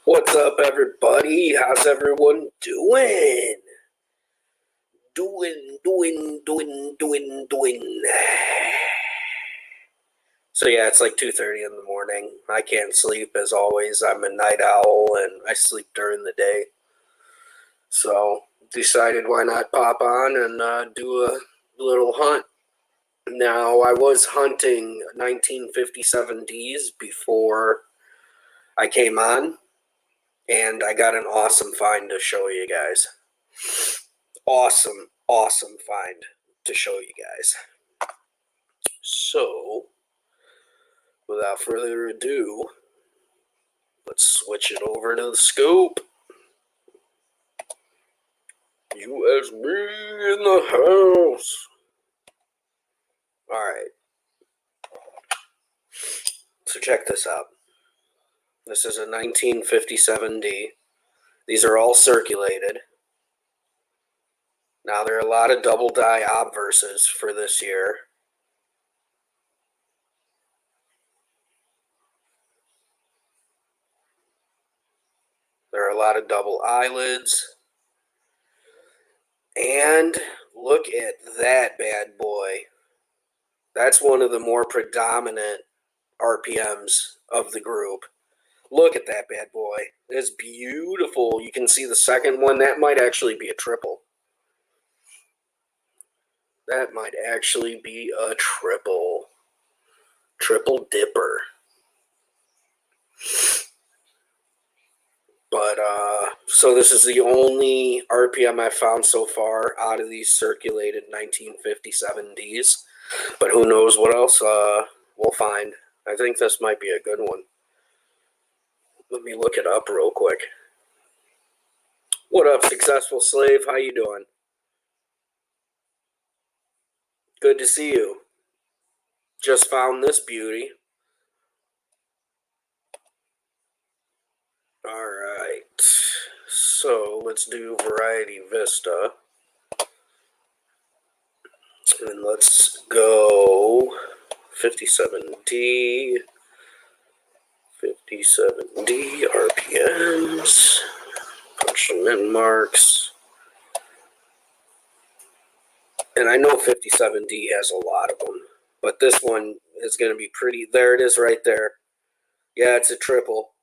What's up, everybody? How's everyone doing? Doing. So yeah, it's like 2:30 in the morning. I can't sleep as always. I'm a night owl and I sleep during the day. So decided why not pop on and do a little hunt. Now I was hunting 1957 Ds before I came on, and I got an awesome find to show you guys. Awesome find to show you guys. So, without further ado, let's switch it over to the scope. USB in the house. Alright. So check this out. This is a 1957D. These are all circulated. Now, there are a lot of double die obverses for this year. There are a lot of double eyelids. And look at that bad boy. That's one of the more predominant RPMs of the group. Look at that bad boy. It's beautiful. You can see the second one. That might actually be a triple. That might actually be a triple. Triple dipper. But, so this is the only RPM I've found so far out of these circulated 1957Ds. But who knows what else we'll find. I think this might be a good one. Let me look it up real quick. What up, Successful Slave? How you doing? Good to see you. Just found this beauty. Alright. So, let's do Variety Vista. And let's go 57D. 57D RPMs. Punch some in marks. And I know 57D has a lot of them, but this one is going to be pretty. There it is right there. Yeah, it's a triple.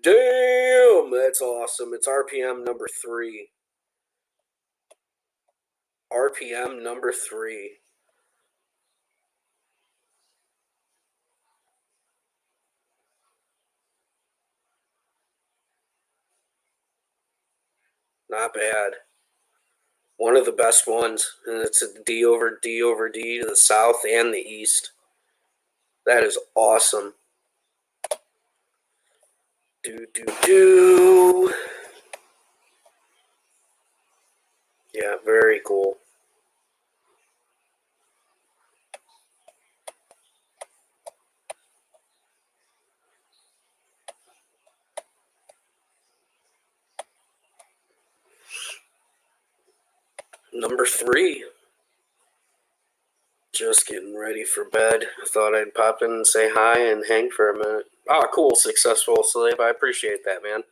Damn, that's awesome. It's RPM number 3. RPM number 3. Not bad. One of the best ones, and it's a D over D over D to the south and the east. That is awesome. Do. Yeah, very cool. Number 3. Just getting ready for bed. I thought I'd pop in and say hi and hang for a minute. Oh, cool, Successful Slave. I appreciate that, man.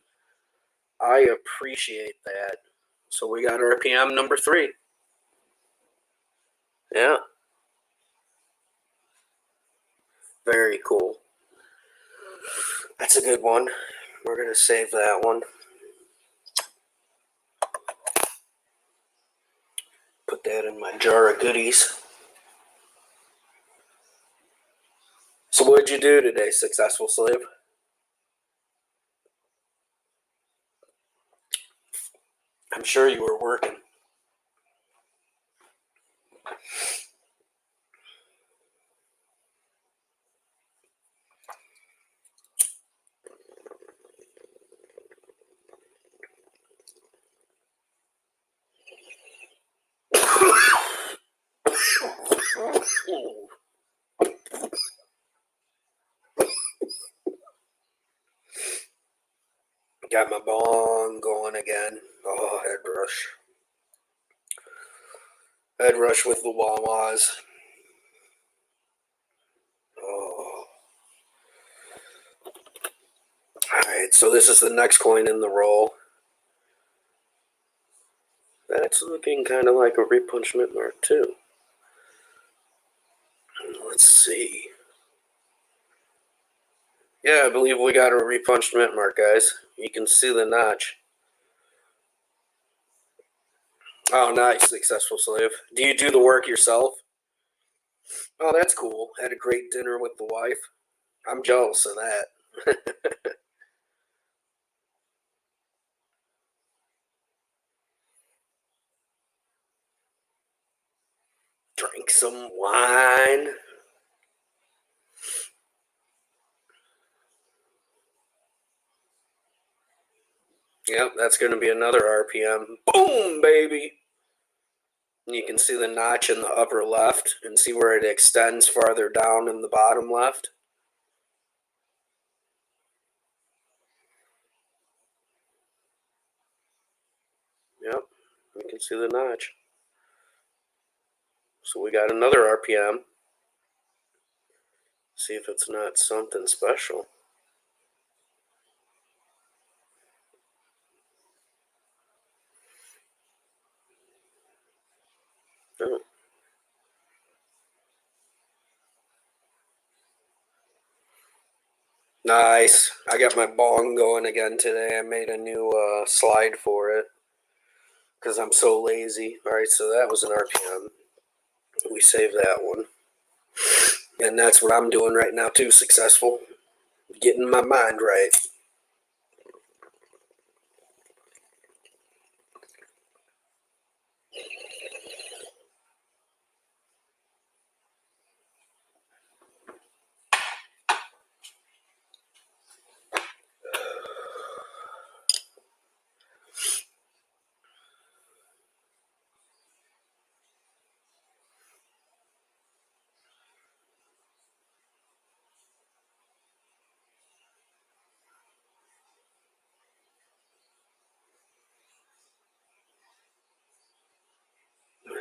I appreciate that. So we got RPM number 3. Yeah. Very cool. That's a good one. We're going to save that one. Put that in my jar of goodies. So what did you do today, Successful Slave? I'm sure you were working. Got my bong going again. Oh, head rush. Head rush with the Wawas. Oh. Alright, Alright, so this is the next coin in the roll. That's looking kind of like a repunchment mark too. Let's see. Yeah, I believe we got a repunchment mark, guys. You can see the notch. Oh, nice. Successful slave. Do you do the work yourself? Oh, that's cool. Had a great dinner with the wife. I'm jealous of that. Drink some wine. Yep, that's going to be another RPM. Boom, baby. You can see the notch in the upper left and see where it extends farther down in the bottom left. Yep, you can see the notch. So we got another RPM. See if it's not something special. Oh. Nice. I got my bong going again today. I made a new slide for it because I'm so lazy. All right, so that was an RPM. We saved that one. And that's what I'm doing right now too, successful. Getting my mind right.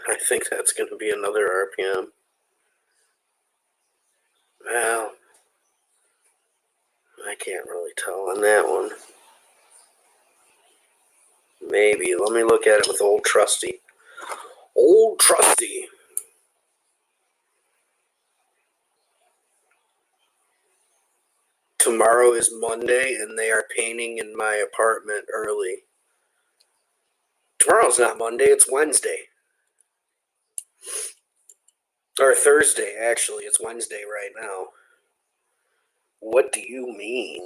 I think that's going to be another RPM. Well, I can't really tell on that one. Maybe. Let me look at it with Old Trusty. Old Trusty. Tomorrow is Monday, and they are painting in my apartment early. Tomorrow's not Monday, it's Wednesday. Or Thursday, actually. It's Wednesday right now. What do you mean?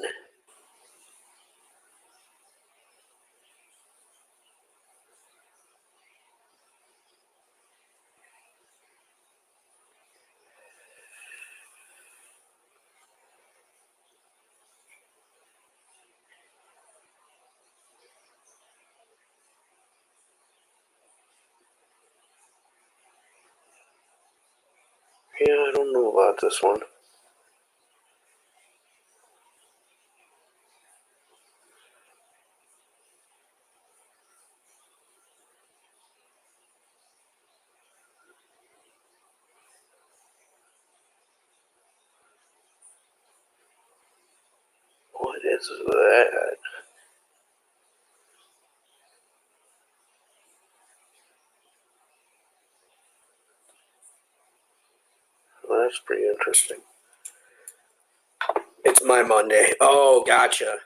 Yeah, I don't know about this one. What is that? Well, that's pretty interesting. It's my Monday. Oh, gotcha.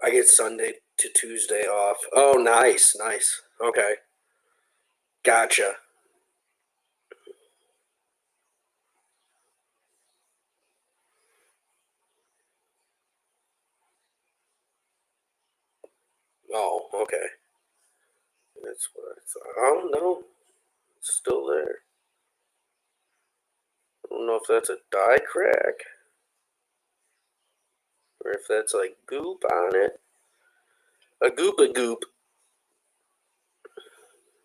I get Sunday to Tuesday off. Oh, nice, nice. Okay. Gotcha. Oh, okay. That's what I thought. Oh, no. It's still there. I don't know if that's a die crack or if that's like goop on it. A goop.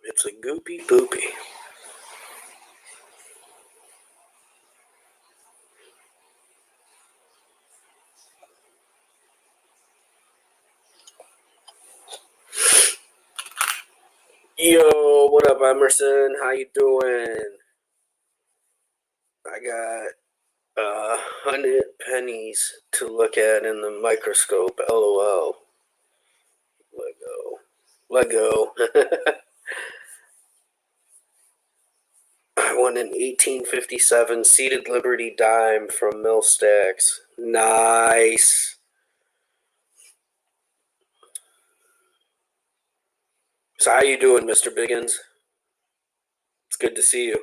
It's a goopy poopy. Yo, what up, Emerson? How you doing? I got 100 pennies to look at in the microscope. LOL. Let go. Let go. I won an 1857 seated Liberty dime from Mill Stacks. Nice. So how you doing, Mr. Biggins? It's good to see you.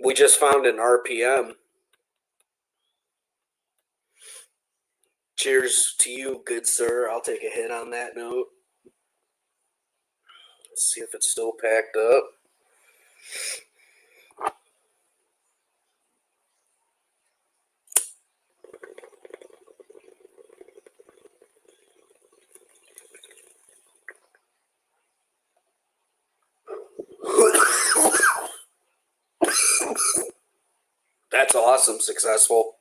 We just found an RPM. Cheers to you, good sir. I'll take a hit on that note. Let's see if it's still packed up. That's awesome. Successful.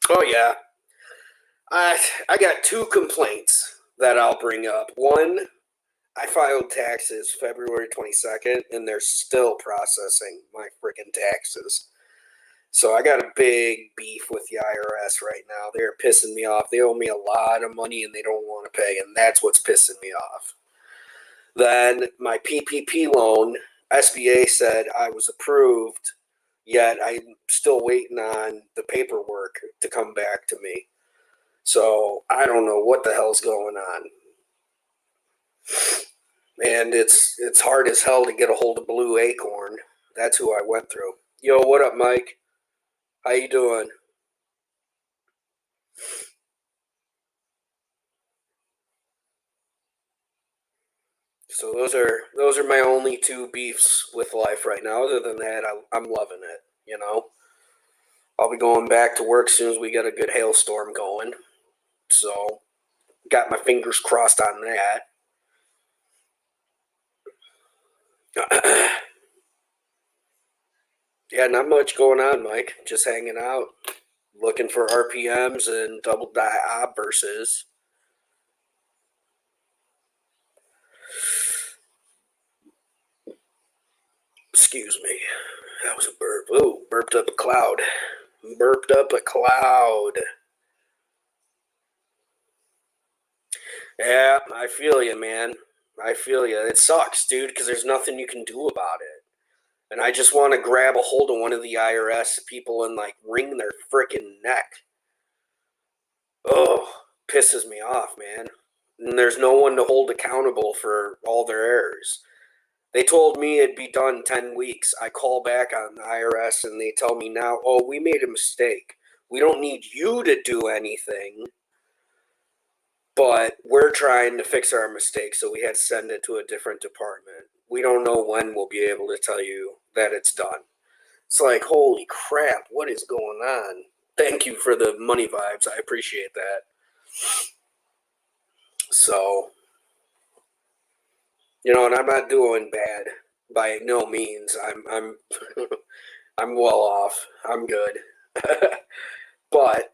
Oh, yeah. I got two complaints that I'll bring up. One, I filed taxes February 22nd, and they're still processing my freaking taxes. So I got a big beef with the IRS right now. They're pissing me off. They owe me a lot of money, and they don't want to pay, and that's what's pissing me off. Then my PPP loan, SBA said I was approved, yet I'm still waiting on the paperwork to come back to me. So I don't know what the hell's going on. And it's hard as hell to get a hold of Blue Acorn. That's who I went through. Yo, what up, Mike? How you doing? So those are my only two beefs with life right now. Other than that, I'm loving it. You know, I'll be going back to work as soon as we get a good hailstorm going. So got my fingers crossed on that. Yeah, not much going on, Mike. Just hanging out, looking for RPMs and double die obverses. Excuse me. That was a burp. Ooh, burped up a cloud. Burped up a cloud. Yeah, I feel you, man. I feel you. It sucks, dude, because there's nothing you can do about it. And I just want to grab a hold of one of the IRS people and, like, wring their freaking neck. Oh, pisses me off, man. And there's no one to hold accountable for all their errors. They told me it'd be done 10 weeks. I call back on the IRS and they tell me now, oh, we made a mistake. We don't need you to do anything, but we're trying to fix our mistake, so we had to send it to a different department. We don't know when we'll be able to tell you that it's done. It's like, holy crap, what is going on? Thank you for the money vibes. I appreciate that. So, and I'm not doing bad by no means. I'm I'm well off. I'm good. But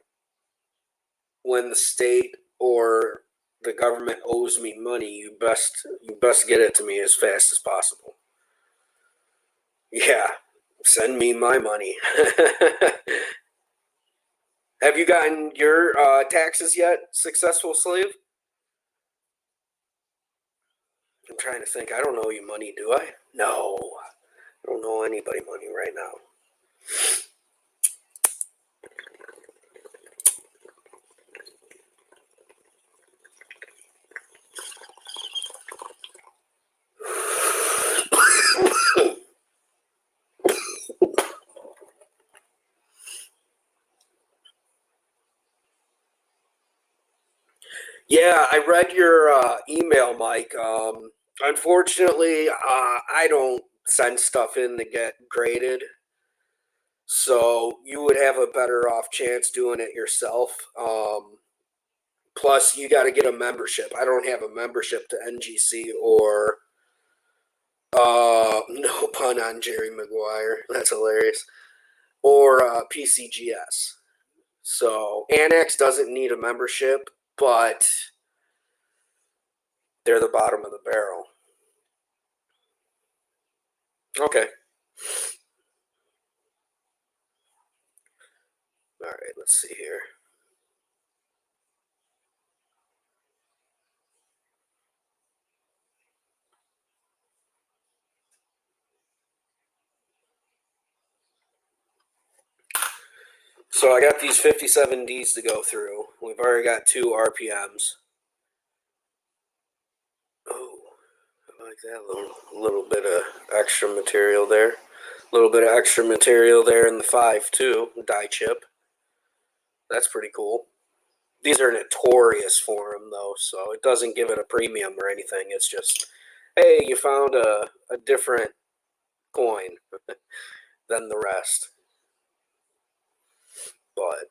when the state or the government owes me money, you best get it to me as fast as possible. Yeah, send me my money. Have you gotten your taxes yet, successful slave? I'm trying to think. I don't owe you money, do I? No, I don't owe anybody money right now. Yeah, I read your email, Mike. Unfortunately, I don't send stuff in to get graded, so you would have a better off chance doing it yourself. Plus, you got to get a membership. I don't have a membership to NGC or no pun on Jerry Maguire. That's hilarious. Or PCGS. So Annex doesn't need a membership, but they're the bottom of the barrel. Okay. All right, let's see here. So I got these 57 Ds to go through. We've already got 2 RPMs. Oh, I like that little bit of extra material there. A little bit of extra material there in the 5 too, die chip. That's pretty cool. These are notorious for them though, so it doesn't give it a premium or anything. It's just, hey, you found a different coin than the rest. But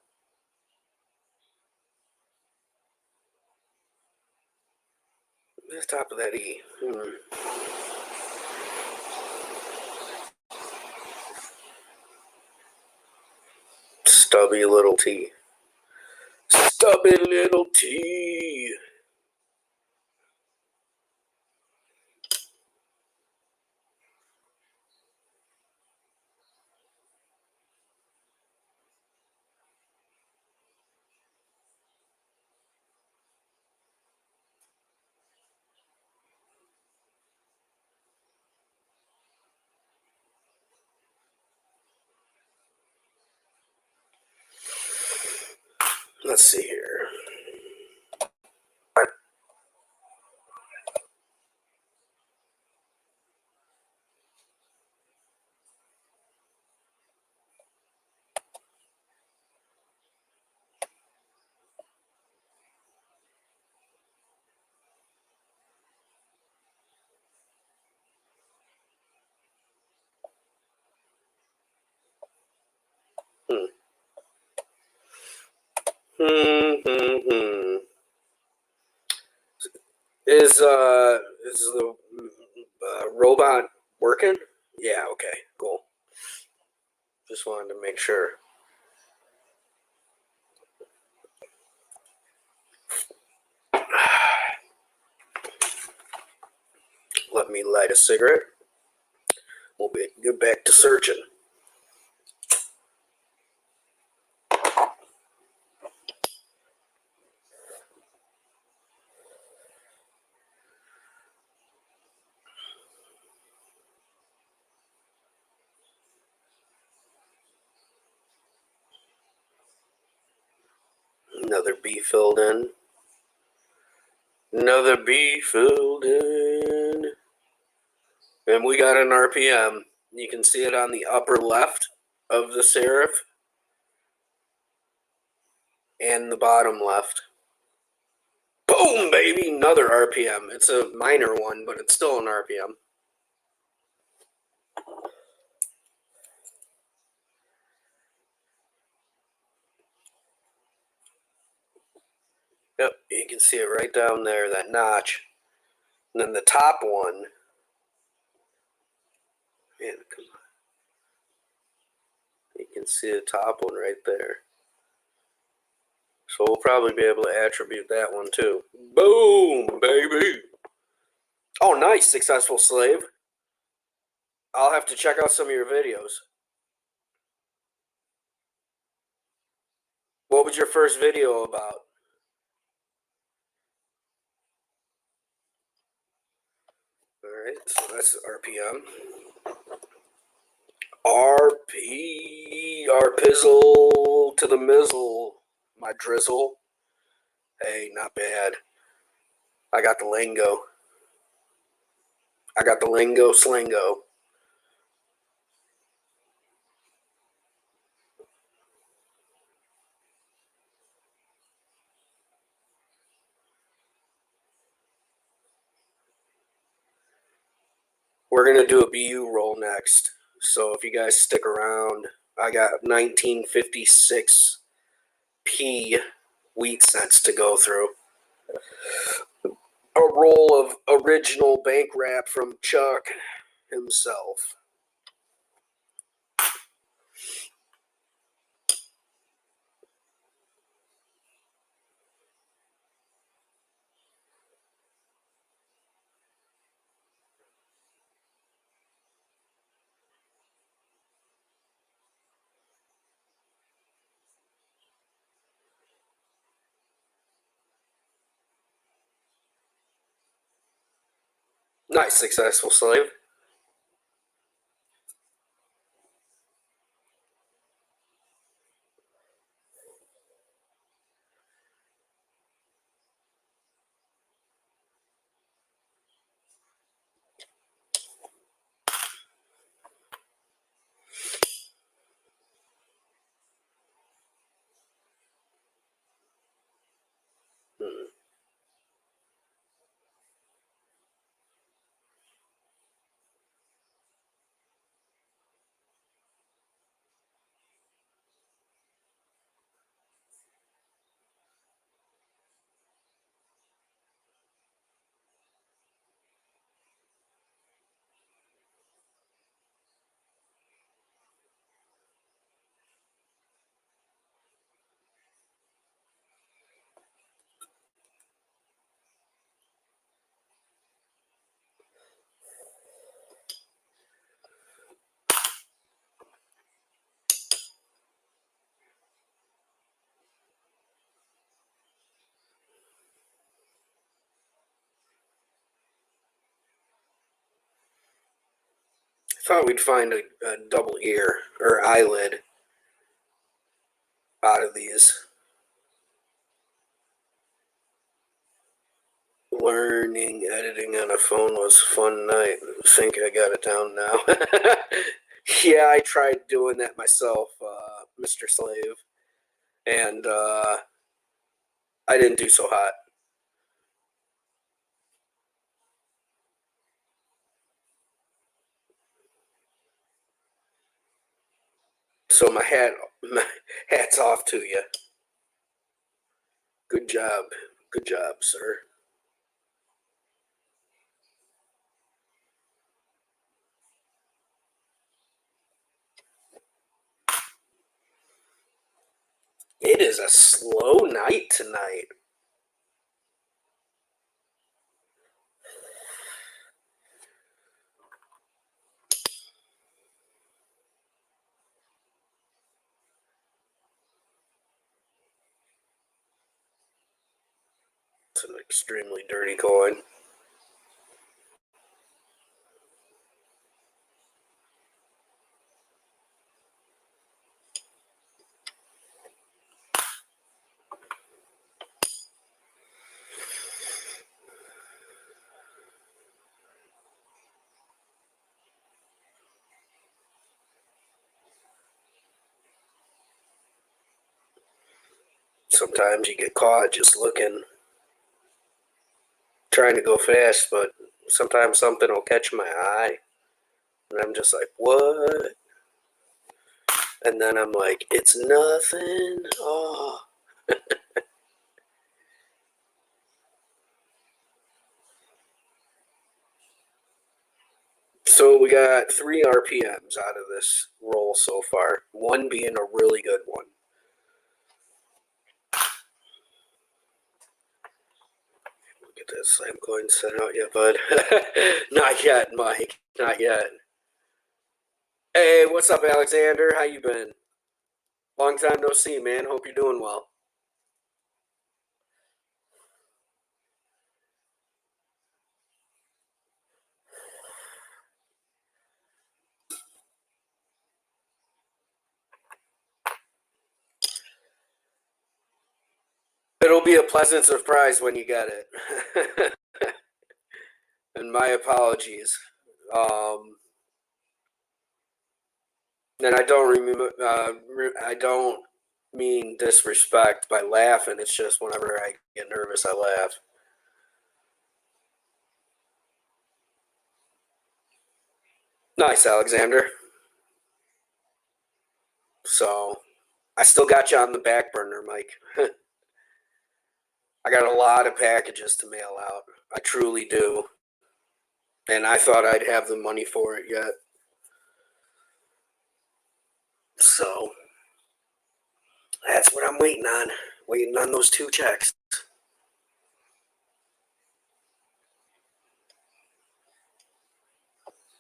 the top of that E. Stubby little T. Stubby little T. Let's see here. Hmm. Hmm. Is the robot working? Yeah. Okay. Cool. Just wanted to make sure. Let me light a cigarette. We'll get back to searching. Another B filled in. Another B filled in. And we got an RPM. You can see it on the upper left of the serif and the bottom left. Boom, baby! Another RPM. It's a minor one, but it's still an RPM. Yep, you can see it right down there, that notch. And then the top one. Man, come on. You can see the top one right there. So we'll probably be able to attribute that one too. Boom, baby! Oh, nice, successful slave. I'll have to check out some of your videos. What was your first video about? Alright, so that's RPM. RP, pizzle to the mizzle, my drizzle. Hey, not bad. I got the lingo. I got the lingo slingo. We're going to do a BU roll next. So if you guys stick around, I got 1956 P wheat cents to go through. A roll of original bank wrap from Chuck himself. Nice, successful slave. Hmm. I thought we'd find a double ear or eyelid out of these. Learning editing on a phone was a fun night. I think I got it down now. Yeah, I tried doing that myself, Mr. Slave, and I didn't do so hot. So my hat's off to you. Good job, sir. It is a slow night tonight. It's an extremely dirty coin. Sometimes you get caught just looking, trying to go fast, but sometimes something will catch my eye, and I'm just like, what? And then I'm like, it's nothing. Oh. So we got 3 RPMs out of this roll so far, one being a really good one. Get that slam coin set out yet, bud? Not yet, Mike. Not yet. Hey, what's up, Alexander? How you been? Long time no see, man. Hope you're doing well. It'll be a pleasant surprise when you get it. And my apologies. Um, and I don't remember. I don't mean disrespect by laughing. It's just whenever I get nervous, I laugh. Nice, Alexander. So I still got you on the back burner, Mike. I got a lot of packages to mail out. I truly do. And I thought I'd have the money for it yet. So that's what I'm waiting on. Waiting on those 2 checks.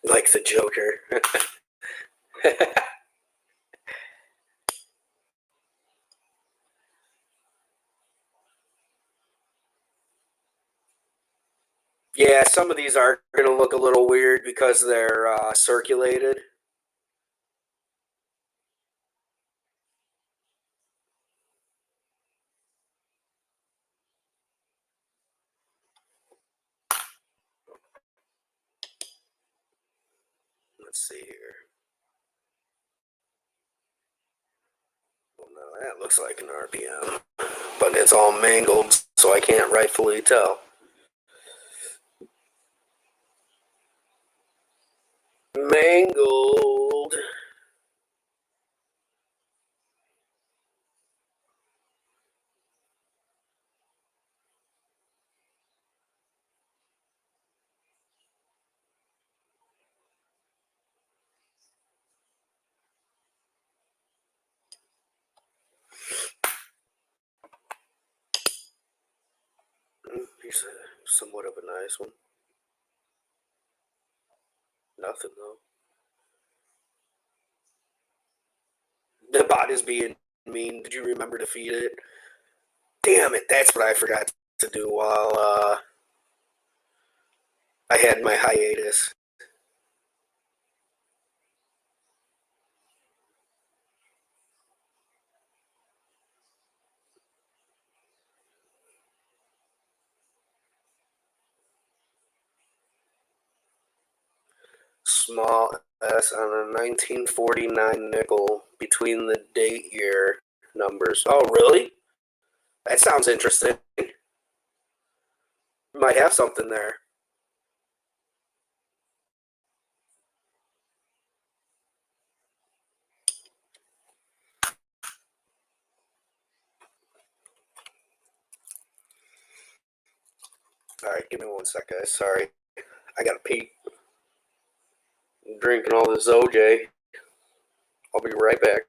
Like the Joker. Yeah, some of these are going to look a little weird because they're circulated. Let's see here. Well, no, that looks like an RPM, but it's all mangled, so I can't rightfully tell. Mangled. Here's somewhat of a nice one. Nothing though. The bot is being mean. Did you remember to feed it? Damn it! That's what I forgot to do while I had my hiatus. Small S on a 1949 nickel between the date year numbers. Oh, really? That sounds interesting. Might have something there. All right, give me one sec, guys. Sorry, I gotta pee. I'm drinking all this OJ. I'll be right back.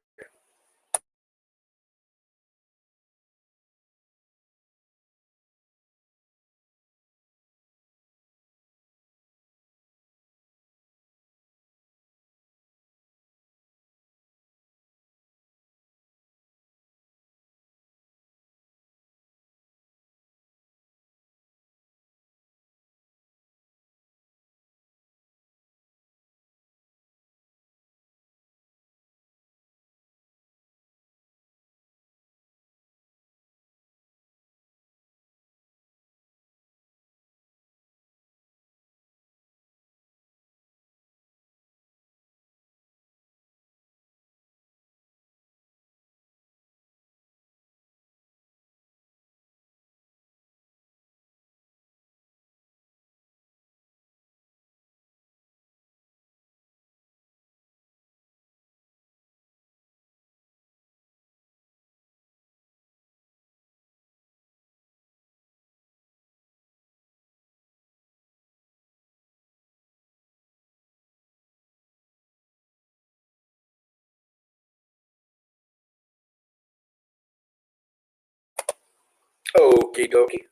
Okie dokie.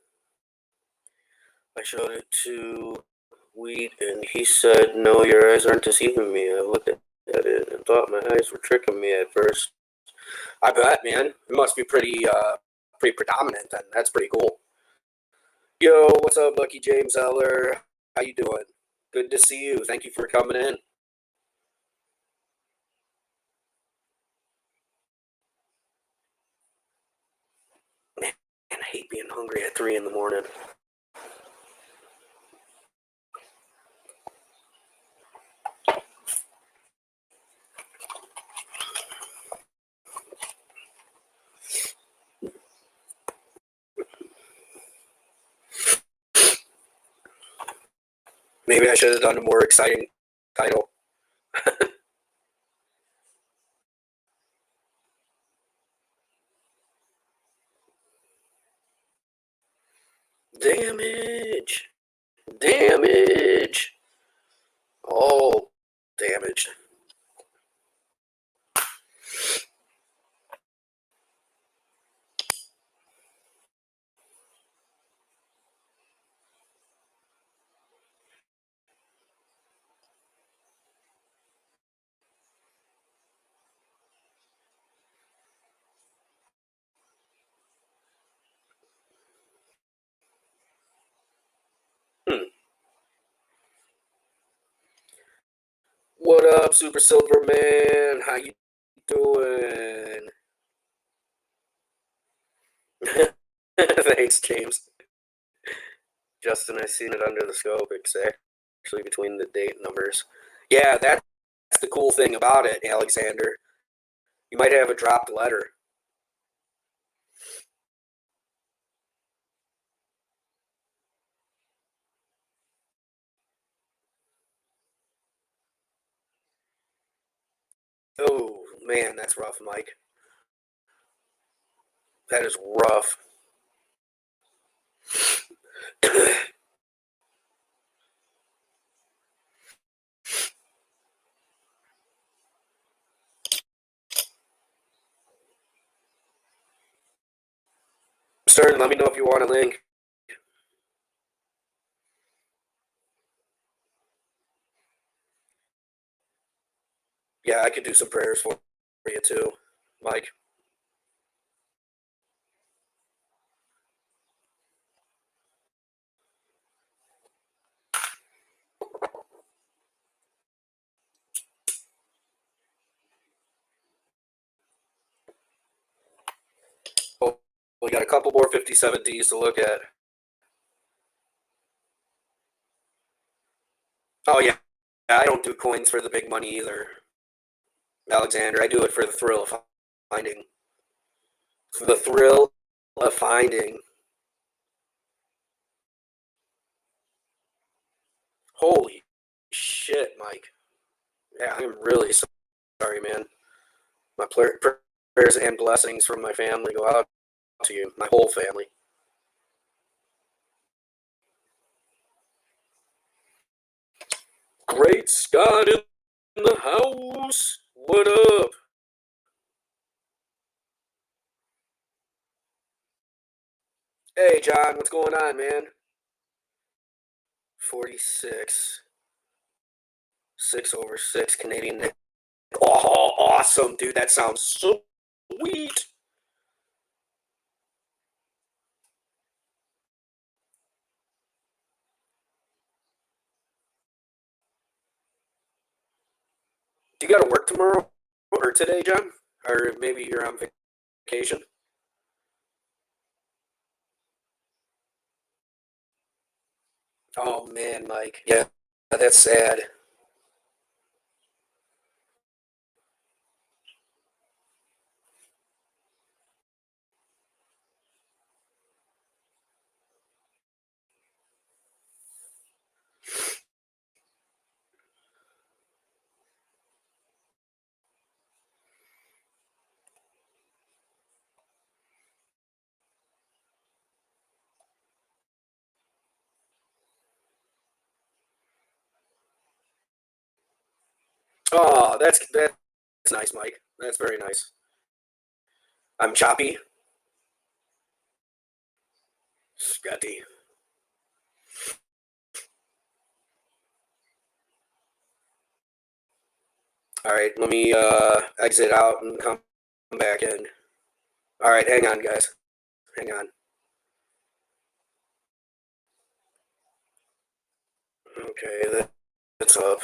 I showed it to Wheat, and he said, "No, your eyes aren't deceiving me." I looked at it and thought my eyes were tricking me at first. I bet, man. It must be pretty predominant then. That's pretty cool. Yo, what's up, Lucky James Eller? How you doing? Good to see you. Thank you for coming in. Man, I hate being hungry at 3 in the morning. Maybe I should have done a more exciting title. Damage! Damage! Oh, damage. Hmm. What up, Super Silver Man? How you doing? Thanks, James. Justin, I seen it under the scope. It's actually between the date numbers. Yeah, that's the cool thing about it, Alexander. You might have a dropped letter. Oh, man, that's rough, Mike. That is rough. Stern, let me know if you want a link. Yeah, I could do some prayers for you too, Mike. Oh, we got a couple more 57Ds to look at. Oh, yeah. I don't do coins for the big money either, Alexander. I do it for the thrill of finding. For the thrill of finding. Holy shit, Mike. Yeah, I'm really sorry, man. My prayers and blessings from my family go out to you, my whole family. Great Scott in the house. What up? Hey, John, what's going on, man? 46. 6/6 Canadian. Oh, awesome, dude. That sounds so sweet. Do you got to work tomorrow or today, John? Or maybe you're on vacation? Oh, man, Mike. Yeah, that's sad. Oh, that's nice, Mike. That's very nice. I'm choppy. Scotty. All right, let me exit out and come back in. All right, hang on, guys. Hang on. Okay, that's up.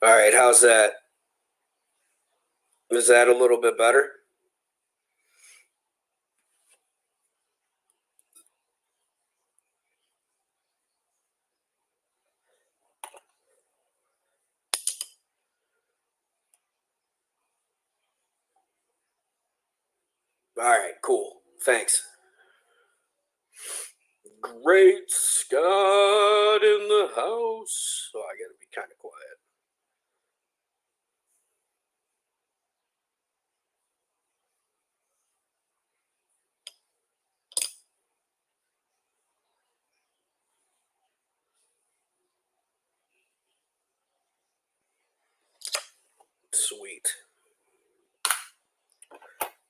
All right, how's that? Is that a little bit better? All right, cool. Thanks. Great Scott in the house. Oh, I gotta be kind of quiet. Sweet.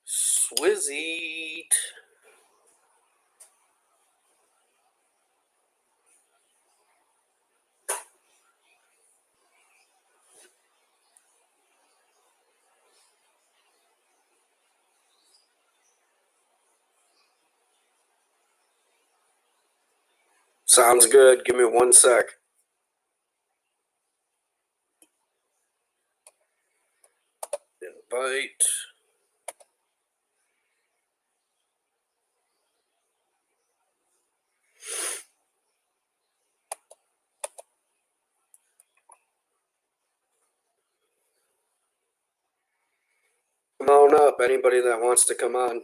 Swizzy. Sounds good. Give me 1 sec. Invite. Come on up, anybody that wants to come on.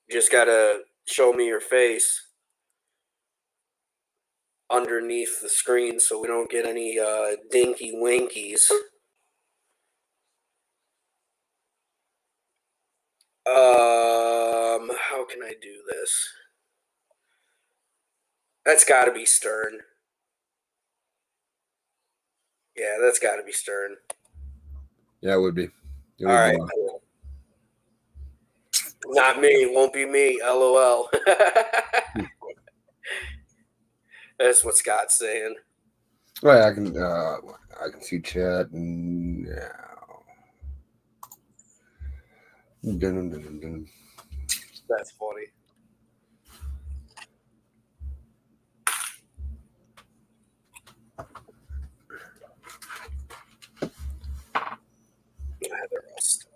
You just gotta show me your face underneath the screen so we don't get any dinky winkies. How can I do this? That's gotta be Stern. Yeah, that's gotta be Stern. Yeah, it would be. All right, cool. Not me. Won't be me. LOL. That's what Scott's saying. Well, I can see chat now. Dun, dun, dun, dun. That's funny. They're all stuck.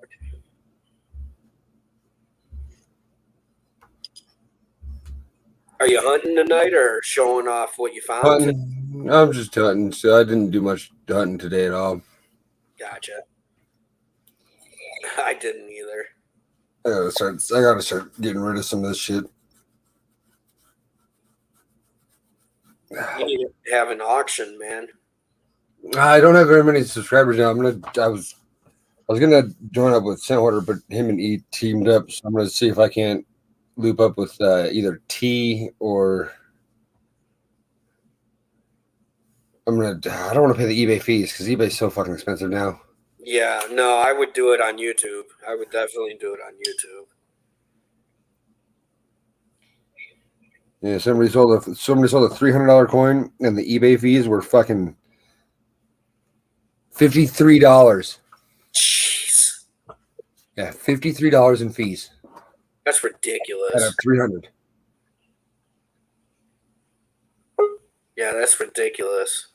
Are you hunting tonight or showing off what you found? Hunting. I'm just hunting, so I didn't do much hunting today at all. Gotcha. I didn't either. I gotta start getting rid of some of this shit. You need to have an auction, man. I don't have very many subscribers now. I was gonna join up with Sandwater, but him and E teamed up, so I'm gonna see if I can't loop up with either T or I don't want to pay the eBay fees because eBay's so fucking expensive now. Yeah, no, I would do it on YouTube. I would definitely do it on YouTube. Yeah, somebody sold a $300 coin, and the eBay fees were fucking $53. Jeez. Yeah, $53 in fees. That's ridiculous. Out of 300. Yeah, that's ridiculous.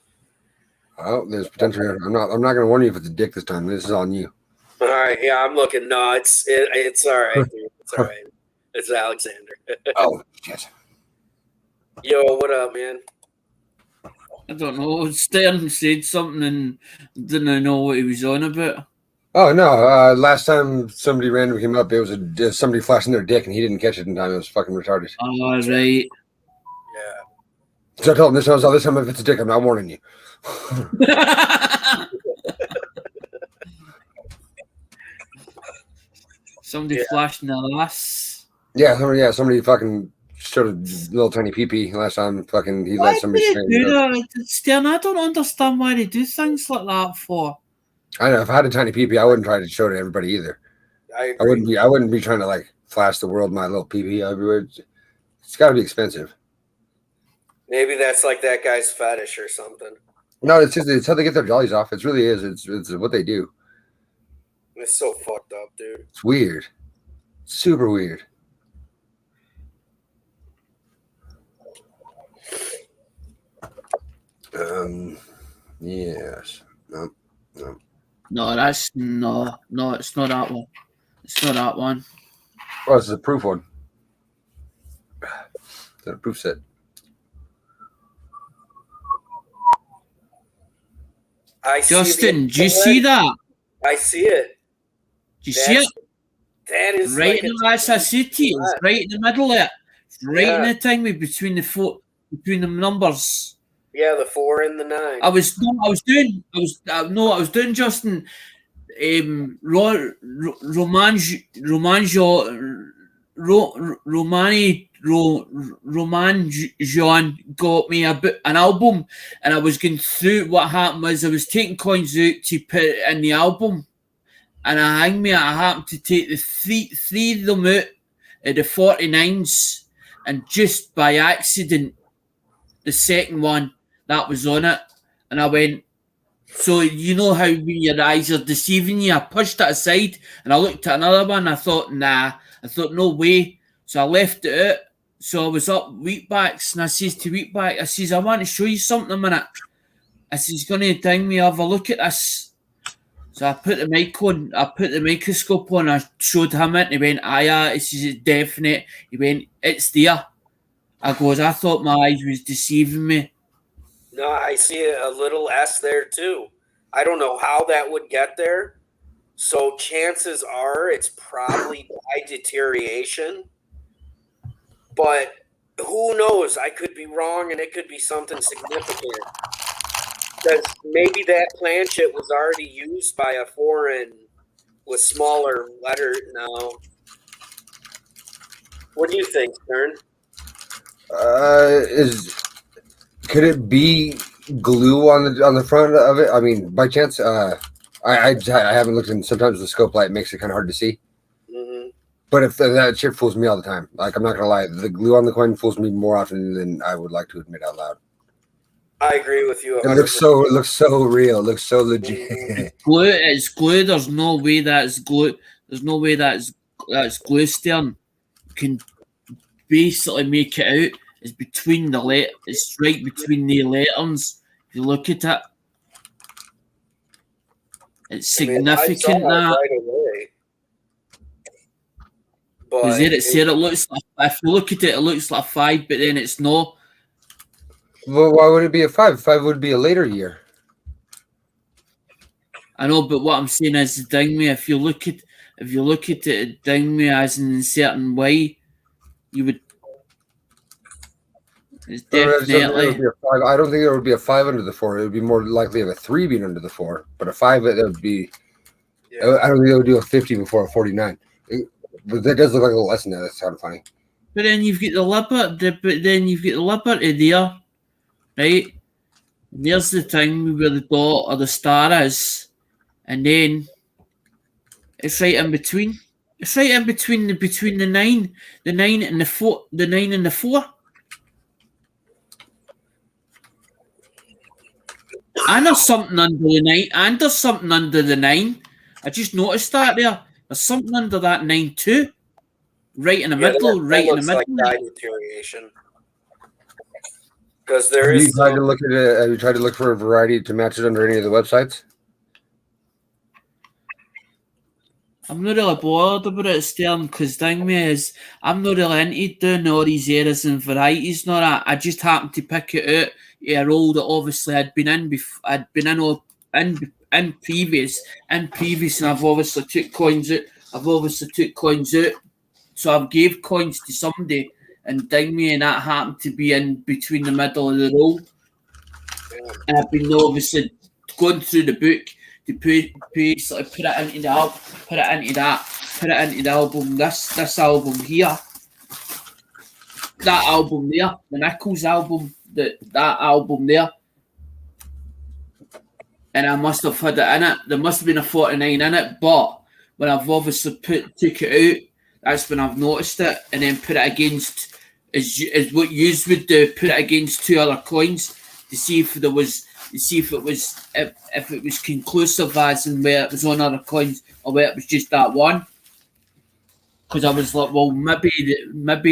Oh, there's potential here. I'm not going to warn you if it's a dick this time. This is on you. All right, yeah, I'm looking. No, it's all right, dude. It's all right. It's Alexander. Oh shit. Yo, what up, man? I don't know. Stern said something and didn't know what he was on about. Oh no! Last time somebody random came up, it was somebody flashing their dick, and he didn't catch it in time. It was fucking retarded. Oh, right. Yeah. So I told him this time if it's a dick, I'm not warning you. Somebody flashed in their ass. Yeah, somebody fucking showed a little tiny pee last time. Fucking, he let somebody do that? Stern, I don't understand why they do things like that for. I know if I had a tiny pee, I wouldn't try to show it to everybody either. I wouldn't be trying to like flash the world my little pee everywhere. It's got to be expensive. Maybe that's like that guy's fetish or something. No, it's how they get their jollies off. It really is. It's what they do. It's so fucked up, dude. It's weird. Super weird. Yes. No. No, it's not that one. It's not that one. Oh, this is a proof one. It's a proof set. Justin, do you see that? I see it. Do you see it? That is right like in the last city. It's right in the middle there. It's right in the thing between the numbers. Yeah, the 4 and the 9. I was doing Justin. Roman Jean got me an album, and I was going through. What happened was I was taking coins out to put it in the album, and I happened to take the three of them out of the 49s, and just by accident, the second one that was on it, and I went, So you know how when your eyes are deceiving you, I pushed it aside and I looked at another one. I thought, nah. I thought, no way. So I left it out. So I was up Wheatbacks and I says to Wheatback, I says, I want to show you something a minute. I says, he's going to ding me, have a look at this. So I put the mic on, I put the microscope on, I showed him it, and he went, aye, he says, it's definite. He went, it's there. I goes, I thought my eyes was deceiving me. No, I see a little S there too. I don't know how that would get there. So chances are it's probably dye deterioration. But who knows? I could be wrong and it could be something significant. Because maybe that planchette was already used by a foreign with smaller letter now. What do you think, Stern? Could it be glue on the front of it? I mean, by chance, I haven't looked, and sometimes the scope light makes it kind of hard to see. Mm-hmm. But if that shit fools me all the time, like I'm not gonna lie, the glue on the coin fools me more often than I would like to admit out loud. I agree with you. 100%. It looks so real. It looks so legit. Glue, it's glue. There's no way that's glue. There's no way that's glue, Stern. You can basically make it out. It's between the it's right between the letters. If you look at it, it's significant. I saw it right away. Because there it said it looks like, if you look at it, it looks like 5, but then it's no. Well, why would it be a 5? 5 would be a later year. I know, but what I'm saying is, ding me. If you look at it, ding me as in a certain way, you would. It's definitely. I don't think there would be a 5 under the 4. It would be more likely of a 3 being under the 4, but a 5 it would be. Yeah. I don't think they would do a 50 before a 49. But that does look like a little less than that. That's kind of funny. But then you've got the Liberty there, right? There's the thing where the dot or the star is, and then it's right in between. It's right in between the 9 and the 4, the 9 and the 4. And there's something under the 9, and there's something under the 9. I just noticed that there. There's something under that 9 too. Right in the middle, right in the middle. Like dye deterioration. Because there have is. You tried to look at it? Have you tried to look for a variety to match it under any of the websites? I'm not really bothered about it, Stern, because thing me is I'm not really into doing all these errors and varieties. Nor I just happened to pick it out a role that obviously I'd been in before. I'd been in previous, and I've obviously took coins out. So I've gave coins to somebody and ding me, and that happened to be in between the middle of the roll. And I've been obviously going through the book to put it into the album, put it into the album. This album here, that album there, the Nichols album, that album there. And I must have had it in it. There must have been a 49 in it, but when I've obviously took it out, that's when I've noticed it, and then put it against is what you would do. Put it against 2 other coins to see if it was conclusive as in where it was on other coins or where it was just that one. Because I was like, well, maybe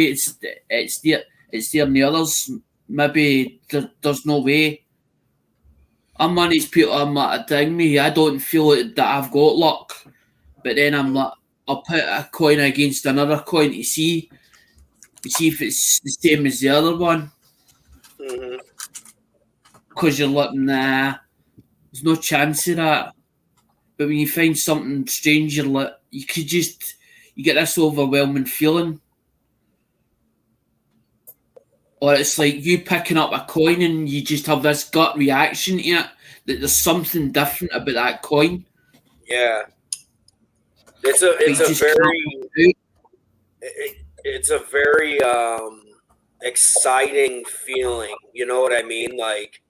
it's there in the others. Maybe there's no way. I'm one of these people. I'm like, dang me, I don't feel that I've got luck, but then I'm like, I'll put a coin against another coin to see if it's the same as the other one. Because you're like, nah, there's no chance of that. But when you find something strange, you're like, you get this overwhelming feeling. Or it's like you picking up a coin and you just have this gut reaction to it that there's something different about that coin. Yeah. It's a very exciting feeling. You know what I mean? Like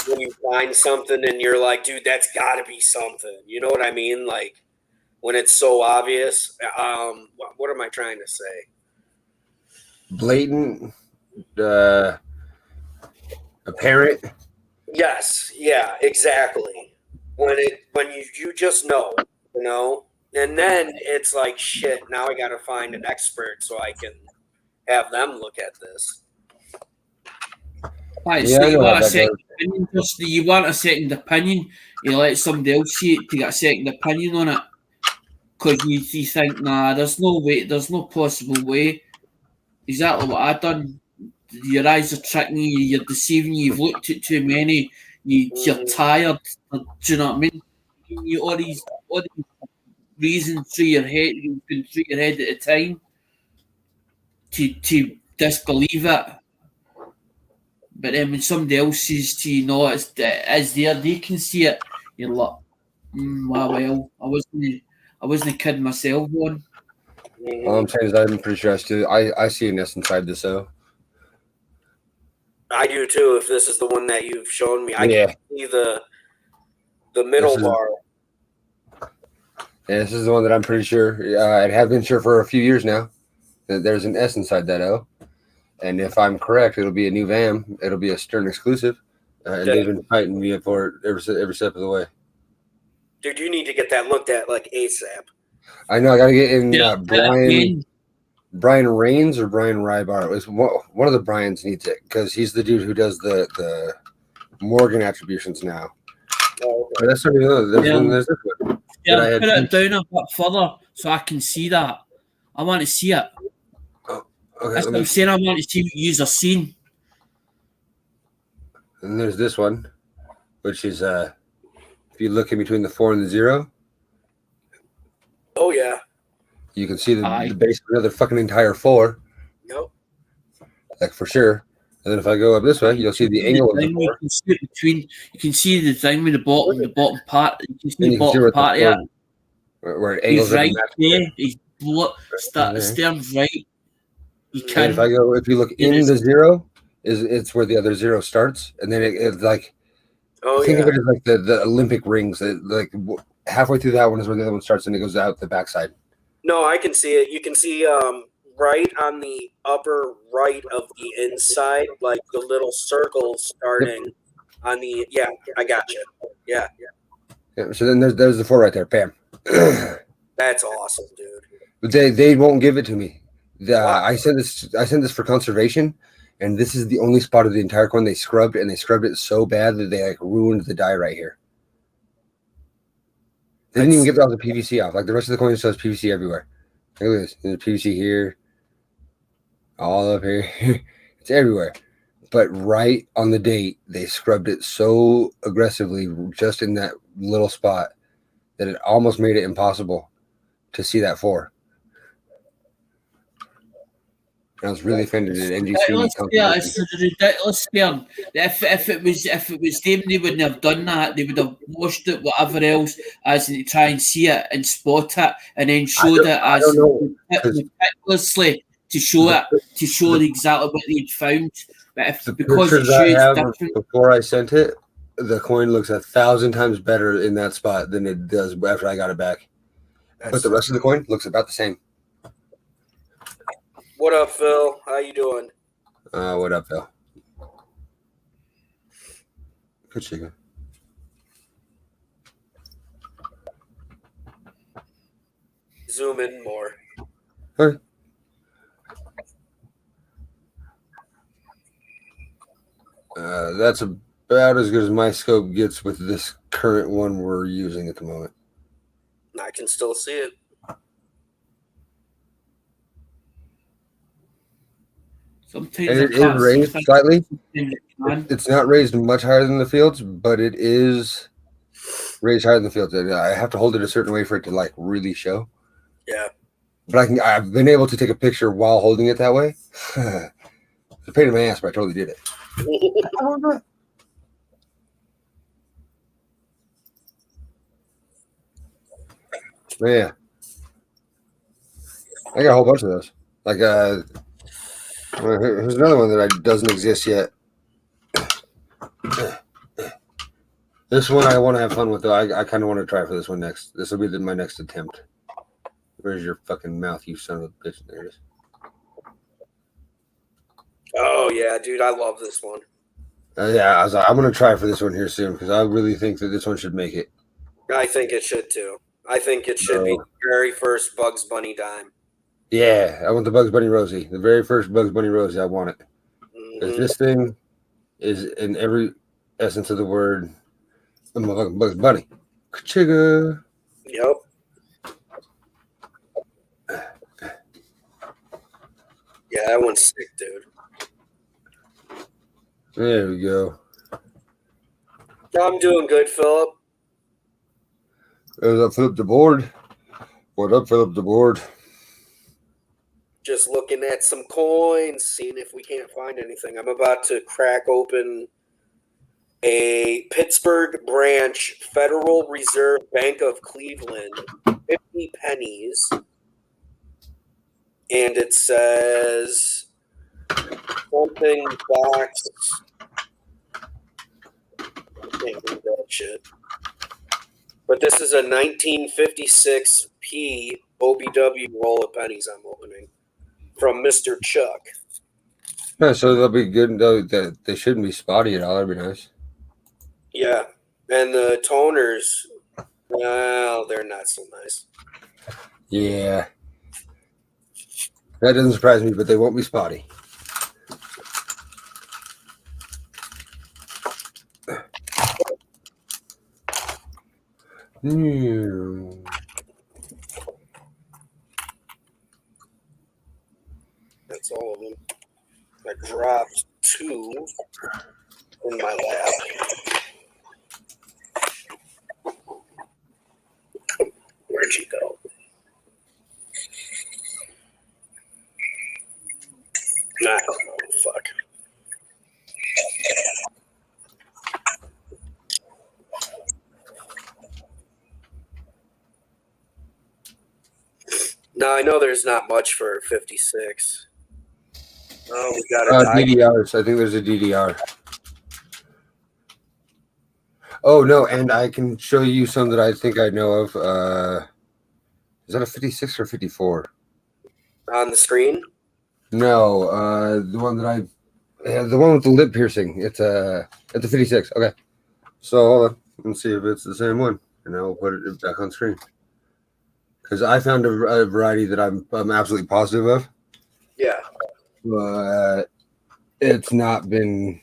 when you find something and you're like, dude, that's got to be something. You know what I mean? Like when it's so obvious. What am I trying to say? Blatant, apparent. Yes, yeah, exactly. When you just know, and then it's like shit. Now I got to find an expert so I can have them look at this. Right, Yeah, so I you know how want a that second goes. opinion? You want a second opinion? You let somebody else see it to get a second opinion on it because you think, nah, there's no way, there's no possible way. Exactly what I done. Your eyes are tricking you. You're deceiving you. You've looked at too many. You're Mhm. tired. Do you know what I mean? You all these reasons through your head, you've been through your head at a time to disbelieve it. But then when somebody else says to you, no, it's there, they can see it. You're like, wow, well, I wasn't kidding myself on. All Mhm. I'm saying is I'm pretty sure I see an S inside this O. I do too. If this is the one that you've shown me, I can Yeah, see the this middle is bar. yeah, this is the one that I'm pretty sure. I have been sure for a few years now that there's an S inside that O. And if I'm correct, it'll be a new VAM. It'll be a Stern exclusive, and they've been fighting me for it every step of the way. Dude, you need to get that looked at like ASAP. I know I got to get in Yeah, Brian Rains or Brian Rybar. It was one of the Brians needs it because he's the dude who does the Morgan attributions now. Oh, But that's not even there's this one that I had. put it down a bit further so I can see that. I want to see it. Oh, okay, That's let what I'm me. saying. I want to see what you are seeing. And there's this one, which is if you look in between the 4 and the 0, oh yeah. you can see the Aye. base of another fucking entire 4, Yep. like for sure. And then if I go up this way, you'll see the angle of the 4. You can see it between. You can see the thing with the bottom part. You can see And the you can see bottom where the part of it. 4 where it He's angles up right and matches there. it. He's Right there. stern's right. You And if can. if you look in the 0, it's where the other 0 starts, and then it's like Oh think yeah. of it as like the Olympic rings. Like halfway through that one is where the other one starts, and it goes out the backside. No, I can see it. You can see right on the upper right of the inside, like the little circle starting on the. Yeah, I got you. Yeah, Yeah, so then there's the 4 right there. Bam. that's awesome, dude. But they won't give it to me. Wow. I sent this for conservation, and this is the only spot of the entire coin they scrubbed, and they scrubbed it so bad that they like ruined the die right here. They didn't even get all the PVC off. Like the rest of the coin still has PVC everywhere. Look at this. There's PVC here, all up here. It's everywhere. But right on the date, they scrubbed it so aggressively just in that little spot that it almost made it impossible to see that 4. I was really offended at NGC conservation. It's ridiculous, Stern. If it was them, they wouldn't have done that. They would have washed it, whatever else, as in to try and see it and spot it, and then showed it I as don't know, 'cause meticulously to show the, it, to show the, exactly what they'd found. But the because it pictures I shoots have different, before I sent it, the coin looks 1,000 times better in that spot than it does after I got it back. But the rest of the coin looks about the same. What up, Phil? How you doing? What up, Phil? Good chicken. Zoom in more. Okay. That's about as good as my scope gets with this current one we're using at the moment. I can still see it. sometimes And I it is can't see raised things. slightly. Sometimes I can. It's not raised much higher than the fields, but it is raised higher than the fields. And I have to hold it a certain way for it to like really show. Yeah. But I've been able to take a picture while holding it that way. It's a pain in my ass, but I totally did it. Yeah. I got a whole bunch of those. Like here's another one that doesn't exist yet. This one I want to have fun with though. I kind of want to try for this one next. This will be my next attempt. Where's your fucking mouth, you son of a bitch? There it is. Oh yeah, dude, I love this one. Yeah, I was like, I'm gonna try for this one here soon because I really think that this one should make it. I think it should too. I think it should be So, the very first Bugs Bunny dime. yeah, I want the Bugs Bunny Rosie, the very first Bugs Bunny Rosie. I want it because Hmm. this thing is in every essence of the word. A motherfucking Bugs Bunny. Chigga. Yep. Yeah, that one's sick, dude. There we go. I'm doing good, Philip. There's up Philip the board. What up, Philip the board? Just looking at some coins, seeing if we can't find anything. I'm about to crack open a Pittsburgh branch Federal Reserve Bank of Cleveland 50 pennies. And it says something box. I can't read that shit. But this is a 1956p OBW roll of pennies I'm opening from Mr. Chuck. Yeah, so they'll be good. They shouldn't be spotty at all. That'd be nice. Yeah. And the toners, well, they're not so nice. Yeah. That doesn't surprise me, but they won't be spotty. That's all of them. I dropped 2 in my lap. Where'd you go? I don't know. Fuck. Now I know there's not much for 56. Oh, we got a die. DDRs. I think there's a DDR. Oh no, and I can show you some that I think I know of. Is that a 56 or 54? On the screen? No, the one that the one with the lip piercing. It's a 56. Okay, so hold on. Let's see if it's the same one, and I'll put it back on screen. Because I found a variety that I'm absolutely positive of. Yeah. But it's not been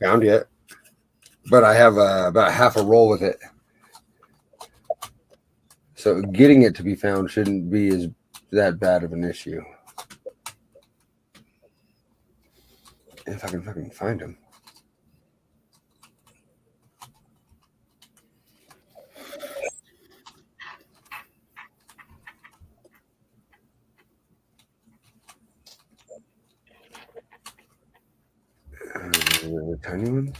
found yet. But I have about half a roll with it. So getting it to be found shouldn't be that bad of an issue. If I can fucking find them. The tiny ones.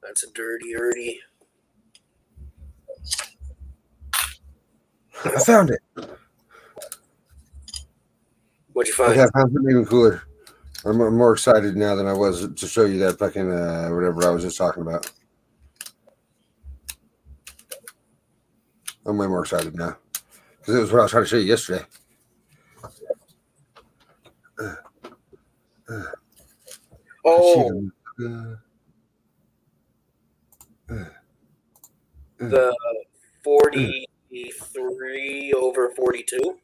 That's a dirty. I found it. What'd you find? Okay, I found something even cooler. I'm more excited now than I was to show you that fucking whatever I was just talking about. I'm way more excited now because it was what I was trying to show you yesterday. Oh, the 43 over 42?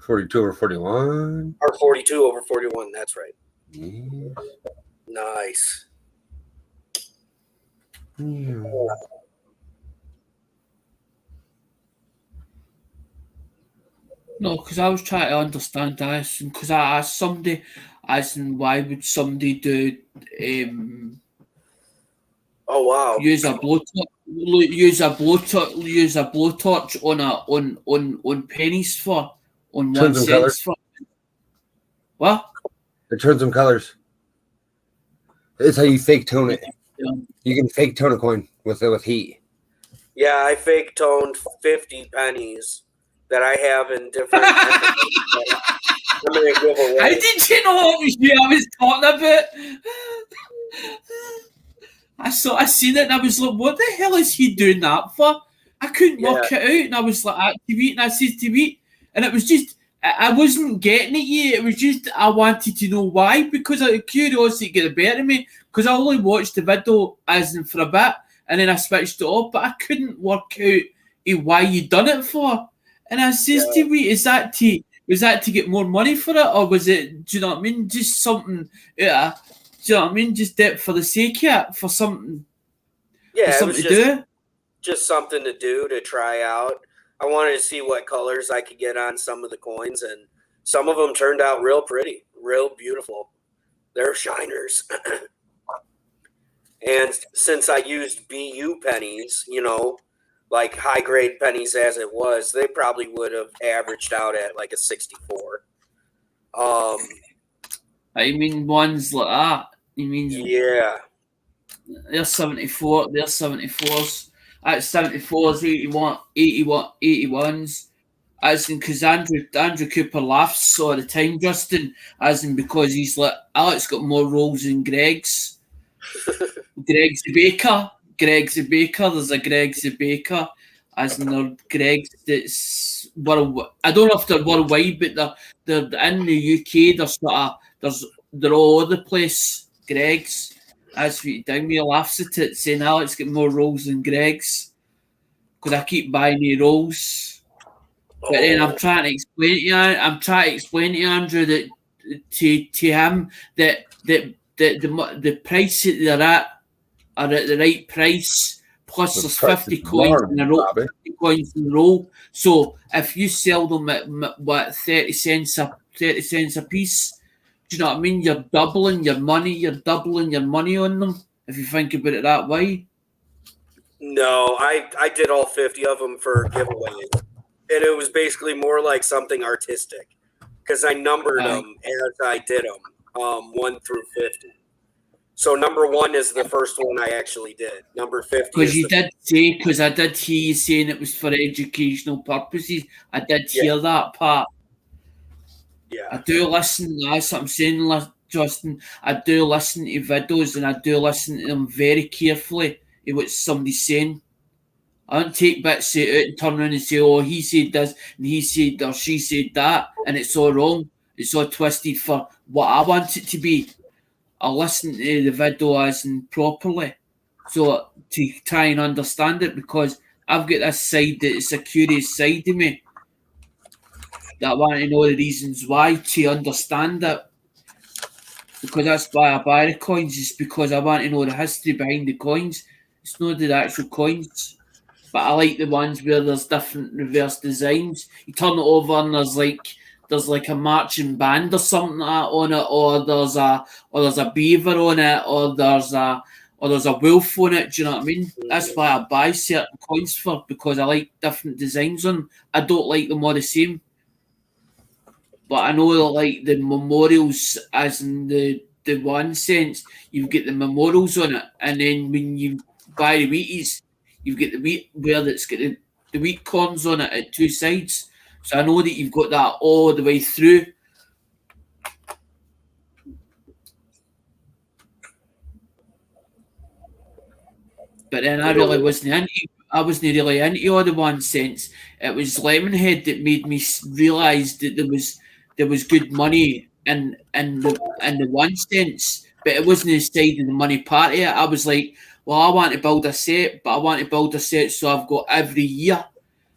42 over 41. Or 42 over 41, that's right. Yes. Nice. Yeah. No, because I was trying to understand this, because I asked somebody, as in why would somebody do Oh wow. use a blowtorch on pennies for on Turns 1 them cent colors. for what? It turns them colors. It's how you fake tone it. You can fake tone a coin with heat. Yeah, I fake toned 50 pennies that I have in different. I'm gonna give away. How did you know what was you I was talking about? I seen it and I was like, what the hell is he doing that for? I couldn't Yeah. work it out, and I was like, activate, and I said to me, and it was just, I wasn't getting it yet. It was just, I wanted to know why, because curiosity got the better of me, because I only watched the video as in for a bit, and then I switched it off, but I couldn't work out why you done it for. And I says to me, was that to get more money for it, or was it, do you know what I mean, just something, yeah, do you know what I mean, just do it for the sake of it, for something Yeah, it was to do? just something to do, to try out. I wanted to see what colors I could get on some of the coins, and some of them turned out real pretty, real beautiful. They're shiners. And since I used BU pennies, like high grade pennies as it was, they probably would have averaged out at like a 64. I mean, ones like that. You mean Yeah. they're 74, they're 74s. That's 74s, 81s. As in, because Andrew Cooper laughs all the time, Justin, as in because he's like, Alex got more rolls than Greg's. Greg's the baker. Greg's the baker. There's a Greg's the baker. As in, there Greg's that's world. I don't know if they're worldwide, but they're in the UK. They're all over the place. Greg's. As for down me laughs at it, saying Alex got more rolls than Greg's. Because I keep buying the rolls. But then I'm trying to explain to Andrew that to him that the price that they're at are at the right price. Plus, The there's price 50 is coins wrong, in a row. Bobby. 50 coins in a row. So if you sell them at what 30 cents a piece, do you know what I mean? You're doubling your money. You're doubling your money on them if you think about it that way. No, I did all 50 of them for giveaways. And it was basically more like something artistic because I numbered them as I did them, 1 through 50. So number 1 is the first one I actually did. Number 50 Because is you did say, because I did hear you saying it was for educational purposes. I did hear that part. Yeah. I do listen. That's what I'm saying, Justin. I do listen to videos and I do listen to them very carefully. What somebody's saying. I don't take bits out and turn around and say, "Oh, he said this and he said or she said that," and it's all wrong. It's all twisted for what I want it to be. I listen to the video as in properly, so to try and understand it, because I've got this side that it's a curious side of me that I want to know the reasons why, to understand it. Because that's why I buy the coins, is because I want to know the history behind the coins. It's not the actual coins. But I like the ones where there's different reverse designs. You turn it over and there's like a marching band or something like that on it, or there's a beaver on it, or there's a wolf on it. Do you know what I mean? That's why I buy certain coins for, because I like different designs on them. I don't like them all the same. But I know that, like, the memorials, as in the one sense, you've got the memorials on it, and then when you buy the wheaties, you've got the wheat where it's got the wheat corns on it at two sides. So I know that you've got that all the way through. But then I wasn't really into all the one sense. It was Lemonhead that made me realise that there was good money in the one sense, but it wasn't the side of the money part of it. I was like, well, I want to build a set, but I want to build a set so I've got every year.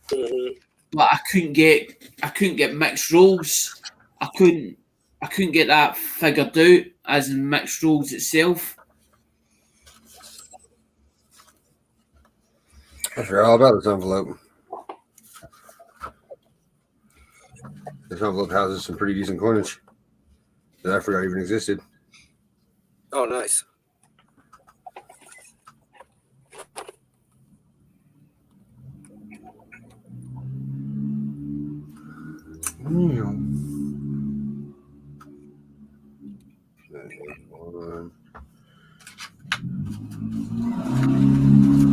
Mm-hmm. But I couldn't get mixed rolls. I couldn't get that figured out as in mixed rolls itself. I forgot all about this envelope. This envelope houses some pretty decent coinage that I forgot even existed. Oh, nice.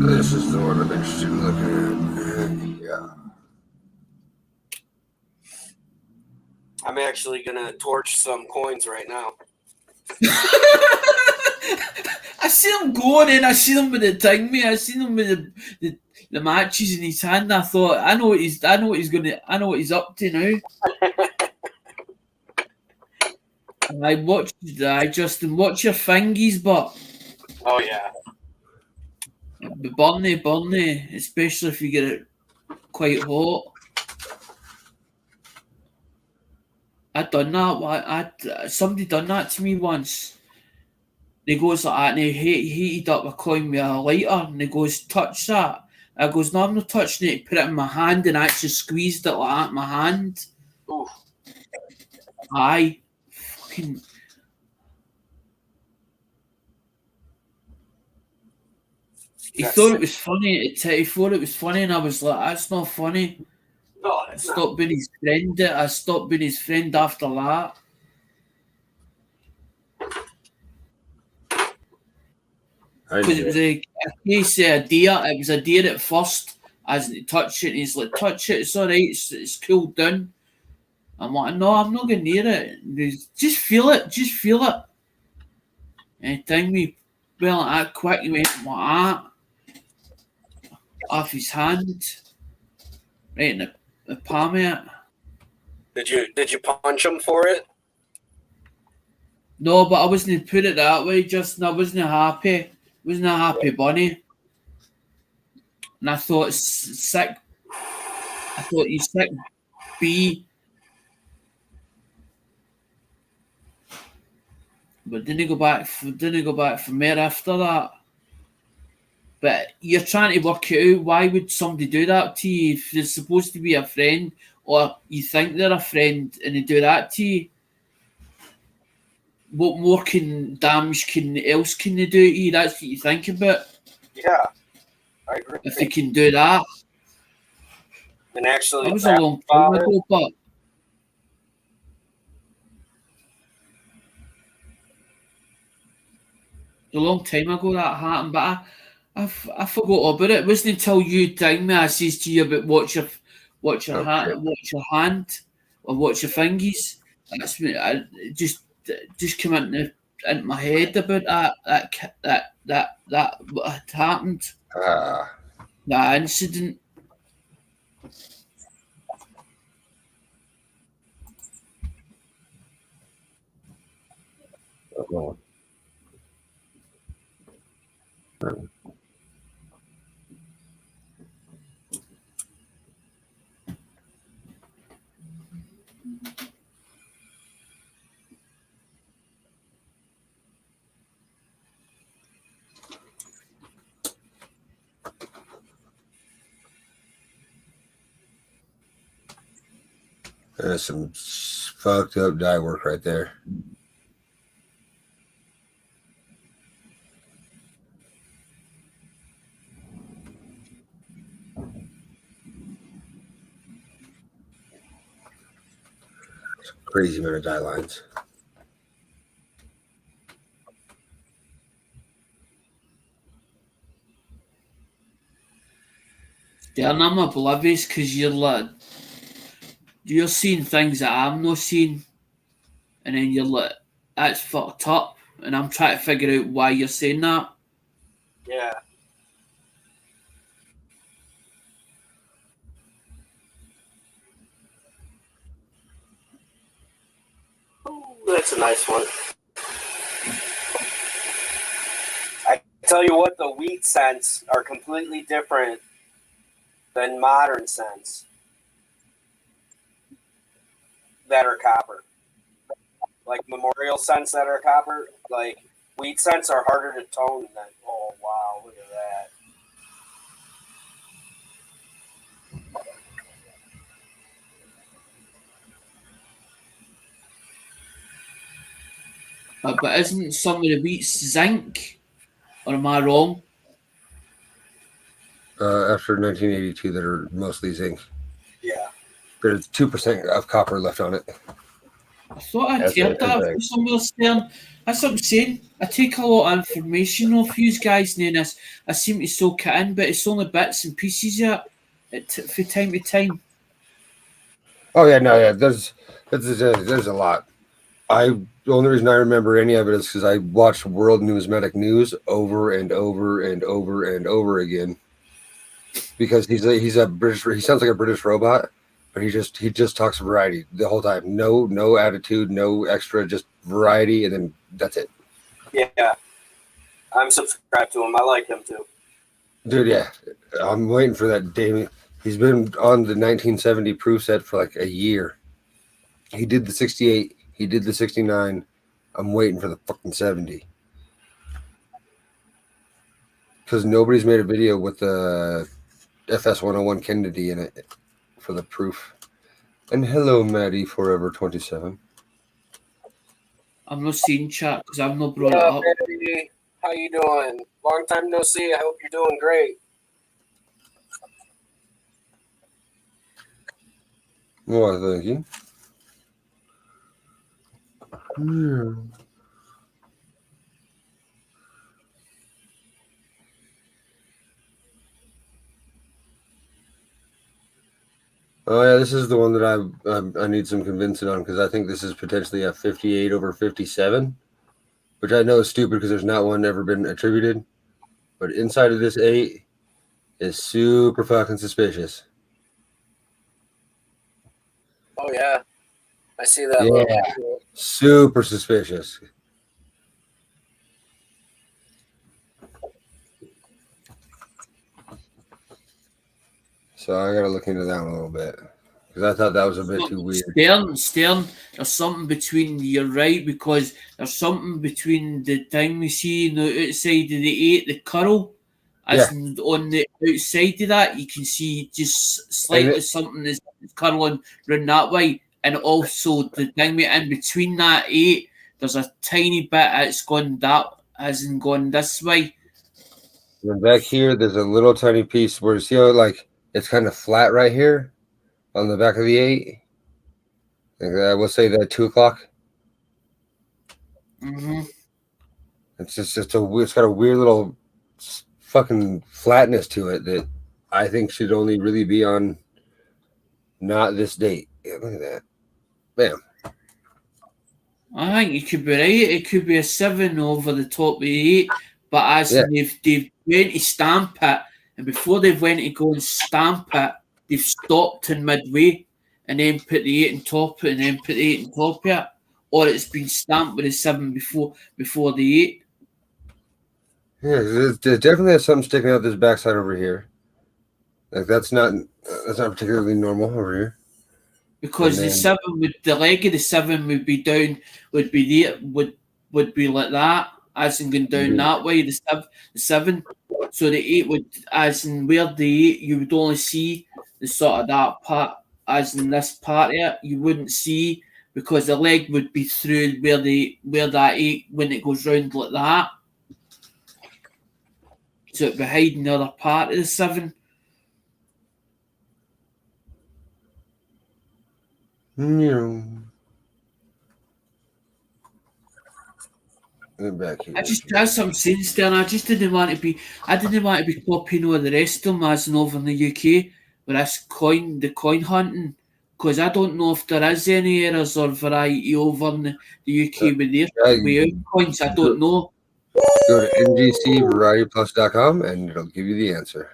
This is the one I'm interested in looking at. Yeah. I'm actually going to torch some coins right now. I see him going in. I see him with the thing, mate. I seen him with the matches in his hand. I thought, I know what he's up to now. Justin, watch your fingies, but Oh yeah. burny, especially if you get it quite hot. Somebody done that to me once. He goes like that, and he heated up a coin with a lighter, and he goes, touch that. I goes, no, I'm not touching it. Put it in my hand, and actually squeezed it like that in my hand. Oof. Aye. Fucking. He thought it was funny. He thought it was funny, and I was like, that's not funny. No, I stopped being his friend. I stopped being his friend after that. Because it was a case of a deer. It was a deer at first. As he touched it, and he's like, touch it, it's alright, it's cooled down. I'm like, no, I'm not going near it. And he's, just feel it. And he timed me well like that quick, he went like that. Off his hand. Right in the palm of it. Did you punch him for it? No, but I wasn't put it that way, Justin. I wasn't happy. Wasn't a happy bunny. And I thought, sick. I thought, you sick bee. But didn't go back from there after that. But you're trying to work it out. Why would somebody do that to you if they're supposed to be a friend, or you think they're a friend and they do that to you? What more damage can they do to you? That's what you think about. Yeah, I agree. If they can do that. And actually, that was a long time ago, but a long time ago that happened. But I forgot about it. It wasn't until you told me I says to you about watch your hand, or watch your fingies. That's me. I just came into my head about that what had happened. That incident. There's some fucked up dye work right there. Crazy amount of dye lines. Yeah, and I'm oblivious because you're seeing things that I'm not seeing, and then you're like, that's fucked up, and I'm trying to figure out why you're saying that. Yeah. Ooh, that's a nice one. I tell you what, the wheat scents are completely different than modern scents that are copper. Like memorial scents that are copper, like wheat scents are harder to tone than. Oh wow, look at that. But isn't some of the wheats zinc, or am I wrong? After 1982, that are mostly zinc. Yeah. There's 2% of copper left on it. I thought I'd heard that from somewhere saying. That's what I'm saying. I take a lot of information off you guys, and then I seem to soak it in, but it's only bits and pieces yet, from time to time. Oh yeah, no, yeah. There's a lot. The only reason I remember any of it is because I watched World Numismatic News over and over and over and over again. Because he's a British. He sounds like a British robot, but he just talks variety the whole time. No attitude, no extra, just variety, and then that's it. Yeah, I'm subscribed to him. I like him too. Dude, yeah, I'm waiting for that Damien. He's been on the 1970 proof set for like a year. He did the 68. He did the 69. I'm waiting for the fucking 70. Because nobody's made a video with the FS 101 Kennedy in it for the proof. And hello, Maddie Forever 27. I'm not seeing chat because I've not brought it Yeah, up. Betty, how you doing? Long time no see. I hope you're doing great. Well, thank you. Oh yeah, this is the one that I need some convincing on because I think this is potentially a 58 over 57, which I know is stupid because there's not one ever been attributed. But inside of this 8 is super fucking suspicious. Oh yeah, I see that. Yeah, little... super suspicious. So I gotta look into that one a little bit because I thought that was a bit too weird. Stern, there's something between. You're right because there's something between the thing we see on the outside of the 8, the curl. As on the outside of that, you can see just slightly something is curling round that way, and also the thing in between that 8, there's a tiny bit that's gone that hasn't gone this way. And back here, there's a little tiny piece where you see how like it's kind of flat right here on the back of the 8. We'll say that 2 o'clock. Mm-hmm. It's got a weird little fucking flatness to it that I think should only really be on not this date. Yeah, look at that. Bam. I think you could be right. It could be a 7 over the top of the 8, but as they've went to stamp it, and before they've went to go and stamp it, they've stopped in midway and then put the 8 on top and then put the 8 on top of it, or it's been stamped with a 7 before the 8. Yeah, it definitely has something sticking out this backside over here. Like that's not particularly normal over here. Because the 7 the leg of the 7 would be down, would be like that, as in going down that way. The 7, so the 8 would, as in where the 8, you would only see the sort of that part, as in this part here, you wouldn't see because the leg would be through where that 8 when it goes round like that. So it'd be hiding the other part of the 7. Yeah. Back here. That's what I'm saying, Stern. I didn't want to be copying all the rest of them as in over in the UK with this the coin hunting, because I don't know if there is any errors or variety over in the UK with their coins. I don't know. Go to ngcvarietyplus.com and it'll give you the answer.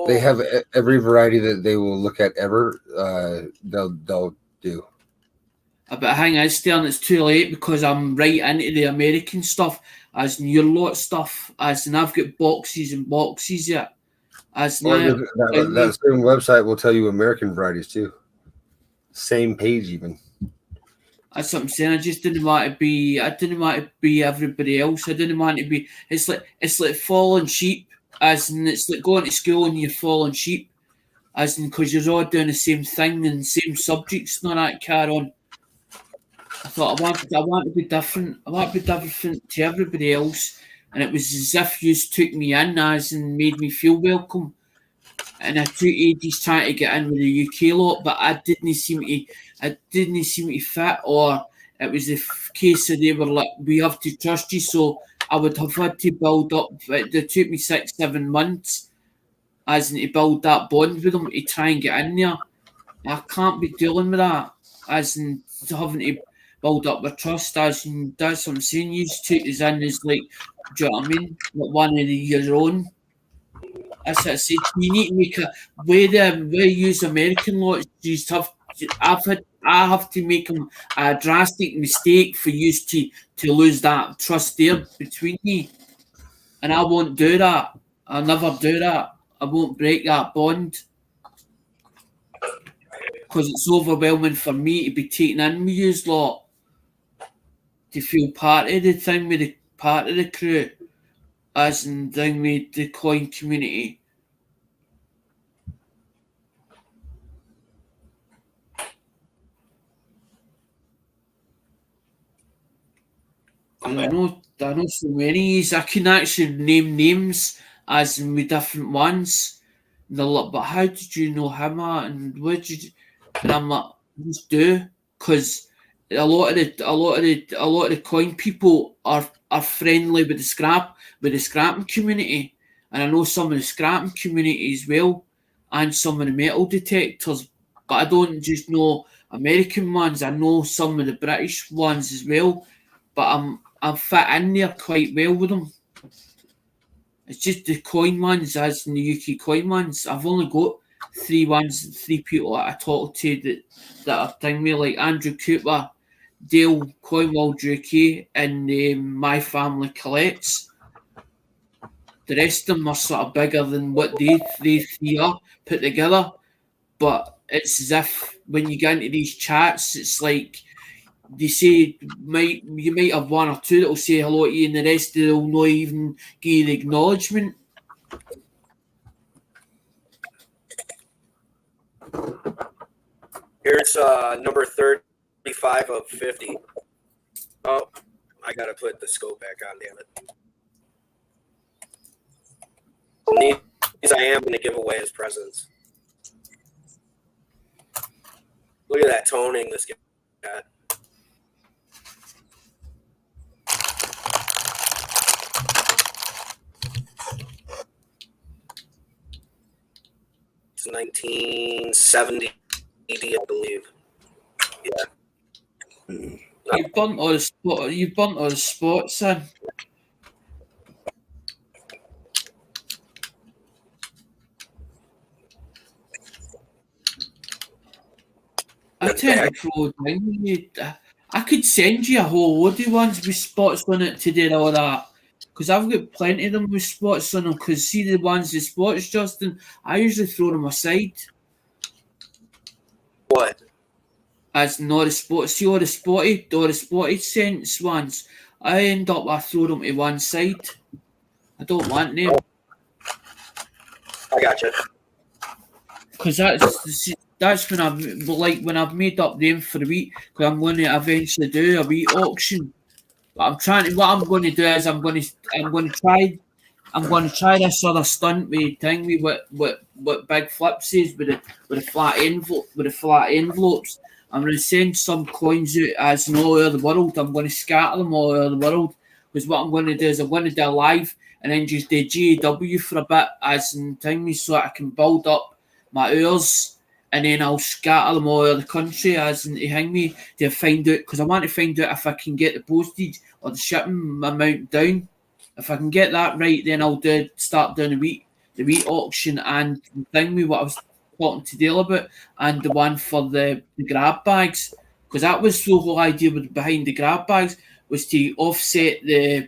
They have every variety that they will look at ever. They'll do. But hang on, Stern, it's too late because I'm right into the American stuff, as in your lot stuff, as in I've got boxes and boxes yet. As that same website will tell you American varieties too. Same page even. That's what I'm saying. I didn't want to be everybody else. I didn't want to be. It's like falling sheep, as in it's like going to school and you're falling sheep, as in because you're all doing the same thing and same subjects and all that carry on. I thought I want to be different. I want to be different to everybody else, and it was as if you took me in as and made me feel welcome. And I took ages trying to get in with the UK lot, but I didn't seem to fit, or it was the case that they were like, we have to trust you. So I would have had to build up. It took me 6-7 months, as in to build that bond with them to try and get in there. I can't be dealing with that, as in having to build up their trust. As in, that's what I'm saying. You take us in as like, do you know what I mean? Like one of your own. That's what I said. You need to make a way the use American laws. You have I have to make a drastic mistake for you to lose that trust there between you, and I won't do that. I'll never do that. I won't break that bond because it's overwhelming for me to be taken in with yous lot to feel part of the thing with the part of the crew, as in thing with the coin community. I know so many. I can actually name names as in with different ones. And they're like, but how did you know him at? And what did you? And I'm like, just do, because a lot of the coin people are friendly with the scrapping community, and I know some of the scrapping community as well, and some of the metal detectors. But I don't just know American ones. I know some of the British ones as well. But I'm fit in there quite well with them. It's just the coin ones, as in the UK coin ones. I've only got three people that I talk to that are thing me, like Andrew Cooper, Dale Coinwald UK, and My Family Collects. The rest of them are sort of bigger than what they three are put together. But it's as if when you get into these chats, it's like they say you might have one or two that will say hello to you, and the rest will not even give you the acknowledgement. Here's number 35 of 50. Oh, I gotta put the scope back on, damn it. These I am gonna give away as presents. Look at that toning this guy got. It's 1970, I believe. Yeah. You burnt all the spot. You burnt all the spots in. I tend to throw down. I could send you a whole load of ones with spots on it to do all that. Because I've got plenty of them with spots on them. Because see the ones with spots, Justin, I usually throw them aside. What? As not the spots, see all the spotted scents ones. I end up I throw them to one side. I don't want them. I gotcha. Because that's when I've made up them for the week. Because I'm going to eventually do a wheat auction. But what I'm going to do is I'm going to try this other stunt with what Big Flip says with the flat envelopes. I'm going to send some coins out as in all over the world. I'm going to scatter them all over the world. Because what I'm going to do is I'm going to do a live and then just do GAW for a bit as in thing so I can build up my hours, and then I'll scatter them all over the country as in to hang me to find out, because I want to find out if I can get the postage or the shipping amount down. If I can get that right, then I'll start doing the wheat auction and the thing with what I was talking to Dale about, and the one for the grab bags, because that was the whole idea behind the grab bags, was to offset the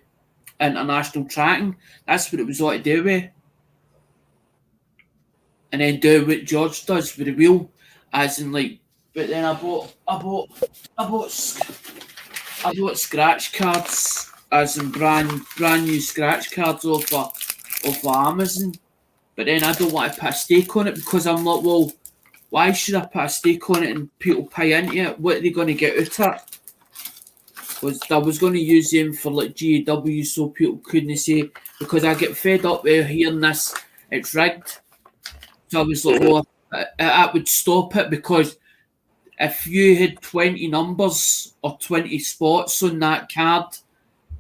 international tracking. That's what it was all to do with. And then do what George does with the wheel, as in like. But then I bought scratch cards, as in brand new scratch cards off of Amazon. But then I don't want to put a stake on it because I'm like, well, why should I put a stake on it and people pay into it? What are they going to get out of it? Because I was going to use them for like GAW so people couldn't say, because I get fed up with hearing this, it's rigged. So I was like, well, I would stop it, because if you had 20 numbers or 20 spots on that card,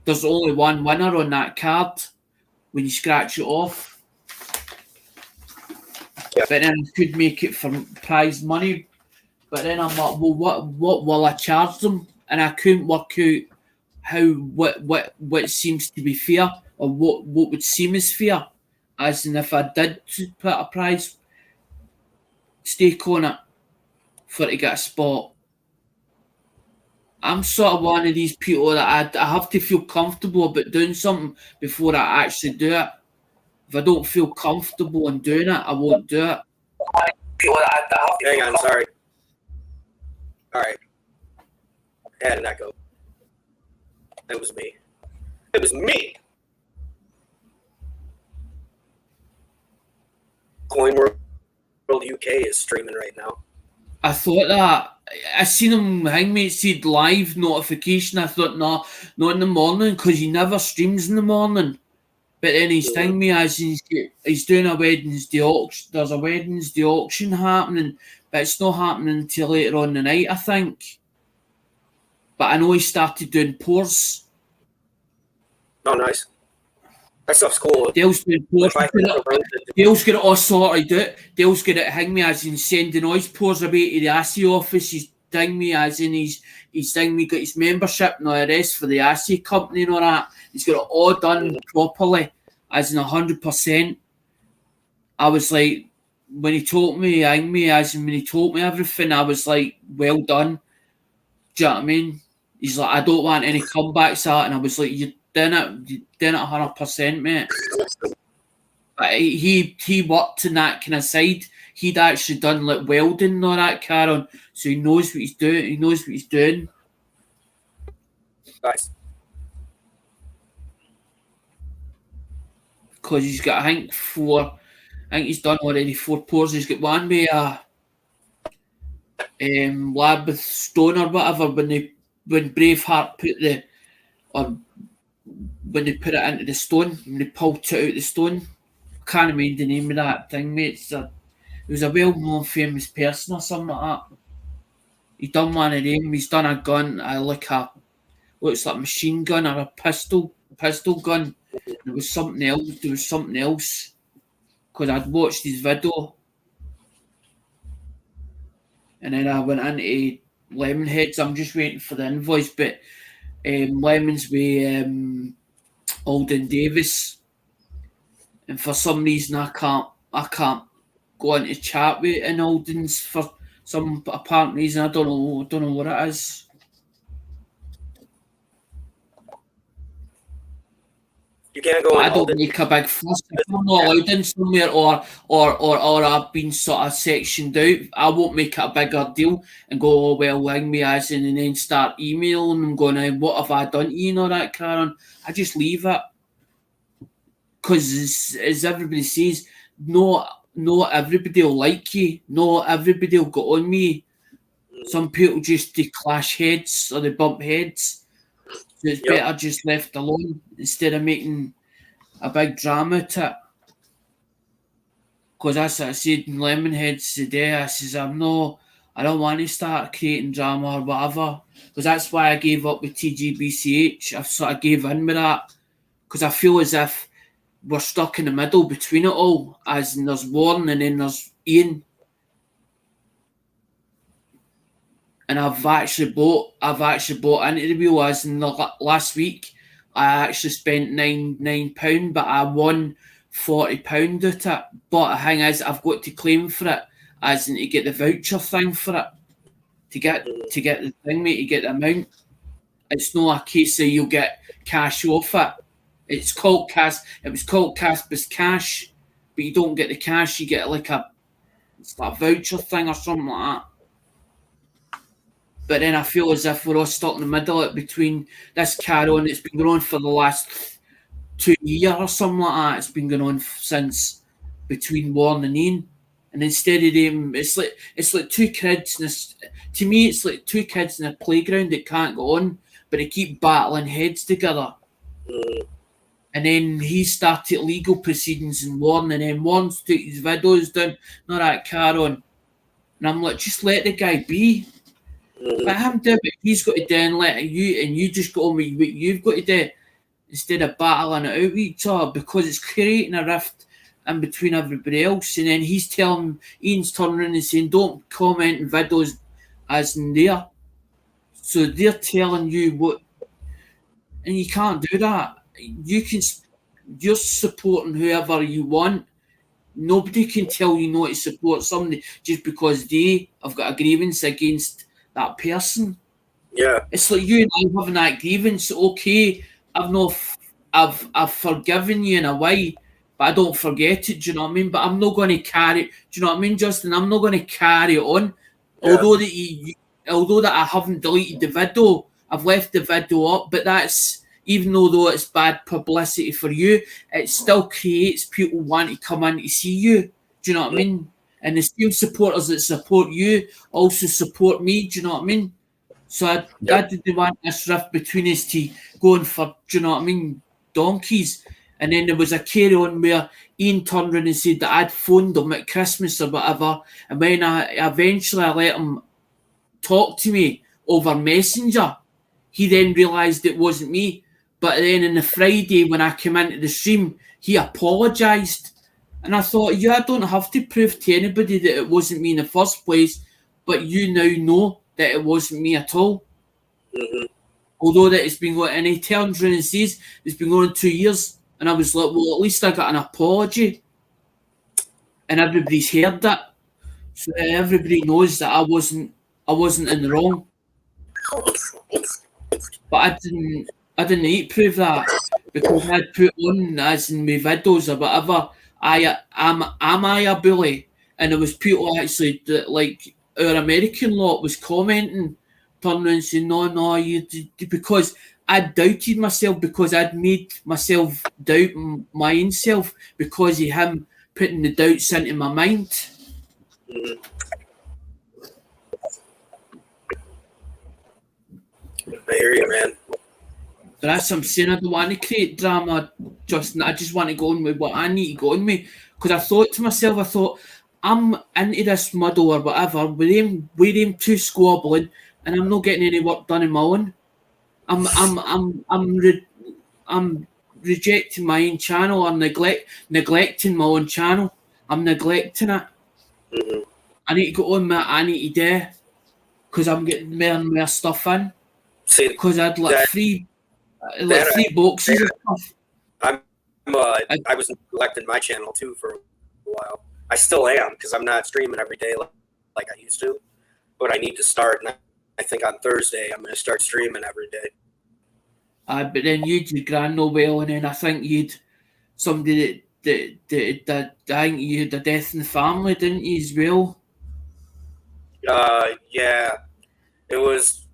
there's only one winner on that card when you scratch it off. Yeah. But then I could make it for prize money. But then I'm like, well, what will I charge them? and I couldn't work out what seems to be fair, or what would seem as fair, as in if I did put a prize stake on it for to get a spot. I'm sort of one of these people that I have to feel comfortable about doing something before I actually do it. If I don't feel comfortable in doing it, I won't do it. Hang on, sorry. All right. I had an echo. It was me. It was me. Coin World UK is streaming right now. I thought that. I seen him hangmate said live notification. I thought, no, not in the morning, because he never streams in the morning. But then he's telling me as he's doing a Wednesday auction. There's a Wednesday auction happening, but it's not happening until later on the night, I think. But I know he started doing pours. Oh, nice. That stuff's cool. Dale's doing pours. Dale's got it all sorted out. Dale's got it hang me as in sending all his pours away to the ASSIE office. He's ding me as in he's ding me got his membership and all the rest for the ASSIE company and all that. He's got it all done properly, as in 100%. I was like, when he told me, hang me as in when he told me everything, I was like, well done. Do you know what I mean? He's like, I don't want any comebacks out, and I was like, you did it 100%, mate. But he worked in that kind of side. He'd actually done like welding and all that, Karen. So he knows what he's doing. He knows what he's doing. Nice. Because he's got, I think he's done already 4 pours. He's got one with a lab with stone or whatever when Braveheart when they put it into the stone, when they pulled it out of the stone. I can't remember the name of that thing, mate. It was a well-known famous person or something like that. He done one of them. He's done a gun, looks like a machine gun or a pistol gun. There was something else. Because I'd watched his video. And then I went into Lemonheads. I'm just waiting for the invoice, but Lemons with Alden Davis. And for some reason I can't go into chat with in Alden's for some apparent reason. I don't know what it is. You can't go. I don't make a big fuss. If I'm not allowed in somewhere or I've been sort of sectioned out, I won't make it a bigger deal and go, oh, well, hang me as in, and then start emailing them going, what have I done to you and all that, Karen? I just leave it. Because as everybody says, not everybody will like you. Not everybody will go on me. Some people just they clash heads or they bump heads. So it's better just left alone instead of making a big drama out of it. Because that's what I said in Lemonheads today. I says, I don't want to start creating drama or whatever. Because that's why I gave up with TGBCH. I sort of gave in with that. Because I feel as if we're stuck in the middle between it all. As in there's Warren and then there's Ian. And I've actually bought into the wheel. As in the last week, I actually spent £9, but I won £40 out it. But the thing is, I've got to claim for it, as in to get the voucher thing for it, to get the thing, mate, to get the amount. It's not a case of you'll get cash off it. It was called Casper's Cash, but you don't get the cash. You get like a voucher thing or something like that. But then I feel as if we're all stuck in the middle between this carry on. It's been going on for the last 2 years or something like that. It's been going on since between Warren and Ian. And instead of them, it's like two kids. To me, it's like two kids in a playground that can't go on, but they keep battling heads together. And then he started legal proceedings in Warren, and then Warren took his videos down, not that carry on. And I'm like, just let the guy be. Let him do what he's got to do and let you, and you just go on with what you've got to do instead of battling it out with each other, because it's creating a rift in between everybody else. And then he's telling Ian's turning around and saying, don't comment in videos as in there. So they're telling you what, and you can't do that. You're supporting whoever you want. Nobody can tell you not to support somebody just because they have got a grievance against that person. Yeah. It's like you and I having that grievance. Okay, I've forgiven you in a way, but I don't forget it. Do you know what I mean? But I'm not going to carry. Do you know what I mean, Justin? I'm not going to carry it on. Yeah. Although that I haven't deleted the video, I've left the video up. But that's, even though it's bad publicity for you, it still creates people want to come in to see you. Do you know what I mean? And the same supporters that support you also support me. Do you know what I mean? So I didn't want this rift between us to going for, do you know what I mean, donkeys. And then there was a carry on where Ian turned around and said that I'd phoned him at Christmas or whatever. And when I eventually let him talk to me over Messenger, he then realised it wasn't me. But then on the Friday when I came into the stream, he apologised. And I thought, I don't have to prove to anybody that it wasn't me in the first place, but you now know that it wasn't me at all. Mm-hmm. Although that it's been going, and he turns around and says it's been going 2 years, and I was like, well, at least I got an apology, and everybody's heard that, so that everybody knows that I wasn't in the wrong. But I didn't need to prove that, because I'd put on, as in my videos or whatever, am I a bully? And there was people actually that, like, our American lot was commenting, turning around and saying, no, you because I doubted myself, because I'd made myself doubt my own self because of him putting the doubts into my mind. Mm-hmm. I hear you, man. But that's what I'm saying. I don't want to create drama, Justin. I just want to go on with what I need to go on with. Because I thought to myself, I'm into this muddle or whatever, with them two squabbling, and I'm not getting any work done in my own. I'm rejecting my own channel, or neglecting my own channel. I'm neglecting it. Mm-hmm. I need to go on with what I need to do, because I'm getting more and more stuff in. Because I'd like three boxes of stuff. I was neglecting my channel too for a while. I still am, because I'm not streaming every day like I used to, but I need to start. And I think on Thursday I'm going to start streaming every day. But then you'd your Grand Nobel, and then I think you'd somebody that I think you had a death in the family, didn't you, as well? Yeah, it was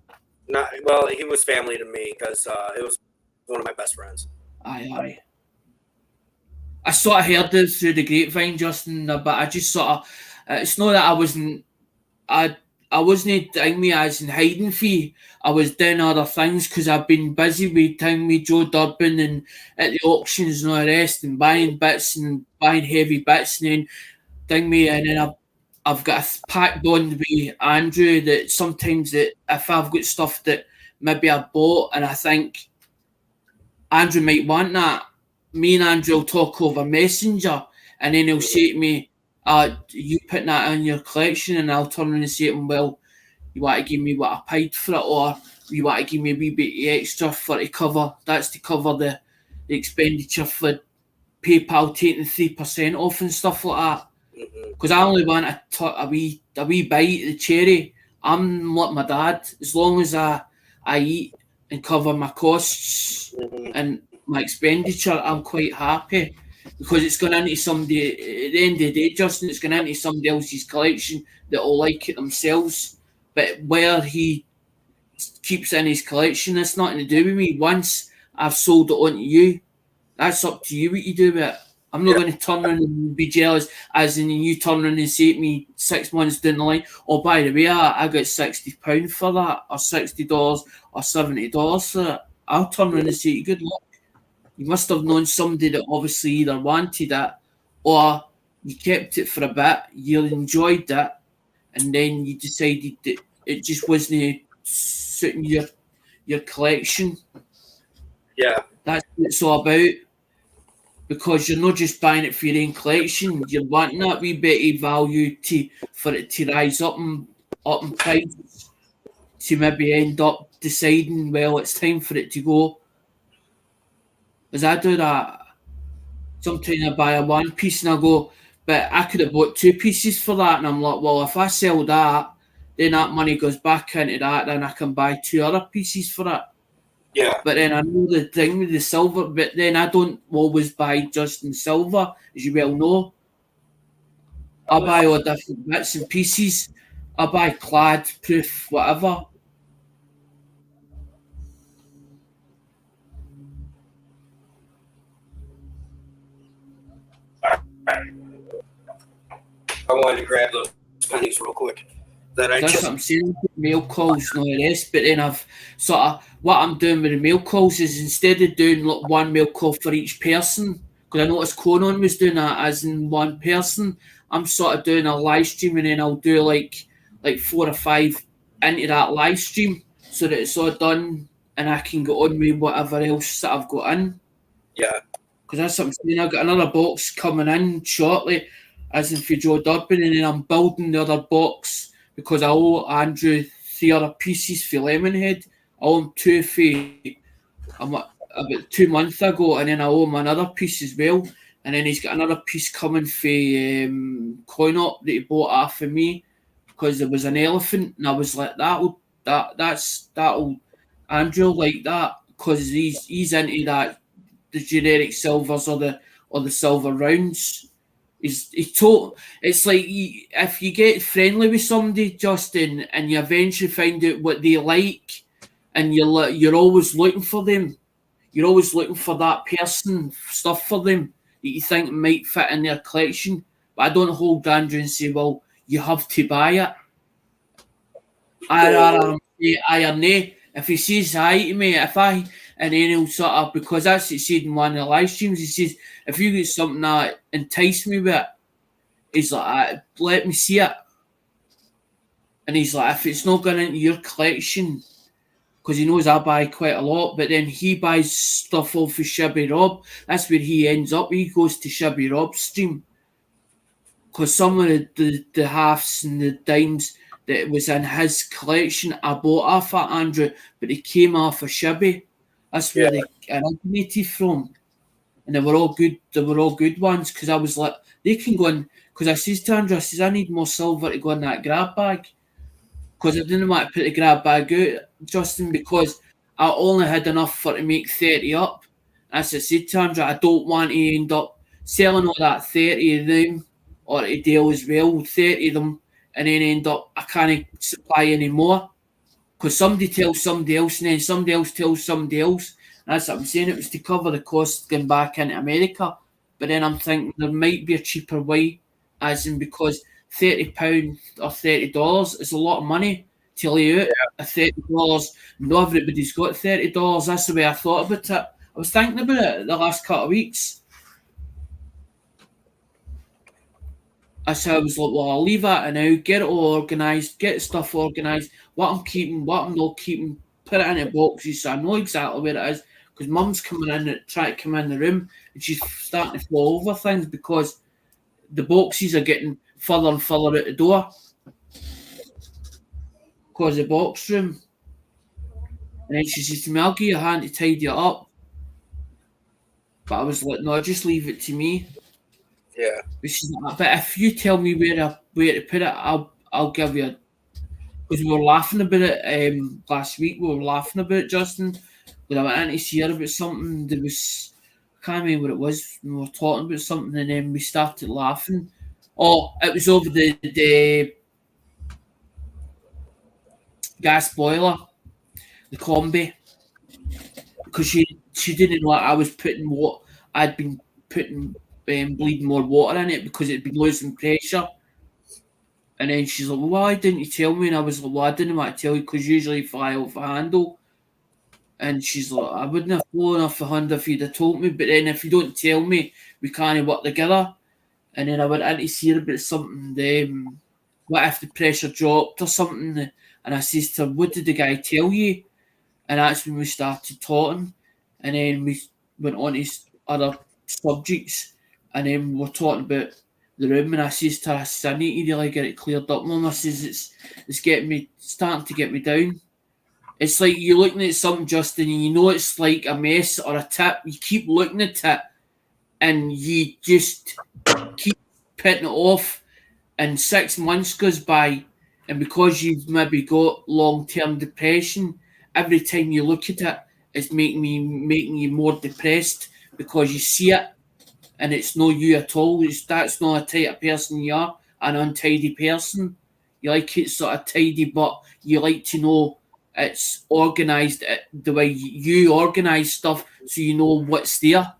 not. Well, he was family to me, because it was one of my best friends. Aye. I sort of heard it through the grapevine, Justin, but I just sort of, it's not that I wasn't doing me as in hiding fee. I was doing other things because I've been busy with time with Joe Durbin and at the auctions and all the rest, and buying bits and buying heavy bits, and then doing me, and then I've got a pact bond with Andrew that sometimes that if I've got stuff that maybe I bought and I think Andrew might want that, me and Andrew will talk over Messenger, and then he'll say to me, you putting that in your collection? And I'll turn around and say to him, well, you want to give me what I paid for it, or you want to give me a wee bit extra to cover the expenditure for PayPal taking 3% off and stuff like that. Because I only want a wee bite of the cherry. I'm like my dad. As long as I eat and cover my costs and my expenditure, I'm quite happy, because it's going into somebody, at the end of the day, Justin, it's going into somebody else's collection that will like it themselves. But where he keeps it in his collection, it's nothing to do with me. Once I've sold it on to you, that's up to you what you do with it. I'm not going to turn around and be jealous, as in you turn around and say to me 6 months down the line, oh, by the way, I got £60 for that, or $60 or $70 for it. I'll turn around and say, good luck. You must have known somebody that obviously either wanted it, or you kept it for a bit, you enjoyed it, and then you decided that it just wasn't suiting your collection. Yeah. That's what it's all about. Because you're not just buying it for your own collection, you're wanting that wee bit of value for it to rise up in price, to maybe end up deciding, well, it's time for it to go. As I do that, sometimes I buy a one piece and I go, but I could have bought two pieces for that. And I'm like, well, if I sell that, then that money goes back into that, then I can buy two other pieces for it. Yeah. But then I know the thing with the silver, but then I don't always buy just in silver, as you well know. I buy all different bits and pieces. I buy clad, proof, whatever. I wanted to grab those pennies real quick. That's what I'm saying. Mail calls, no the rest. But then I've sort of what I'm doing with the mail calls is instead of doing like one mail call for each person, because I noticed Conan was doing that as in one person. I'm sort of doing a live stream and then I'll do like 4 or 5 into that live stream so that it's all done and I can go on with whatever else that I've got in. Yeah. Because that's what I'm saying. I've got another box coming in shortly, as in for Joe Durbin, and then I'm building the other box because I owe Andrew 3 other pieces for Lemonhead. I owe him 2 for about 2 months ago, and then I owe him another piece as well. And then he's got another piece coming for Coin Up that he bought off of me because there was an elephant, and I was like, that'll Andrew like that because he's into that, the generic silvers or the silver rounds. It's like if you get friendly with somebody, Justin, and you eventually find out what they like, and you're always looking for them. You're always looking for that person, stuff for them that you think might fit in their collection. But I don't hold Andrew and say, well, you have to buy it. I rather say aye or nay. If he says hi to me, and then he'll sort of, because that's what he said in one of the live streams, he says, if you get something that entice me with it, he's like, let me see it. And he's like, if it's not going into your collection, because he knows I buy quite a lot, but then he buys stuff off of Shibby Rob. That's where he ends up. He goes to Shibby Rob's stream. Because some of the halves and the dimes that was in his collection, I bought off of Andrew, but they came off of Shibby. That's where they originated from. And they were all good ones, because I was like, they can go in, because I says to Andrew, I says, I need more silver to go in that grab bag. Because I didn't want to put the grab bag out, Justin, because I only had enough for to make 30 up. As I said to Andrew, I don't want to end up selling all that 30 of them, or to deal as well, 30 of them, and then end up, I can't supply any more. Because somebody tells somebody else, and then somebody else tells somebody else. And that's what I'm saying, it was to cover the cost going back into America. But then I'm thinking there might be a cheaper way, as in because £30 or $30 is a lot of money to lay out. A $30, not everybody's got $30. That's the way I thought about it. I was thinking about it the last couple of weeks. So I was like, well, I'll leave that and now get it all organised, get stuff organised, what I'm keeping, what I'm not keeping, put it into boxes so I know exactly where it is. Because Mum's coming in, trying to come in the room, and she's starting to fall over things because the boxes are getting further and further out the door. Because the box room. And then she says to me, I'll give you a hand to tidy it up. But I was like, no, just leave it to me. Yeah. But if you tell me where to put it, I'll give you. Because we were laughing about it last week. We were laughing about it, Justin. When I went in to see her about something, I can't remember what it was. We were talking about something, and then we started laughing. Oh, it was over the gas boiler, the combi, because she didn't know I was putting what I'd been putting bleeding more water in it because it'd been losing pressure. And then she's like, well, why didn't you tell me? And I was like, well, I didn't want to tell you because usually you fly off a handle. And she's like, I wouldn't have flown off the hand if you'd have told me. But then if you don't tell me, we can't work together. And then I went in to see her about something, what if the pressure dropped or something. And I says to her, what did the guy tell you? And that's when we started talking. And then we went on to other subjects. And then we're talking about the room. And I says to her, I need to really get it cleared up, Mum. I says, it's starting to get me down. It's like you're looking at something, Justin, and you know it's like a mess or a tip. You keep looking at it, and you just keep putting it off. And 6 months goes by, and because you've maybe got long-term depression, every time you look at it, it's making you more depressed because you see it, and it's no you at all. That's not a type of person you are, an untidy person. You like it sort of tidy, but you like to know it's organised the way you organise stuff, so you know what's there.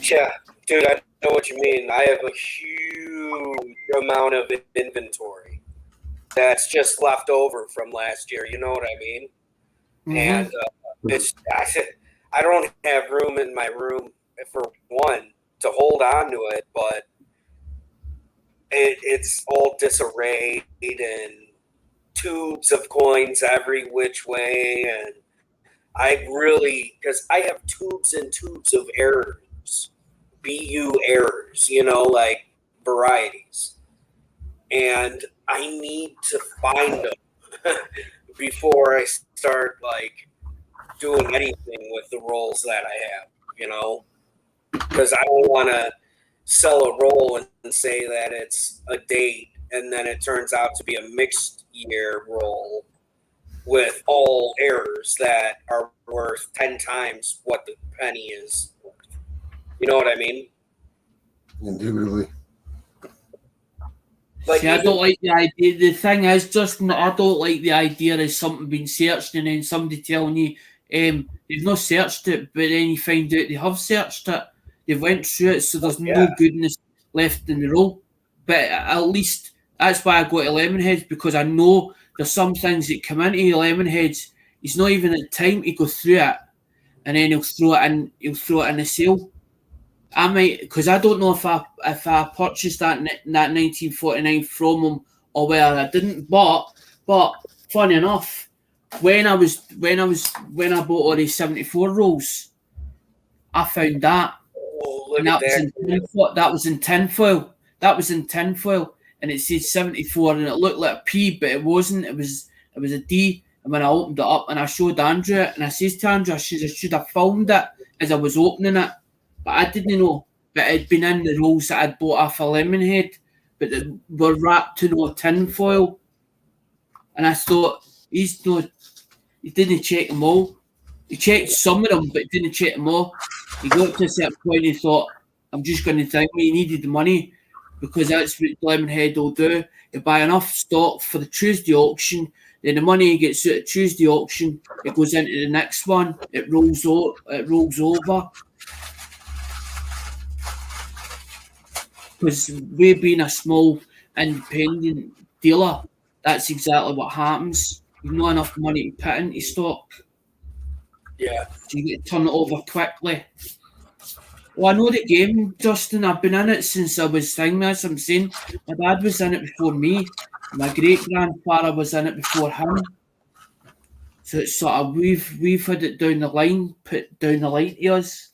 Yeah, dude, I know what you mean. I have a huge amount of inventory that's just left over from last year. You know what I mean? Mm-hmm. And I don't have room in my room for one to hold on to it, but it's all disarrayed and tubes of coins every which way, and I really, because I have tubes and tubes of errors, BU errors, like varieties, and I need to find them before I start like doing anything with the rolls that I have, because I don't want to sell a roll and say that it's a date and then it turns out to be a mixed year roll with all errors that are worth 10 times what the penny is worth. You know what I mean? Indubitably. Like, see, I don't like the idea. The thing is, Justin, I don't like the idea of something being searched and then somebody telling you they've not searched it, but then you find out they have searched it. They've went through it, so there's no goodness left in the roll. But at least that's why I go to Lemonheads, because I know there's some things that come into Lemonheads. He's not even at time to go through it, and then he'll throw it in. He'll throw it in a sale. I might, because I don't know if I purchased that 1949 from him or whether I didn't. But funny enough, when I bought all these 74 rolls, I found that. oh, And look that at that was in tinfoil. That was in tinfoil, and it said 74, and it looked like a P, but it wasn't. It was a D. And when I opened it up and I showed Andrew it, and I says to Andrew, I should have filmed it as I was opening it, but I didn't know. But it'd been in the rolls that I'd bought off a Lemonhead, but they were wrapped in no tinfoil. And I thought, he didn't check them all. He checked some of them, but he didn't check them all. He got to a certain point and he thought, I'm just going to think he needed the money, because that's what Lemonhead will do. You buy enough stock for the Tuesday auction, then the money gets out of Tuesday auction, it goes into the next one, it rolls over. Because we being a small independent dealer, that's exactly what happens. You've not enough money to put into stock. Yeah. So you get to turn it over quickly. Well, I know the game, Justin. I've been in it since I was thing, as I'm saying. My dad was in it before me. My great grandfather was in it before him. So it's sort of we've had it down the line, put down the line to us.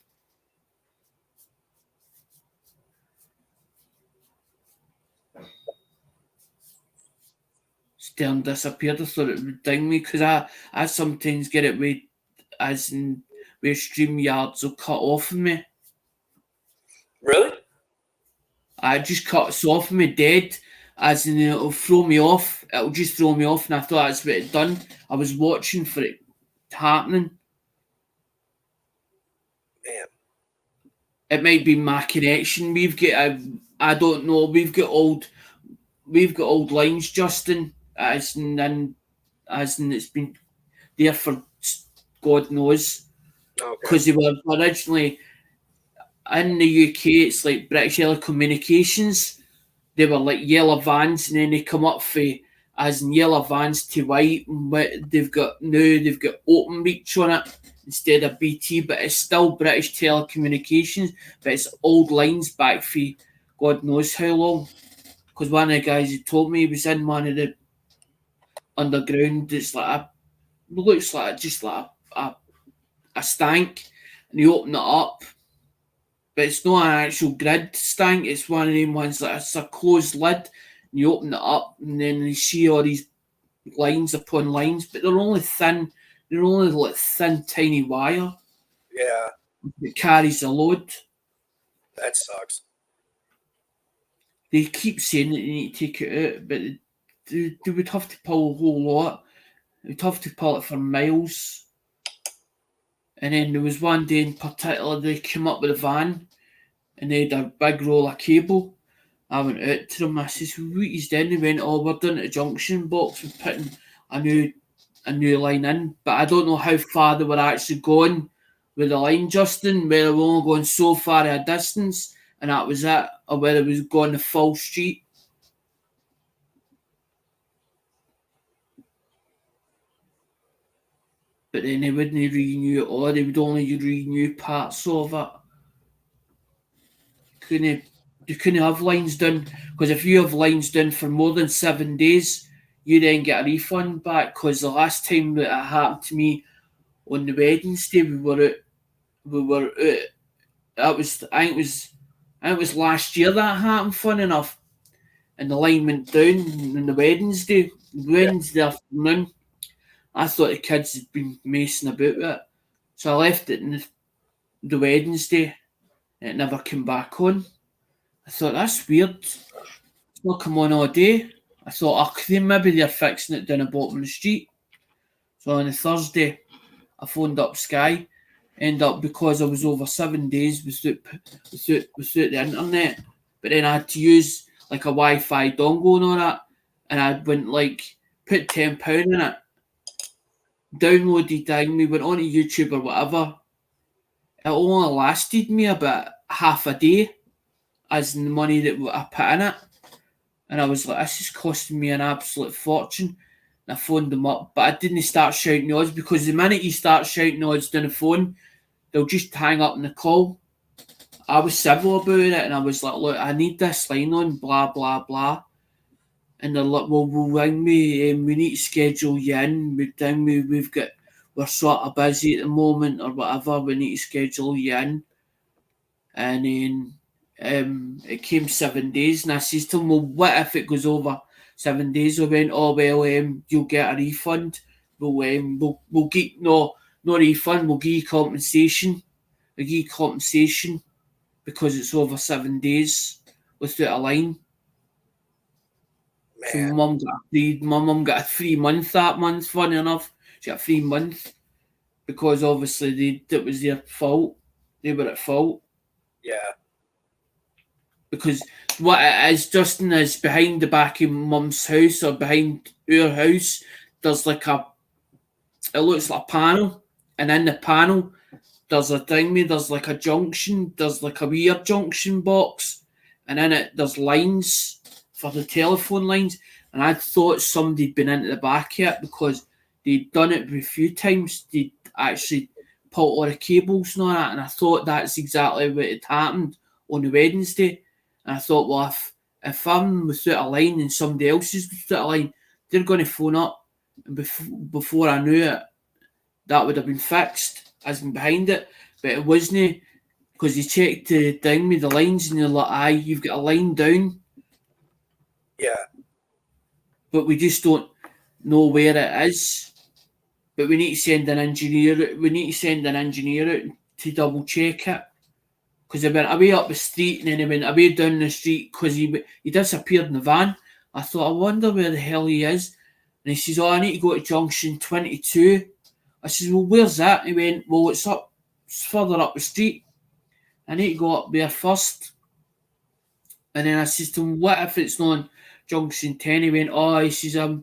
Stern disappeared. I thought it would ding me, because I sometimes get it with, as in where StreamYards will cut off of me. Really? I just cuts off of me dead, as in it'll throw me off. It'll just throw me off, and I thought that's what it done. I was watching for it happening. Man. It might be my connection. I don't know. We've got old lines, Justin, as in it's been there for God knows, because they were originally in the UK. It's like British Telecommunications. They were like yellow vans, and then they come up for as in yellow vans to white. But they've got open reach on it instead of BT, but it's still British Telecommunications. But it's old lines back for God knows how long. Because one of the guys who told me he was in one of the underground. It's like looks like just like a stank, and you open it up, but it's not an actual grid stank. It's one of them ones that it's a closed lid, and you open it up, and then you see all these lines upon lines, but they're only thin. They're only like thin, tiny wire Yeah, that carries the load. that sucks. They keep saying that they need to take it out, but they would have to pull a whole lot. They'd have to pull it for miles. And then there was one day in particular, they came up with a van and they had a big roll of cable. I went out to them, I says, what is doing? They went, oh, we're doing the junction box, we're putting a new line in. But I don't know how far they were actually going with the line, Justin, whether they were only going so far a distance and that was it, or whether it was going the full street. But then they wouldn't renew it all, they would only renew parts of it. You couldn't have lines done, because if you have lines done for more than 7 days, you then get a refund back. Because the last time that it happened to me on the Wednesday, we were out. That was I think it was last year that happened. Fun enough, and the line went down on the Wednesday afternoon. I thought the kids had been messing about with it, so I left it on the Wednesday. And it never came back on. I thought, that's weird. It's not come on all day. I thought, okay, maybe they're fixing it down the bottom of the street. So on the Thursday, I phoned up Sky. Ended up, because I was over 7 days without the internet. But then I had to use like a Wi-Fi dongle and all that. And I went put £10 in it. Downloaded thing, we went onto YouTube or whatever. It only lasted me about half a day, as in the money that I put in it. And I was like, this is costing me an absolute fortune. And I phoned them up, but I didn't start shouting odds, because the minute you start shouting odds down the phone, they'll just hang up on the call. I was civil about it, and I was like, look, I need this line on, blah, blah, blah. And they're like, well, we'll ring me, we need to schedule you in. We're sort of busy at the moment or whatever, we need to schedule you in. And then it came 7 days, and I says to him, well, what if it goes over 7 days? I went, oh, well, you'll get a refund. We'll get, no refund, we'll give you compensation. We'll give you compensation because it's over 7 days without a line. Man. So my mum got a 3 month that month, funny enough. She got a 3 month because obviously it was their fault. They were at fault. Yeah. Because what it is, Justin, is behind the back of mum's house or behind our house, there's it looks like a panel, and in the panel there's a thing, there's like a junction, there's like a weird junction box, and in it there's lines for the telephone lines, and I thought somebody'd been into the back of it because they'd done it a few times. They'd actually pulled all the cables and all that, and I thought that's exactly what had happened on the Wednesday. And I thought, well, if I'm without a line and somebody else is without a line, they're going to phone up. And before I knew it, that would have been fixed, as in behind it. But it wasn't, because they checked the thing with the lines and they're like, aye, you've got a line down. Yeah. But we just don't know where it is. But we need to send an engineer. We need to send an engineer out to double check it. Because he went away up the street and then he went away down the street because he disappeared in the van. I thought, I wonder where the hell he is. And he says, oh, I need to go to junction 22. I says, well, where's that? He went, well, it's further up the street. I need to go up there first. And then I says to him, what if it's not on junction 10? He went, oh, he says,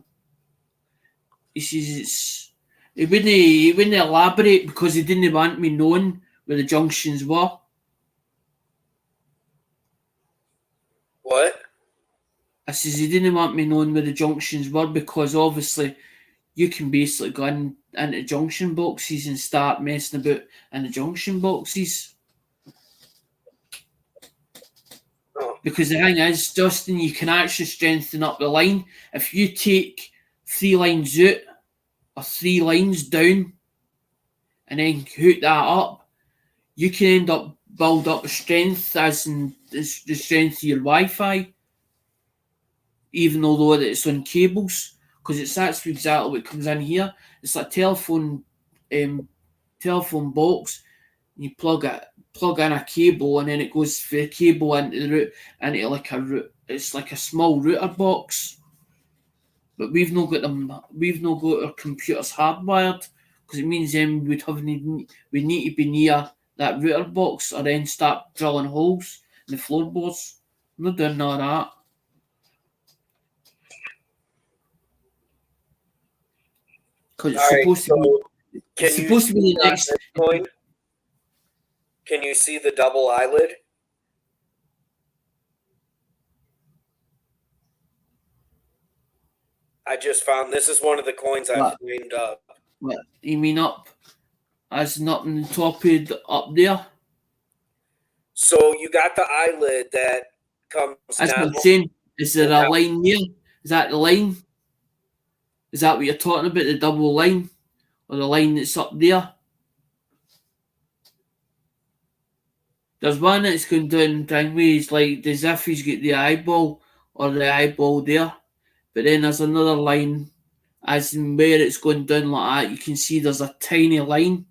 it's... He wouldn't elaborate because he didn't want me knowing where the junctions were. What? I says he didn't want me knowing where the junctions were because obviously you can basically go into junction boxes and start messing about in the junction boxes. Oh. Because the thing is, Justin, you can actually strengthen up the line. If you take 3 lines out or 3 lines down and then hook that up, you can end up build up the strength as in the strength of your Wi-Fi, even although it's on cables, because that's exactly what comes in here. It's like telephone telephone box. You plug in a cable, and then it goes through the cable into like a root. It's like a small router box. But we've not got them. We've not got our computers hardwired, because it means then we need to be near that router box, or then start drilling holes in the floorboards. I'm not doing all that. Because it's All right, supposed to be. so It's can you supposed to be see the on next. this coin? Can you see the double eyelid? I just found this is one of the coins I What? framed up. What you mean up? As not on the top of up there. So you got the eyelid that comes That's down. what I'm saying. Is there a Now, line there? Is that the line? Is that what you're talking about? The double line, or the line that's up there? There's one that's going down ways like as if he's got the eyeball or the eyeball there. But then there's another line, as in where it's going down like that, you can see there's a tiny line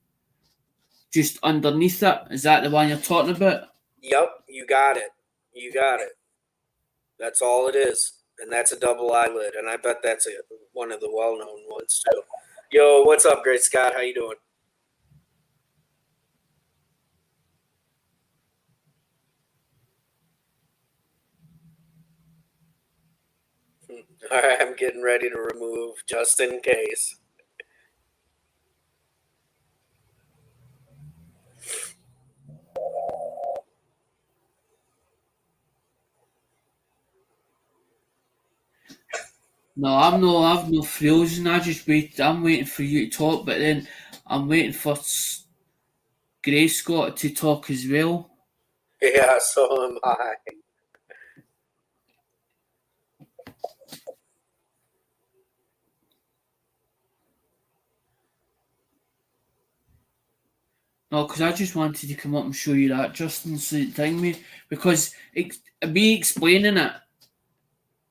just underneath it. Is that the one you're talking about? Yep, you got it. You got it. That's all it is. And that's a double eyelid. And I bet that's one of the well-known ones too. Yo, what's up, Great Scott? How you doing? All right, I'm getting ready to remove just in case. No, I've no frozen. I'm waiting for you to talk, but then I'm waiting for Grey Scott to talk as well. Yeah, so am I. No, because I just wanted to come up and show you that Justin's thing, me, because me explaining it,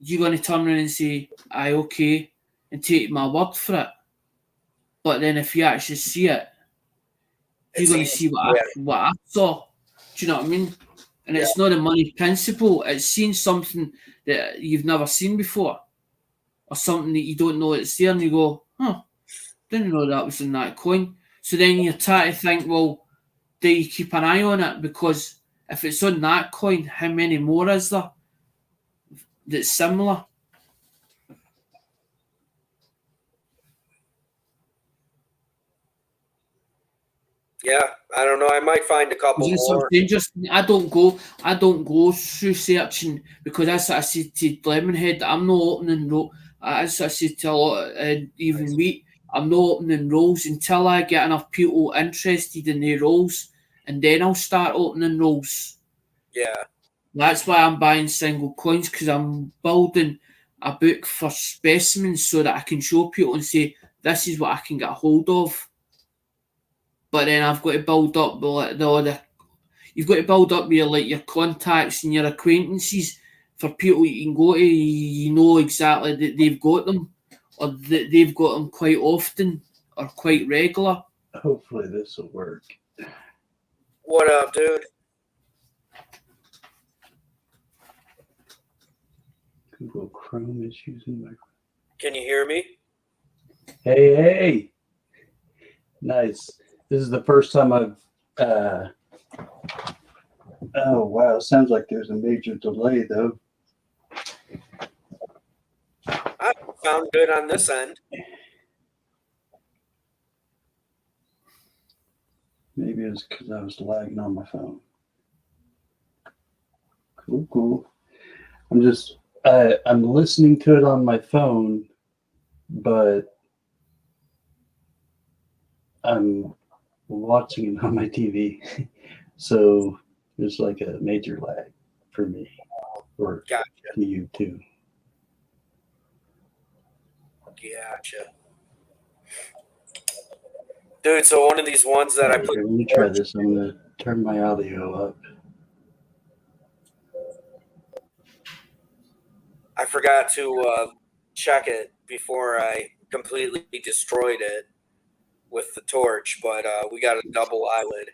you're going to turn around and say, "Aye, okay," and take my word for it. But then if you actually see it, you're It's going to easy. see what I saw. Do you know what I mean? And Yeah. it's not a money principle. It's seeing something that you've never seen before, or something that you don't know it's there, and you go, "Huh, didn't know that was in that coin." So then you try to think, well, do you keep an eye on it? Because if it's on that coin, how many more is there that's similar? Yeah, I don't know. I might find a couple It's more. dangerous. I don't go through searching, because that's what I said to Lemonhead. I'm not opening as I said to a lot, even we. I'm not opening rolls until I get enough people interested in their rolls, and then I'll start opening rolls. Yeah. That's why I'm buying single coins, because I'm building a book for specimens so that I can show people and say this is what I can get a hold of. But then I've got to build up you've got to build up your contacts and your acquaintances for people you can go to. You know exactly that they've got them, or that they've got them quite often or quite regular. Hopefully this will work. What up, dude? Google Chrome is using my. Can you hear me? Hey. Nice. This is the first time I've. Oh, wow. Sounds like there's a major delay, though. I sound good on this end. Maybe it's because I was lagging on my phone. Cool. I'm listening to it on my phone, but I'm watching it on my TV. So there's like a major lag for me, or Gotcha. to you too. Gotcha. Dude, so one of these ones that I put. Let me try this. I'm going to turn my audio up. I forgot to check it before I completely destroyed it. with the torch, but we got a double eyelid.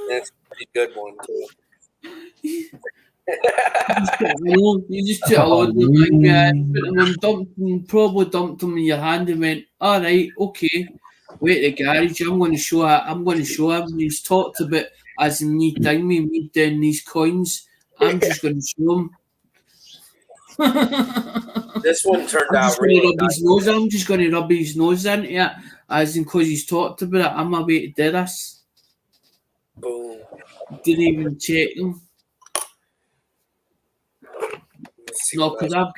That's a pretty good one too. You just took a load of them and put them in, probably dumped them in your hand and went, all right, okay. Wait at the garage. I'm going to show him. He's talked about as in me doing these coins. I'm just going to show him. This one turned I'm out just going to really rub his nose. I'm just going to rub his nose into it, as in because he's talked about it. I'm about to do this. Boom. Didn't even check them. Let's see No, what because else.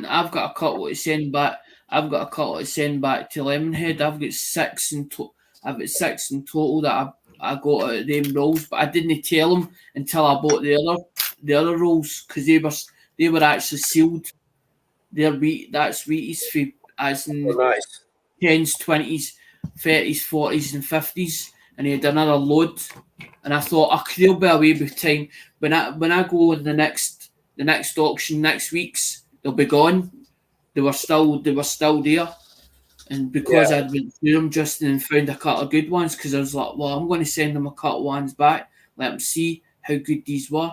I've got a couple to send back. I've got a couple to send back to Lemonhead. I've got six in total that I got out of them rolls, but I didn't tell them until I bought the other rolls because they were actually sealed. That's wheaties for as in Oh, nice. 10s, 20s, 30s, 40s, and 50s, and he had another load. And I thought, they'll be away with time. When I go to the next auction next week's, they'll be gone. They were still there. And because Yeah. I'd went through them just and found a couple of good ones, because I was like, well, I'm going to send them a couple of ones back, let them see how good these were.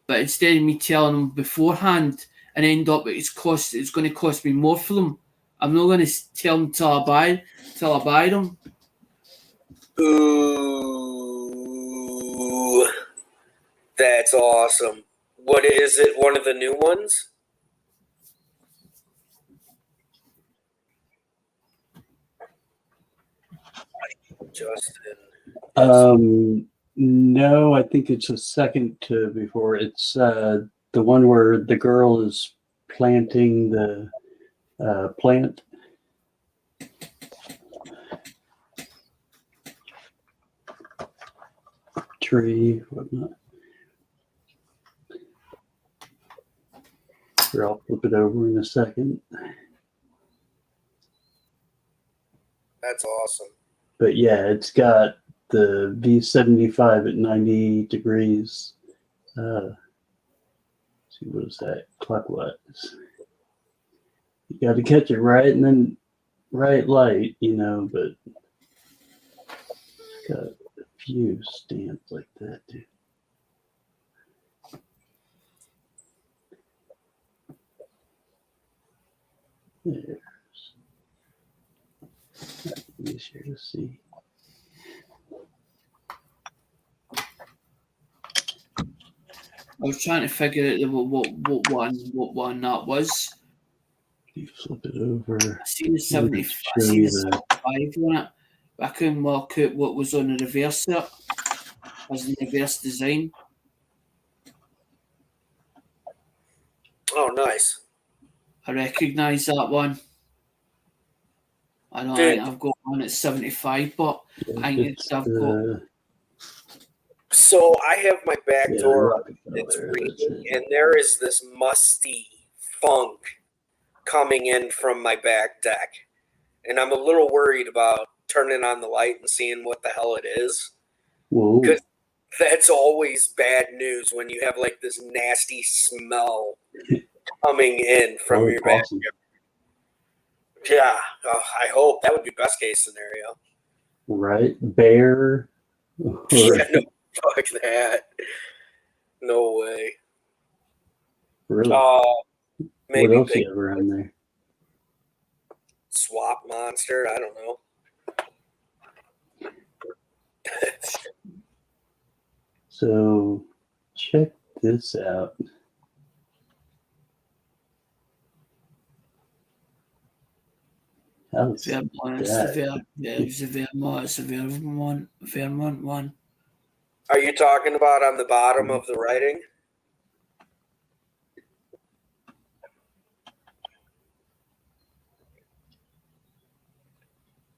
But instead of me telling them beforehand and end up it's going to cost me more for them, I'm not going to tell them till I buy them. Ooh, that's awesome. What is it? One of the new ones? Justin. No, I think it's a second to before. It's the one where the girl is planting the plant. Tree, whatnot. Here, I'll flip it over in a second. That's awesome. But yeah, it's got the V75 at 90 degrees. See, what is that? Clockwise. You got to catch it right and then right light, but it's got a few stamps like that too. There's easier to see. I was trying to figure out what one that was. You flip it over. I seen the 75. I seen the 75 on it. But I couldn't work out what was on the reverse there. As the reverse design. Oh, nice. I recognise that one. I don't think I've got one at 75, but I think I've got. So I have my back door. It's reading, and there is this musty funk coming in from my back deck. And I'm a little worried about turning on the light and seeing what the hell it is. Because that's always bad news when you have like this nasty smell coming in from your back. Yeah, I hope that would be best case scenario. Right, bear. Yeah, no, fuck that. No way. Really? Maybe what else you have around there? Swap monster. I don't know. So check this out. It's a Vermont one. Are you talking about on the bottom of the writing?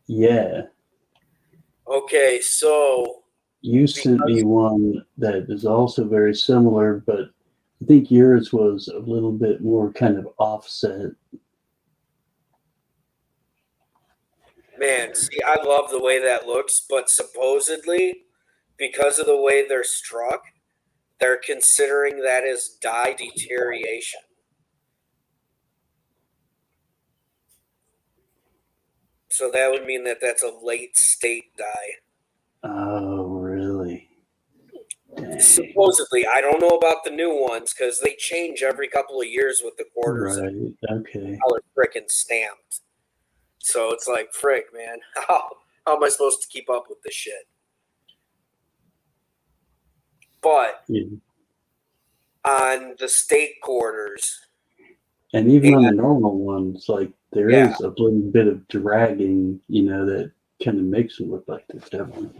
Yeah. Okay, so you sent me one that is also very similar, but I think yours was a little bit more kind of offset. Man, see, I love the way that looks, but supposedly, because of the way they're struck, they're considering that as die deterioration. So that would mean that that's a late state die. Oh, really? Dang. Supposedly, I don't know about the new ones because they change every couple of years with the quarters Right. and Okay. how they're frickin' stamped. So it's like, frick, man, how am I supposed to keep up with this shit? But Yeah. on the state quarters, And even on the normal ones, like there Yeah. is a little bit of dragging, that kind of makes it look like the devil.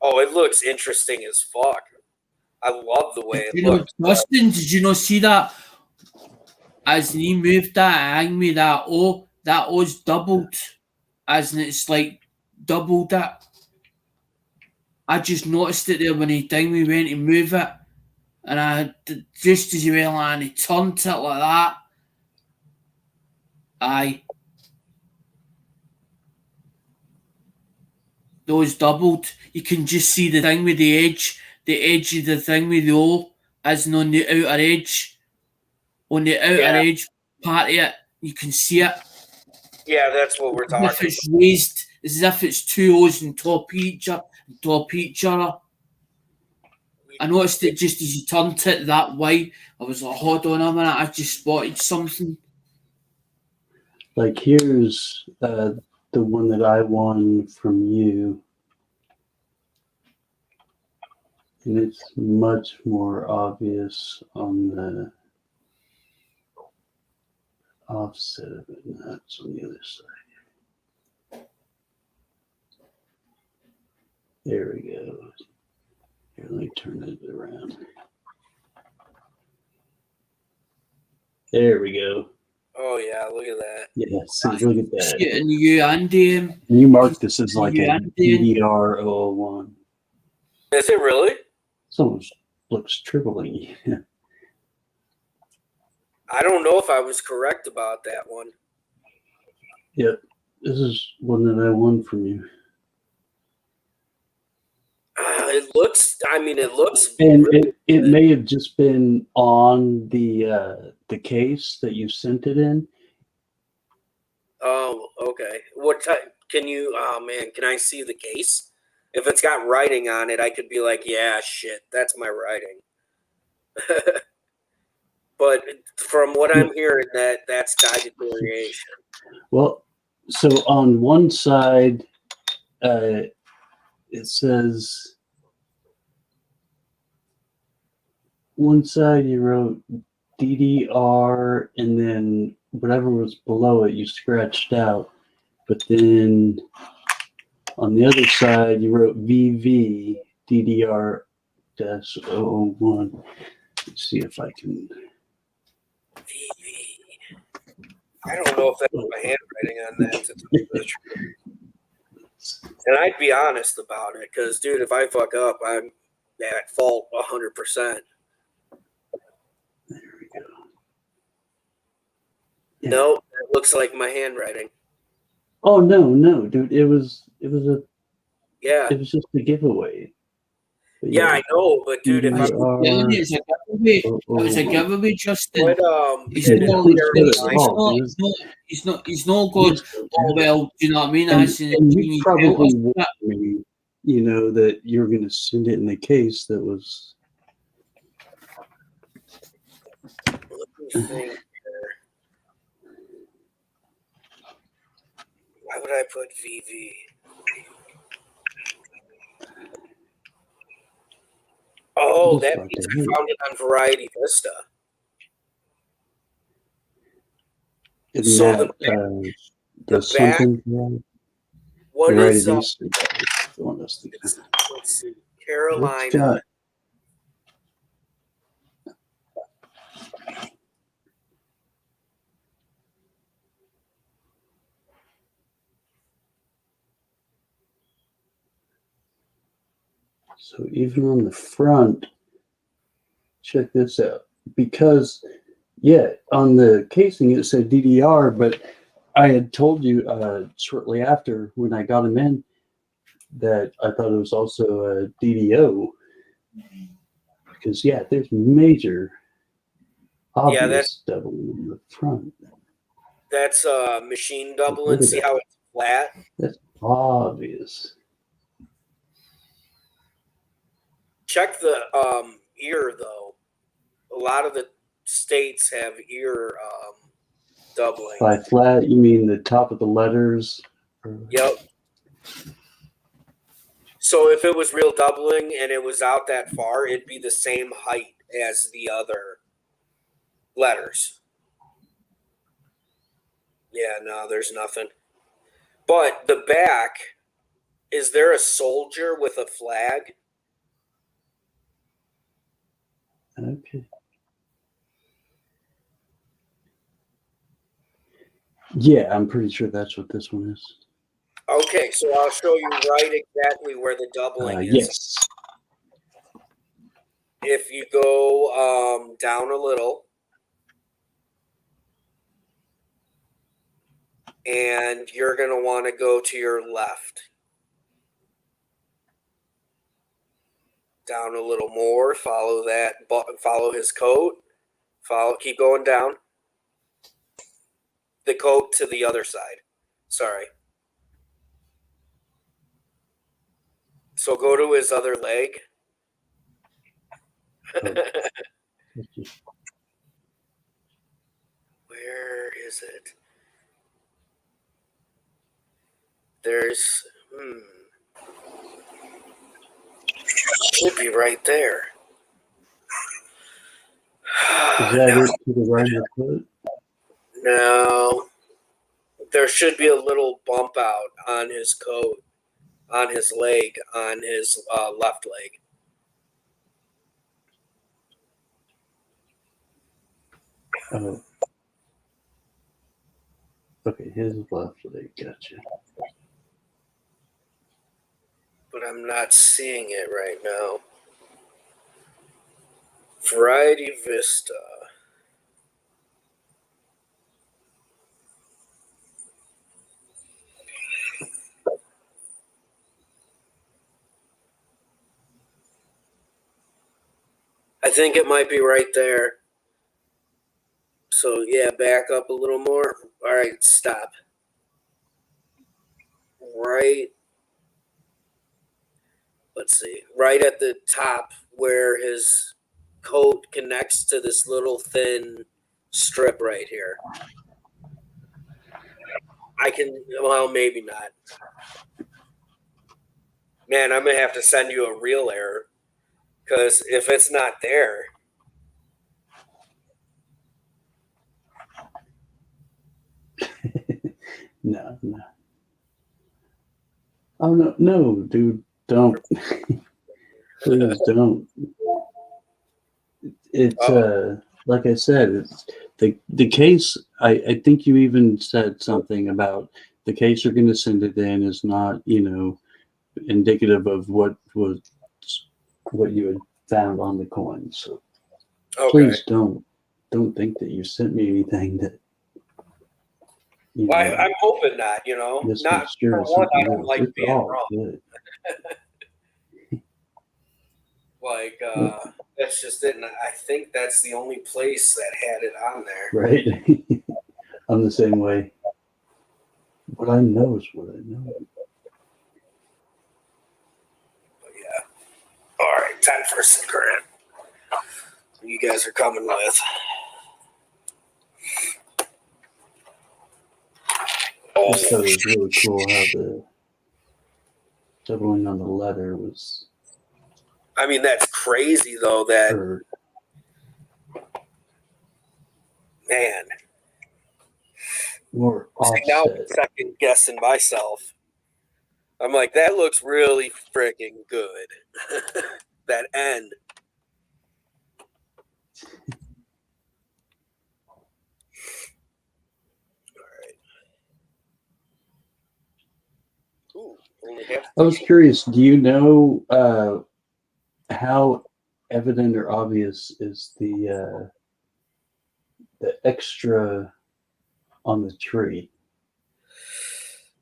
oh, it looks interesting as fuck. I love the way it You know, looks. Dustin, did you not see that? As he moved that, hang me that O's doubled. As in it's like doubled that. I just noticed it there when he dang me went to move it. And just as he went and he turned it like that. Aye. Those doubled. You can just see the thing with the edge of the thing with the O, as in on the outer edge. On the outer Yeah. edge part of it, you can see it. Yeah, that's what we're As if talking it's raised, as if it's two O's on top of each other. I noticed it just as you turned it that way. I was like, hold on a minute, I just spotted something. Like here's the one that I won from you, and it's much more obvious on the offset of it. No, it's on the other side. There we go. Here, let me turn it around. There we go. Oh, yeah, look at that. Yeah, see, look at that. And you and him. And you marked this as like Yeah, a dude. DDR 001. Is it really? Someone looks tripling. I don't know if I was correct about that one. Yep, this is one that I won from you. It looks And it may have just been on the case that you sent it in. Oh, okay. What type? Can you? Oh man, can I see the case? If it's got writing on it, I could be like, yeah, shit, that's my writing. But from what I'm hearing, that's die deterioration. Well, so on one side, it says one side you wrote DDR, and then whatever was below it you scratched out. But then on the other side you wrote VV DDR-001. Let's see if I can. VV. I don't know if that's my handwriting on that. To tell you the truth. And I'd be honest about it, because dude, if I fuck up, I'm at fault 100%. There we go. Yeah. No, it looks like my handwriting. Oh no, dude! It was Yeah, just a giveaway. But yeah, I know, but dude, if I'm It's a giveaway. It was a giveaway, Justin. what He's Yeah, not, who's he's not good. Oh well, do you know what I mean? and you probably warned me, that you're going to send it in the case that was. let me think here. Why would I put VV? Oh, that means I found it on Variety Vista. Isn't So that the back something? what Right, is the one that's the. let's see, Carolina. So even on the front, check this out. Because, on the casing it said DDR, but I had told you shortly after when I got them in that I thought it was also a DDO. Because, there's major obvious doubling on the front. That's machine doubling. Look at See that. how it's flat. That's obvious. Check the ear though. A lot of the states have ear doubling. By flat, you mean the top of the letters? Yep. So if it was real doubling and it was out that far, it'd be the same height as the other letters. Yeah, no, there's nothing. But the back, is there a soldier with a flag? Okay. Yeah, I'm pretty sure that's what this one is. Okay, so I'll show you right exactly where the doubling is. Yes. If you go down a little, and you're going to want to go to your left. Down a little more, follow that, follow his coat, keep going down. The coat to the other side. Sorry. So go to his other leg. Where is it? There's, should be right there. Is that it to the right of the foot? No. There should be a little bump out on his coat, on his leg, on his left leg. Oh. Okay, his left leg. Gotcha. But I'm not seeing it right now. Variety Vista. I think it might be right there. So yeah, back up a little more. All right, stop. Right. Let's see. Right at the top where his coat connects to this little thin strip right here. I can, well, maybe not. Man, I'm going to have to send you a real error because if it's not there. No. Oh, no, dude, don't. Please don't. It's, like I said, it's the case. I think you even said something about the case you're going to send it in is not, indicative of what you had found on the coin. So Okay. please don't think that you sent me anything that. Well, I'm hoping not, not for one, I don't like being wrong. Good. Like, that's just it. And I think that's the only place that had it on there. Right. I'm the same way. What I know is what I know. But yeah. All right, time for a cigarette. You guys are coming with. I just thought it was really cool how the doubling on the letter was. I mean, that's crazy though. That Heard. man. More See, now I'm offset. second guessing myself. I'm like, that looks really freaking good. That end. Ooh, only half. I was curious. Do you know how evident or obvious is the extra on the tree?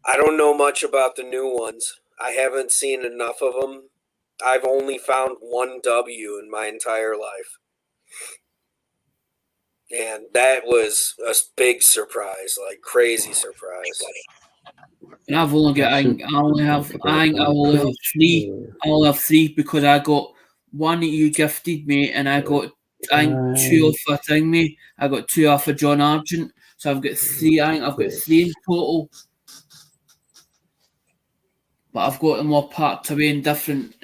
I don't know much about the new ones. I haven't seen enough of them. I've only found one W in my entire life. And that was a big surprise, like crazy surprise. And I've only got. I think I only have three. I only have three because I got one that you gifted me, and I got two off a thing me. I got two off of John Argent, so I've got three. I think I've got three in total. But I've got them all packed away in different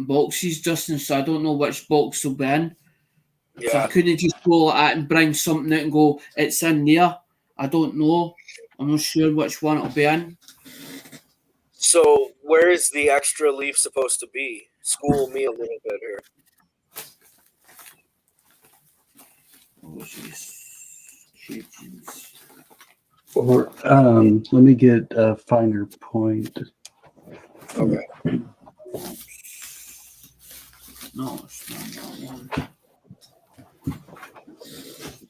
boxes, Justin. So I don't know which box they'll be in. Yeah. So I couldn't just go at it and bring something out and go, it's in there. I don't know. I'm not sure which one it'll be in. So where is the extra leaf supposed to be? School me a little bit here. Or let me get a finer point. Okay. No, it's not that one.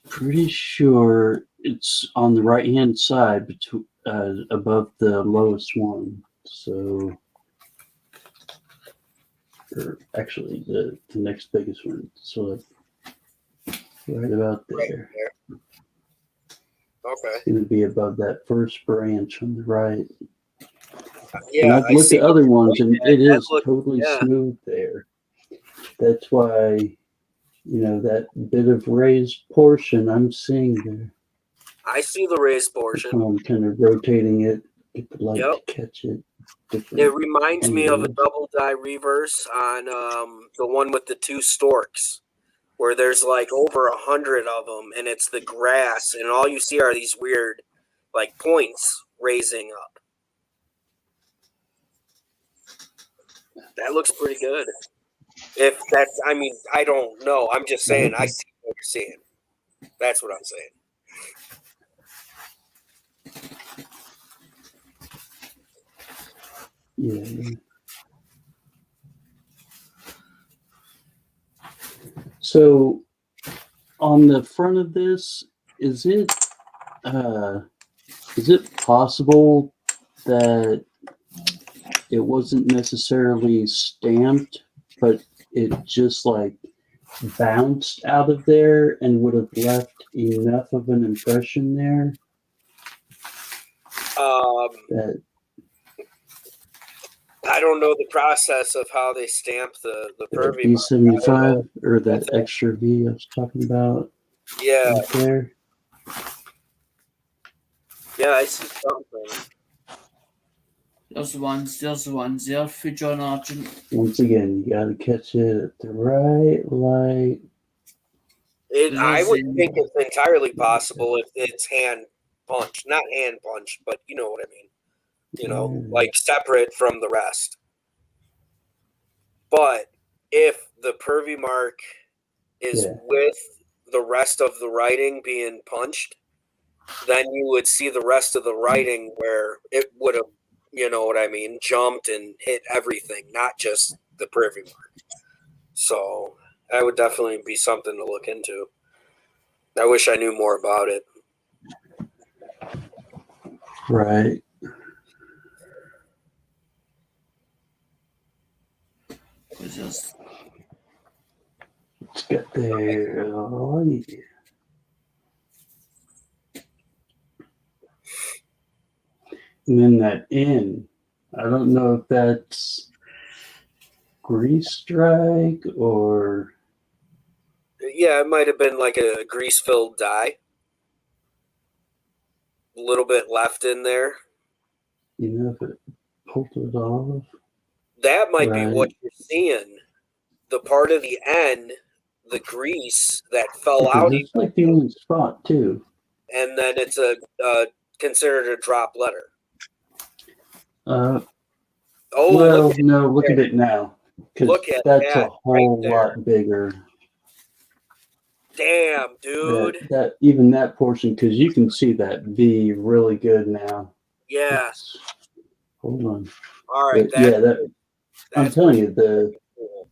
Pretty sure it's on the right hand side between above the lowest one. So, or actually the next biggest one. So right about there. Right there. Okay. It's going to be above that first branch on the right. Yeah, and I've looked at other ones, and it is totally yeah. smooth there. That's why, you know, that bit of raised portion I'm seeing there. I see the raised portion. I'm kind of rotating it, get the light to catch it. It reminds me of a double dye reverse on the one with the two storks, where there's like over 100 of them, and it's the grass, and all you see are these weird, like, points raising up. That looks pretty good. If that's, I mean, I don't know. I'm just saying, I see what you're seeing. That's what I'm saying. Yeah. So on the front of this, is it possible that it wasn't necessarily stamped, but it just like bounced out of there and would have left enough of an impression there? I don't know the process of how they stamp the Pervy B75 or that extra V I was talking about. Yeah. Right there. Yeah, I see something. There's the ones there for John Argent. Once again, you gotta catch it at the right light. I would think it's entirely possible if it's hand punched. Not hand punched, but you know what I mean. You know, like separate from the rest. But if the Pervy mark is with the rest of the writing being punched, then you would see the rest of the writing where it would have, you know what I mean, jumped and hit everything, not just the Pervy mark. So that would definitely be something to look into. I wish I knew more about it. Right. Let's get there. Oh, yeah. And then that N, I don't know if that's grease strike or. Yeah, it might have been like a grease-filled dye. A little bit left in there. You know, if it pulled it off. That might be what you're seeing. The part of the end, the grease that fell out. It's like the only spot, too. And then it's considered a drop letter. Well, look at it now. Look at that's that a whole lot bigger. Damn, dude. That even that portion, because you can see that V really good now. Yeah. Hold on. All right. I'm telling you, cool.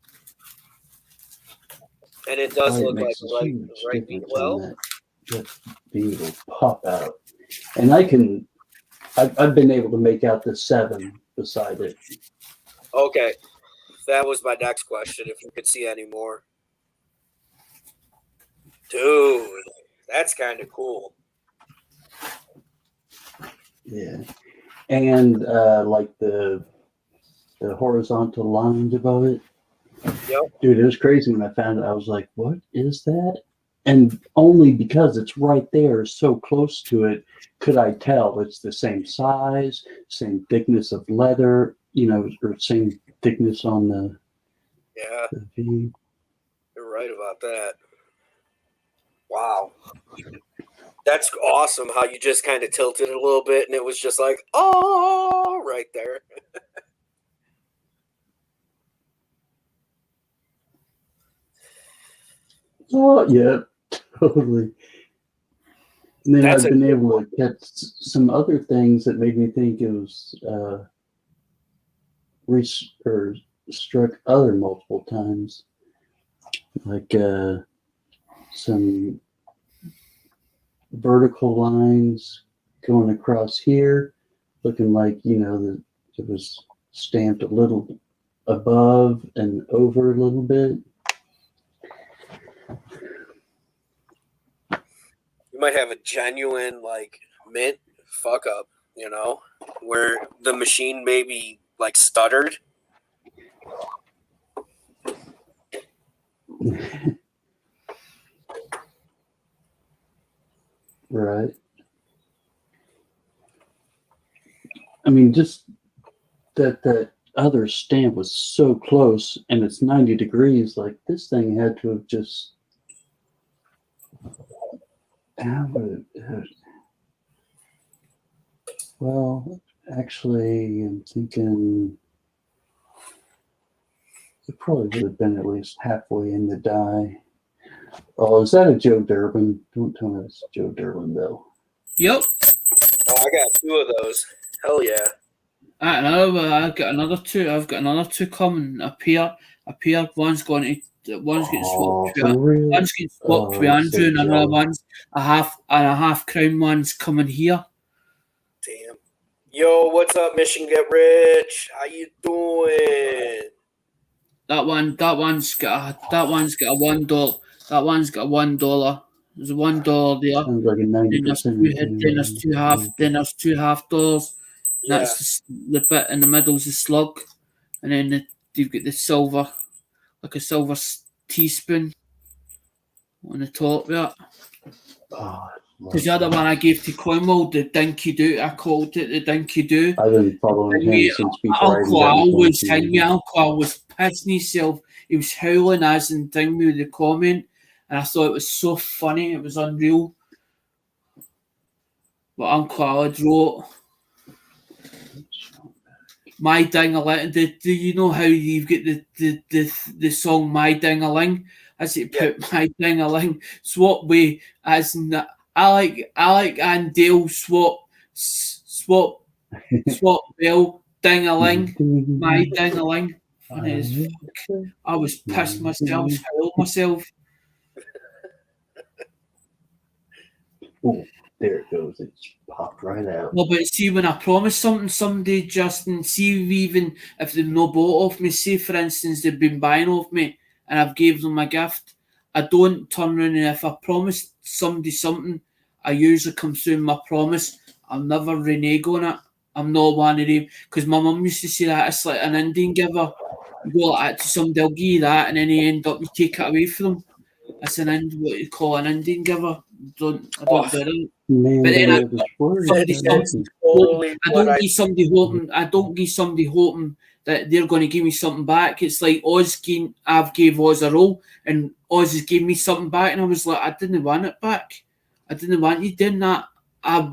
And it does look like right well. That V will pop out, and I've been able to make out the 7 beside it. Okay, that was my next question. If you could see any more. Dude, that's kind of cool. Yeah. And like the horizontal lines above it. Yep. Dude, it was crazy when I found it. I was like, what is that? And only because it's right there, so close to it, could I tell it's the same size, same thickness of leather, or same thickness on the Yeah, V. you're right about that. Wow. That's awesome how you just kind of tilted it a little bit and it was just like, oh, right there. Oh, yeah, totally. And then That's I've a been good able one. to catch some other things that made me think it was struck other multiple times, like some vertical lines going across here, looking like that it was stamped a little above and over a little bit. You might have a genuine like mint fuck up, where the machine maybe like stuttered. Right. I mean, just that other stamp was so close, and it's 90 degrees. Like this thing had to have just. How would it, well, actually, I'm thinking it probably would have been at least halfway in the die. Oh, is that a Joe Durbin? Don't tell me it's Joe Durbin, though. Yep. Oh, I got 2 of those. Hell yeah. I've got another two. I've got another two coming up here. One's getting swapped. For real? One's getting swapped with I'm so Andrew, and another jealous. one's a half crown one's coming here. Damn. Yo, what's up, Mission Get Rich? How you doing? That one's got a $1. That one's got $1. There's $1 there. Sounds like a 90%. Then there's $2 half. Yeah. That's the bit in the middle's the slug, and then you've got the silver, like a silver teaspoon on the top there. Oh, Because the other one I gave to Cornwall, the Dinky Doo, I called it the Dinky Doo. I've been following him since before I even Uncle got Al was into hanging me. Uncle Al was pissing himself. He was howling as and thing me with the comment, and I thought it was so funny. It was unreal. But Uncle Al had wrote My Ding-a-Ling. Do you know how you've got the song My Ding-a-Ling? As it put My Ding-a-Ling swap way as I like and Dale swap Bell Ding-a-Ling My Ding-a-Ling. Funny as fuck. I was pissed myself, howled myself. Oh, there it goes. It's popped right out. No, but see, when I promise something, somebody just and see even if they've no bought off me, say for instance they've been buying off me and I've gave them a gift, I don't turn around and if I promise somebody something, I usually come through my promise. I'll never renege on it. I'm not one of them because my mum used to say that it's like an Indian giver. You go like that to somebody, they'll give you that, and then you end up you take it away from them. It's what you call an Indian giver. I don't do that. Man, But then I don't give somebody hoping that they're going to give me something back. It's like I've gave Oz a roll and Oz has gave me something back, and I was like, I didn't want it back. I didn't want you doing that.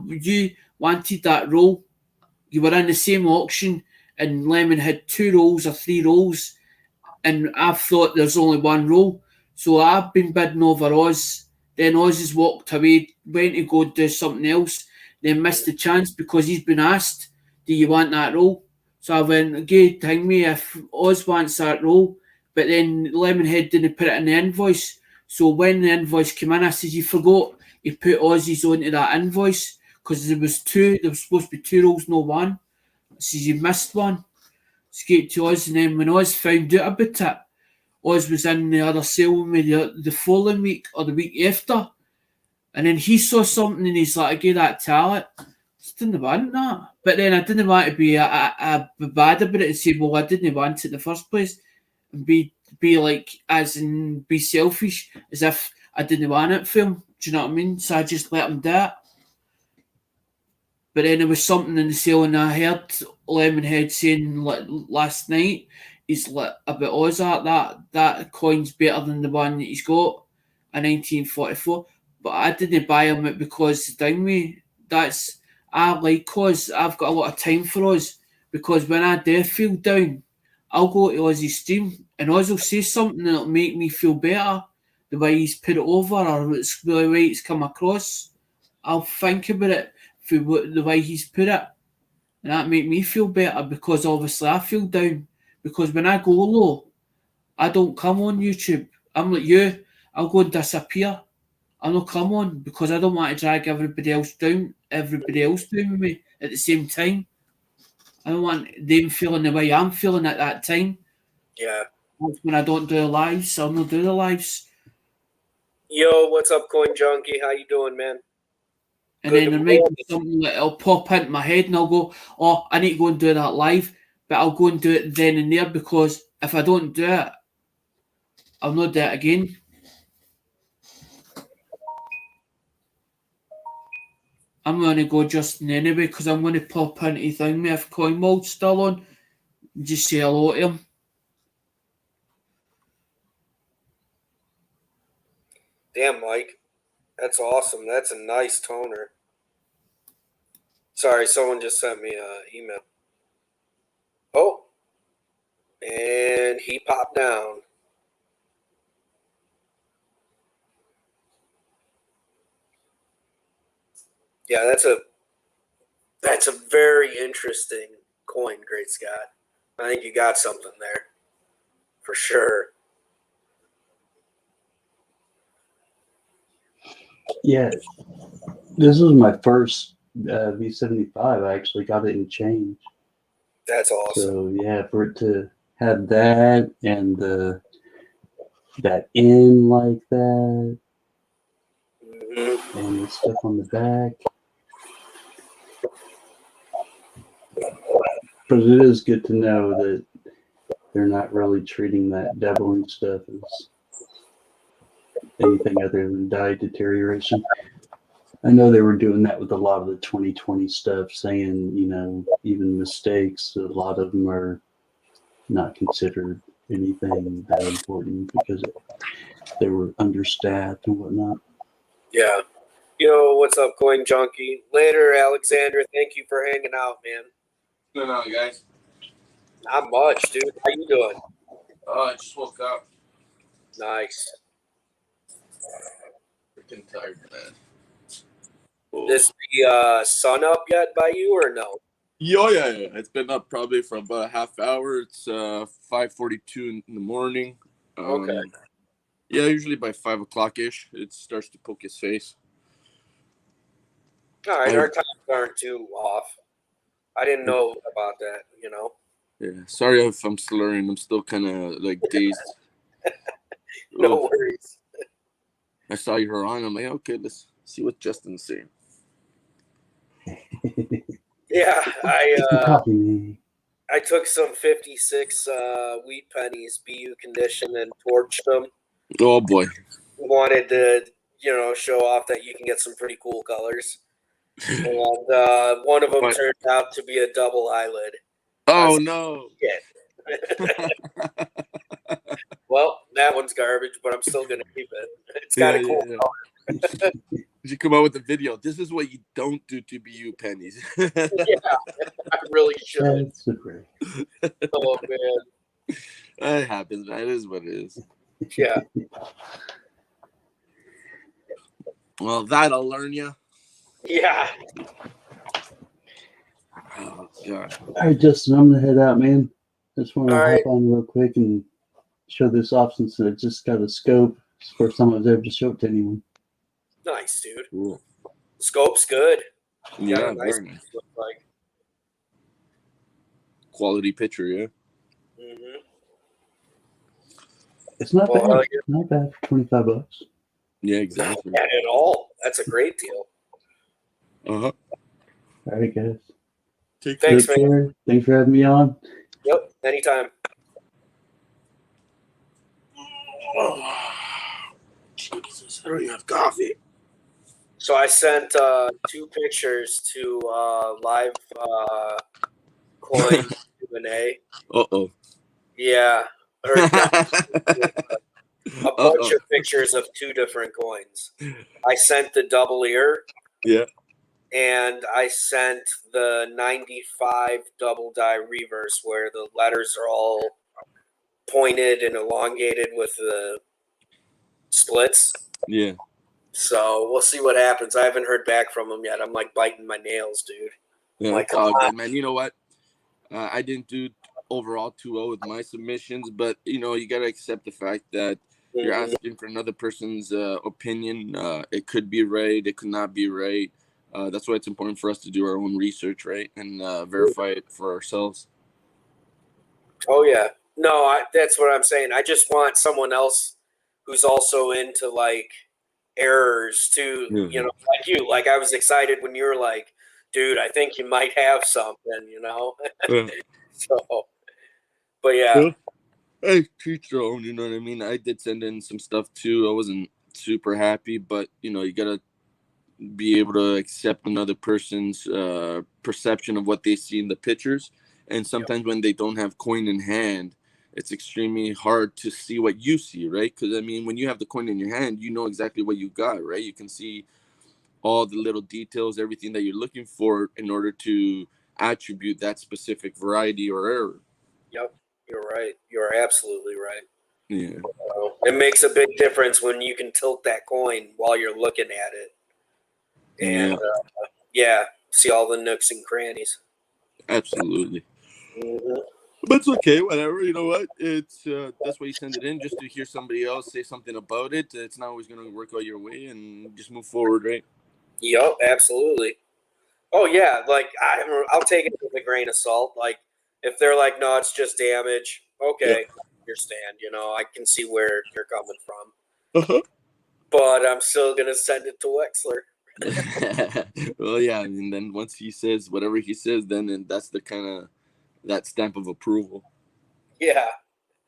You wanted that roll. You were in the same auction, and Lemon had 2 rolls or 3 rolls, and I thought there's only 1 roll. So I've been bidding over Oz. Then Oz has walked away, went to go do something else, then missed the chance because he's been asked, do you want that role? So I went, okay, hang me if Oz wants that role. But then Lemonhead didn't put it in the invoice. So when the invoice came in, I said, you forgot he put Oz's onto that invoice because there was supposed to be 2 roles, no 1. I says, you missed one. Skate to Oz, and then when Oz found out about it, Oz was in the other sale with me the following week or the week after. And then he saw something and he's like, I gave that to Alec. didn't want that. But then I didn't want to be a bad about it and say, well, I didn't want it in the first place. And be like, as in, be selfish, as if I didn't want it for him. Do you know what I mean? So I just let him do it. But then there was something in the sale, and I heard Lemonhead saying last night, he's like about Ozark, that coin's better than the one that he's got in 1944. But I didn't buy him it because down me. I like Oz. I've got a lot of time for Oz because when I do feel down, I'll go to Ozzy's stream and Oz will say something that'll make me feel better. The way he's put it over or the way it's come across, I'll think about it for the way he's put it, and that make me feel better because obviously I feel down because when I go low, I don't come on YouTube. I'm like you, I'll go and disappear. I'll not come on because I don't want to drag everybody else down with me at the same time. I don't want them feeling the way I'm feeling at that time. Yeah. When I don't do the lives, I'll not do the lives. Yo, what's up, Coin Junkie? How you doing, man? And then there might be something that'll pop into my head and I'll go, oh, I need to go and do that live. But I'll go and do it then and there because if I don't do it, I'll not do it again. I'm going to go Justin anyway because I'm going to pop into thing if Coin Mold's still on. Just say hello to him. Damn, Mike. That's awesome. That's a nice toner. Sorry, someone just sent me an email. Oh. And he popped down. Yeah, that's a very interesting coin, Great Scott. I think you got something there. For sure. Yeah. This was my first V75. I actually got it in change. That's awesome. So yeah, for it to have that and that end like that and the stuff on the back. But it is good to know that they're not really treating that doubling stuff as anything other than die deterioration. I know they were doing that with a lot of the 2020 stuff, saying, even mistakes, a lot of them are not considered anything that important because they were understaffed and whatnot. Yeah. Yo, what's up, Coin Junkie? Later, Alexander. Thank you for hanging out, man. What's going on, guys? Not much, dude. How you doing? Oh, I just woke up. Nice. Freaking tired, man. Is the sun up yet by you or no? Yeah. It's been up probably for about a half hour. It's 5:42 in the morning. Okay. Yeah, usually by 5 o'clock ish, it starts to poke his face. All right, our times aren't too off. I didn't know about that, Yeah, sorry if I'm slurring. I'm still kind of like dazed. No worries. I saw you were on. I'm like, okay, let's see what Justin's saying. Yeah, Copy me. I took some 56 wheat pennies, BU condition, and torched them. Oh boy. Wanted to, show off that you can get some pretty cool colors. And one of them turned out to be a double eyelid. Oh no. Yeah. Well, that one's garbage, but I'm still going to keep it. It's got a cool color. Did you come out with a video? This is what you don't do to BU pennies. Yeah, I really should. That's great. Oh, man. It happens, man. It is what it is. Yeah. Well, that'll learn you. Yeah. Oh, God. All right, Justin, I'm going to head out, man. Just want to All hop right. on real quick and show this off since I just got a scope. It's the first time I was ever to show it to anyone. Nice, dude. Cool. Scope's good. Yeah, Got a nice very nice. look like. Quality picture, yeah. Mm-hmm. It's not Well, bad. Not bad for $25. Yeah, Not exactly. bad at all. That's a great deal. Uh-huh. All right, guys. Thanks, Take man. care. Thanks for having me on. Yep, anytime. Oh, Jesus, I don't even have coffee. So I sent 2 pictures to live coin Q&A. Uh-oh. Yeah, or not, a bunch Uh-oh. of pictures of 2 different coins. I sent the double ear, Yeah. and I sent the 95 double die reverse, where the letters are all pointed and elongated with the splits. Yeah. So we'll see what happens. I haven't heard back from them yet. I'm like biting my nails, dude. Yeah. Like, Oh, come on. good, man. You know what? I didn't do overall too well with my submissions, but you know, you gotta accept the fact that you're Mhm. asking for another person's opinion. It could be right, it could not be right. That's why it's important for us to do our own research, right, and verify it for ourselves. Oh yeah, no, that's what I'm saying. I just want someone else who's also into like errors too. You know, like you. Like I was excited when you were like, "Dude, I think you might have something." You know. Yeah. So, but yeah, Well, hey, teach their own. You know what I mean? I did send in some stuff too. I wasn't super happy, but you know, you gotta be able to accept another person's perception of what they see in the pictures. And sometimes when they don't have coin in hand, it's extremely hard to see what you see, right? Because I mean, when you have the coin in your hand, you know exactly what you got, right? You can see all the little details, everything that you're looking for in order to attribute that specific variety or error. yep, you're right. You're absolutely right. Yeah. So, it makes a big difference when you can tilt that coin while you're looking at it, and Yeah, yeah, see all the nooks and crannies. absolutely. Mhm. But it's okay, whatever. You know what? It's that's why you send it in, just to hear somebody else say something about it. It's not always going to work out your way, and just move forward, right? Yep, absolutely. Oh yeah, like I'll take it with a grain of salt. Like if they're like, no, it's just damage. Yeah. Okay, understand. You know, I can see where you're coming from, Uh-huh. but I'm still gonna send it to Wexler. Well, yeah. I mean, then once he says whatever he says, then that's the kind of that stamp of approval. Yeah.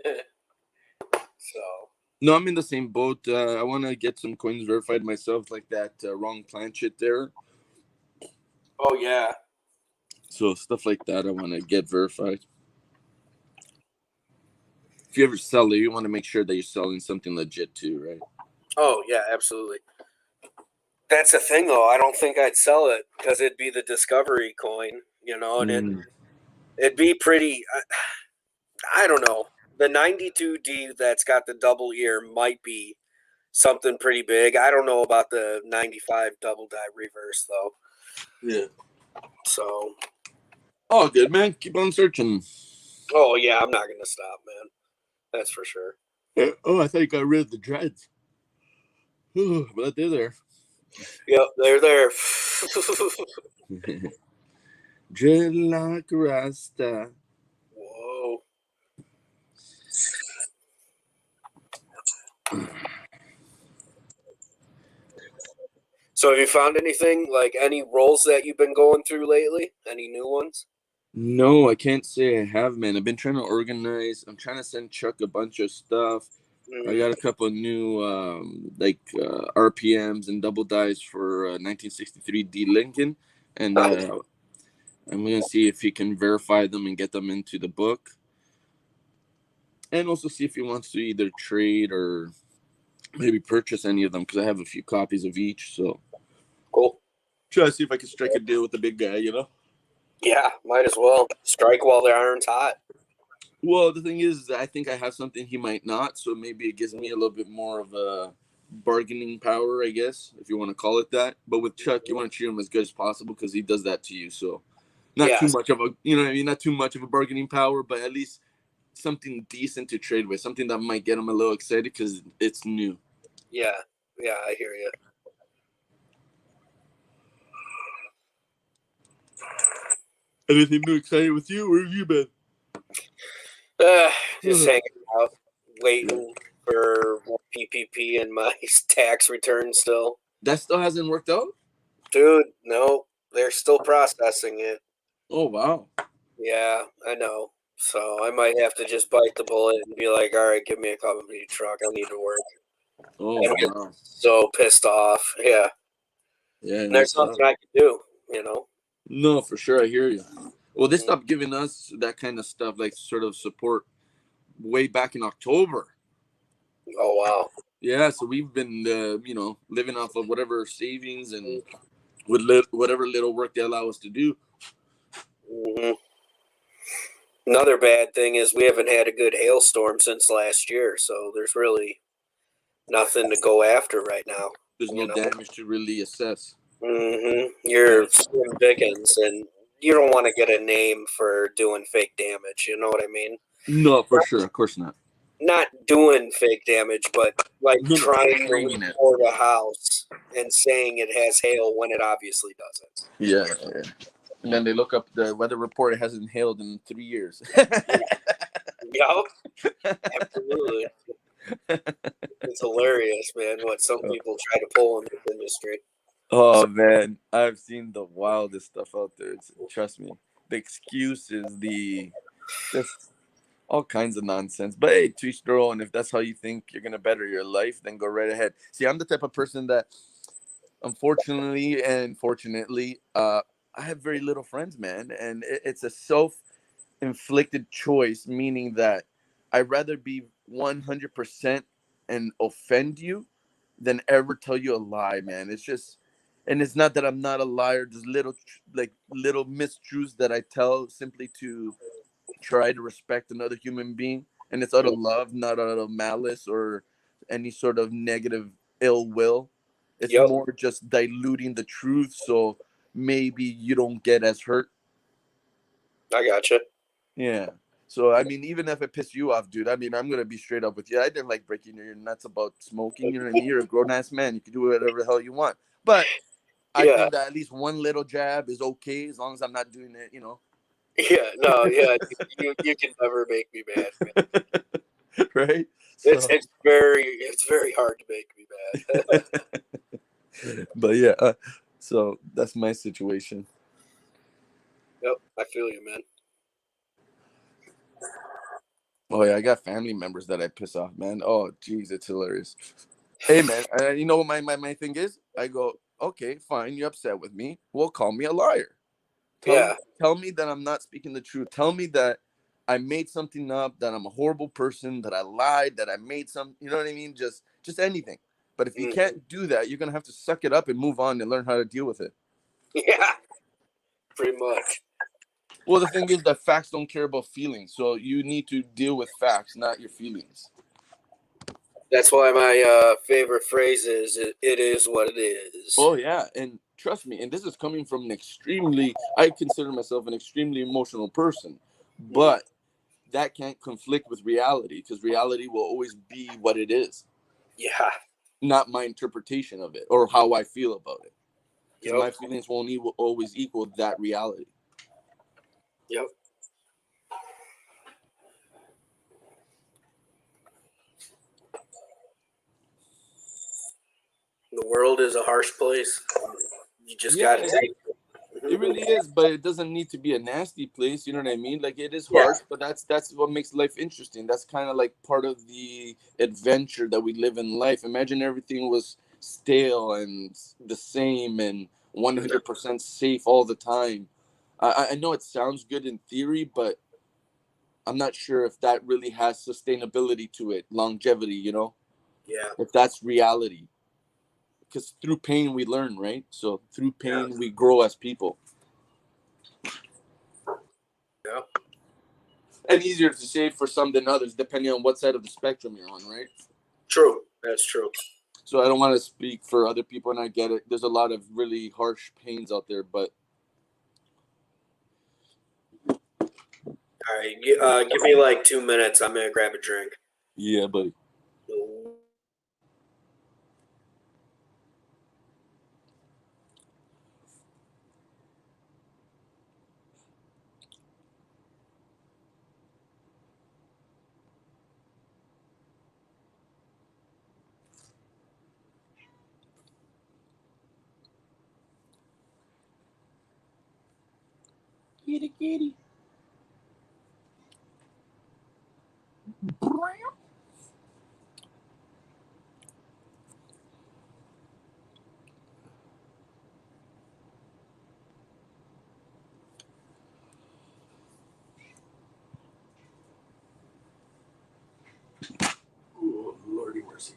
So. No, I'm in the same boat. I want to get some coins verified myself, like that wrong planchette there. Oh yeah. So stuff like that, I want to get verified. If you ever sell it, you want to make sure that you're selling something legit too, right? Oh yeah, absolutely. That's the thing, though. I don't think I'd sell it because it'd be the discovery coin, you know, and it'd be pretty. I don't know. The 92D that's got the double ear might be something pretty big. I don't know about the 95 double die reverse though. Yeah. So, Oh, good, man. Keep on searching. oh yeah, I'm not gonna stop, man. That's for sure. Oh, I thought you got rid of the dreads. But they're there. Yep, they're there. Dread like a Rasta. Whoa. So, have you found anything like any roles that you've been going through lately? Any new ones? No, I can't say I have, man. I've been trying to organize. I'm trying to send Chuck a bunch of stuff. I got a couple of new RPMs and double dies for 1963 D Lincoln, and I'm gonna see if he can verify them and get them into the book, and also see if he wants to either trade or maybe purchase any of them because I have a few copies of each. So Cool. try to see if I can strike a deal with the big guy. You know. Yeah, might as well strike while the iron's hot. Well, the thing is, I think I have something he might not, so maybe it gives me a little bit more of a bargaining power, I guess, if you want to call it that. But with Chuck, you want to treat him as good as possible because he does that to you. So, not too Yes. much of a, you know what I mean, not too much of a bargaining power, but at least something decent to trade with, something that might get him a little excited because it's new. Yeah, I hear you. Anything new excited with you? Where have you been? Just hanging out, waiting for more PPP and my tax return still. That still hasn't worked out? Dude, no. They're still processing it. Oh wow. Yeah, I know. So I might have to just bite the bullet and be like, all right, give me a company truck. I need to work. Oh And I'm wow. so pissed off. Yeah. Yeah, And there's that's nothing I can do, you know? no, for sure. I hear you. Well, they Mhm. stopped giving us that kind of stuff, like sort of support, way back in October. Oh, wow. Yeah, so we've been, living off of whatever savings and with whatever little work they allow us to do. Hmm. Another bad thing is we haven't had a good hailstorm since last year. So there's really nothing to go after right now. There's no damage to really assess. You're Slim Pickens, and you don't want to get a name for doing fake damage. You know what I mean? No, for sure. Of course not. Not doing fake damage, but like No, trying to claiming it. report a house and saying it has hail when it obviously doesn't. Yeah. And then they look up the weather report. It hasn't hailed in 3 years. Yep, absolutely. It's hilarious, man, what some people try to pull in this industry. Oh man, I've seen the wildest stuff out there. Trust me, the excuses, just all kinds of nonsense. But hey, to each their own. If that's how you think you're gonna better your life, then go right ahead. See, I'm the type of person that, unfortunately and fortunately, I have very little friends, man, and it's a self-inflicted choice, meaning that I'd rather be 100% and offend you than ever tell you a lie, man. It's just, and it's not that I'm not a liar. Just little mistruths that I tell simply to try to respect another human being, and it's out of love, not out of malice or any sort of negative ill will. It's Yep, more just diluting the truth, so maybe you don't get as hurt. I gotcha. Yeah. So I mean, even if it pisses you off, dude, I mean, I'm gonna be straight up with you. I didn't like breaking your nuts about smoking. You know what I mean? You're a grown ass man. You can do whatever the hell you want. But I Yeah, think that at least one little jab is okay as long as I'm not doing it. yeah, no, yeah. You can never make me mad, man. Right? It's So, it's very hard to make me mad. but yeah. So that's my situation. Yep, I feel you, man. Oh yeah, I got family members that I piss off, man. Oh geez, it's hilarious. Hey man, you know what my thing is? I go, okay, fine, you're upset with me. Well, call me a liar. Tell Yeah, me, tell me that I'm not speaking the truth. Tell me that I made something up, that I'm a horrible person, that I lied, that I made some. You know what I mean? Just anything. But if you mm, can't do that, you're gonna have to suck it up and move on and learn how to deal with it. yeah, pretty much. Well, the thing is that facts don't care about feelings, so you need to deal with facts, not your feelings. That's why my favorite phrase is it is what it is. Oh yeah, and trust me, and this is coming from an extremely, I consider myself an extremely emotional person, Mm, but that can't conflict with reality because reality will always be what it is, yeah, not my interpretation of it or how I feel about it, because yep, my feelings won't always equal that reality. yep. The world is a harsh place. You just got Yeah, to take it. it really is, but it doesn't need to be a nasty place. You know what I mean? Like it is Yeah, harsh, but that's what makes life interesting. That's kind of like part of the adventure that we live in life. Imagine everything was stale and the same and 100% safe all the time. I know it sounds good in theory, but I'm not sure if that really has sustainability to it, longevity. yeah, If that's reality. Because through pain we learn, right? So through yeah, pain we grow as people. yeah. And easier to say for some than others, depending on what side of the spectrum you're on, right? True. That's true. So I don't want to speak for other people, and I get it. There's a lot of really harsh pains out there, but All right, give me like 2 minutes. I'm gonna grab a drink. yeah, buddy. Kitty, kitty. Oh, Lordy mercy.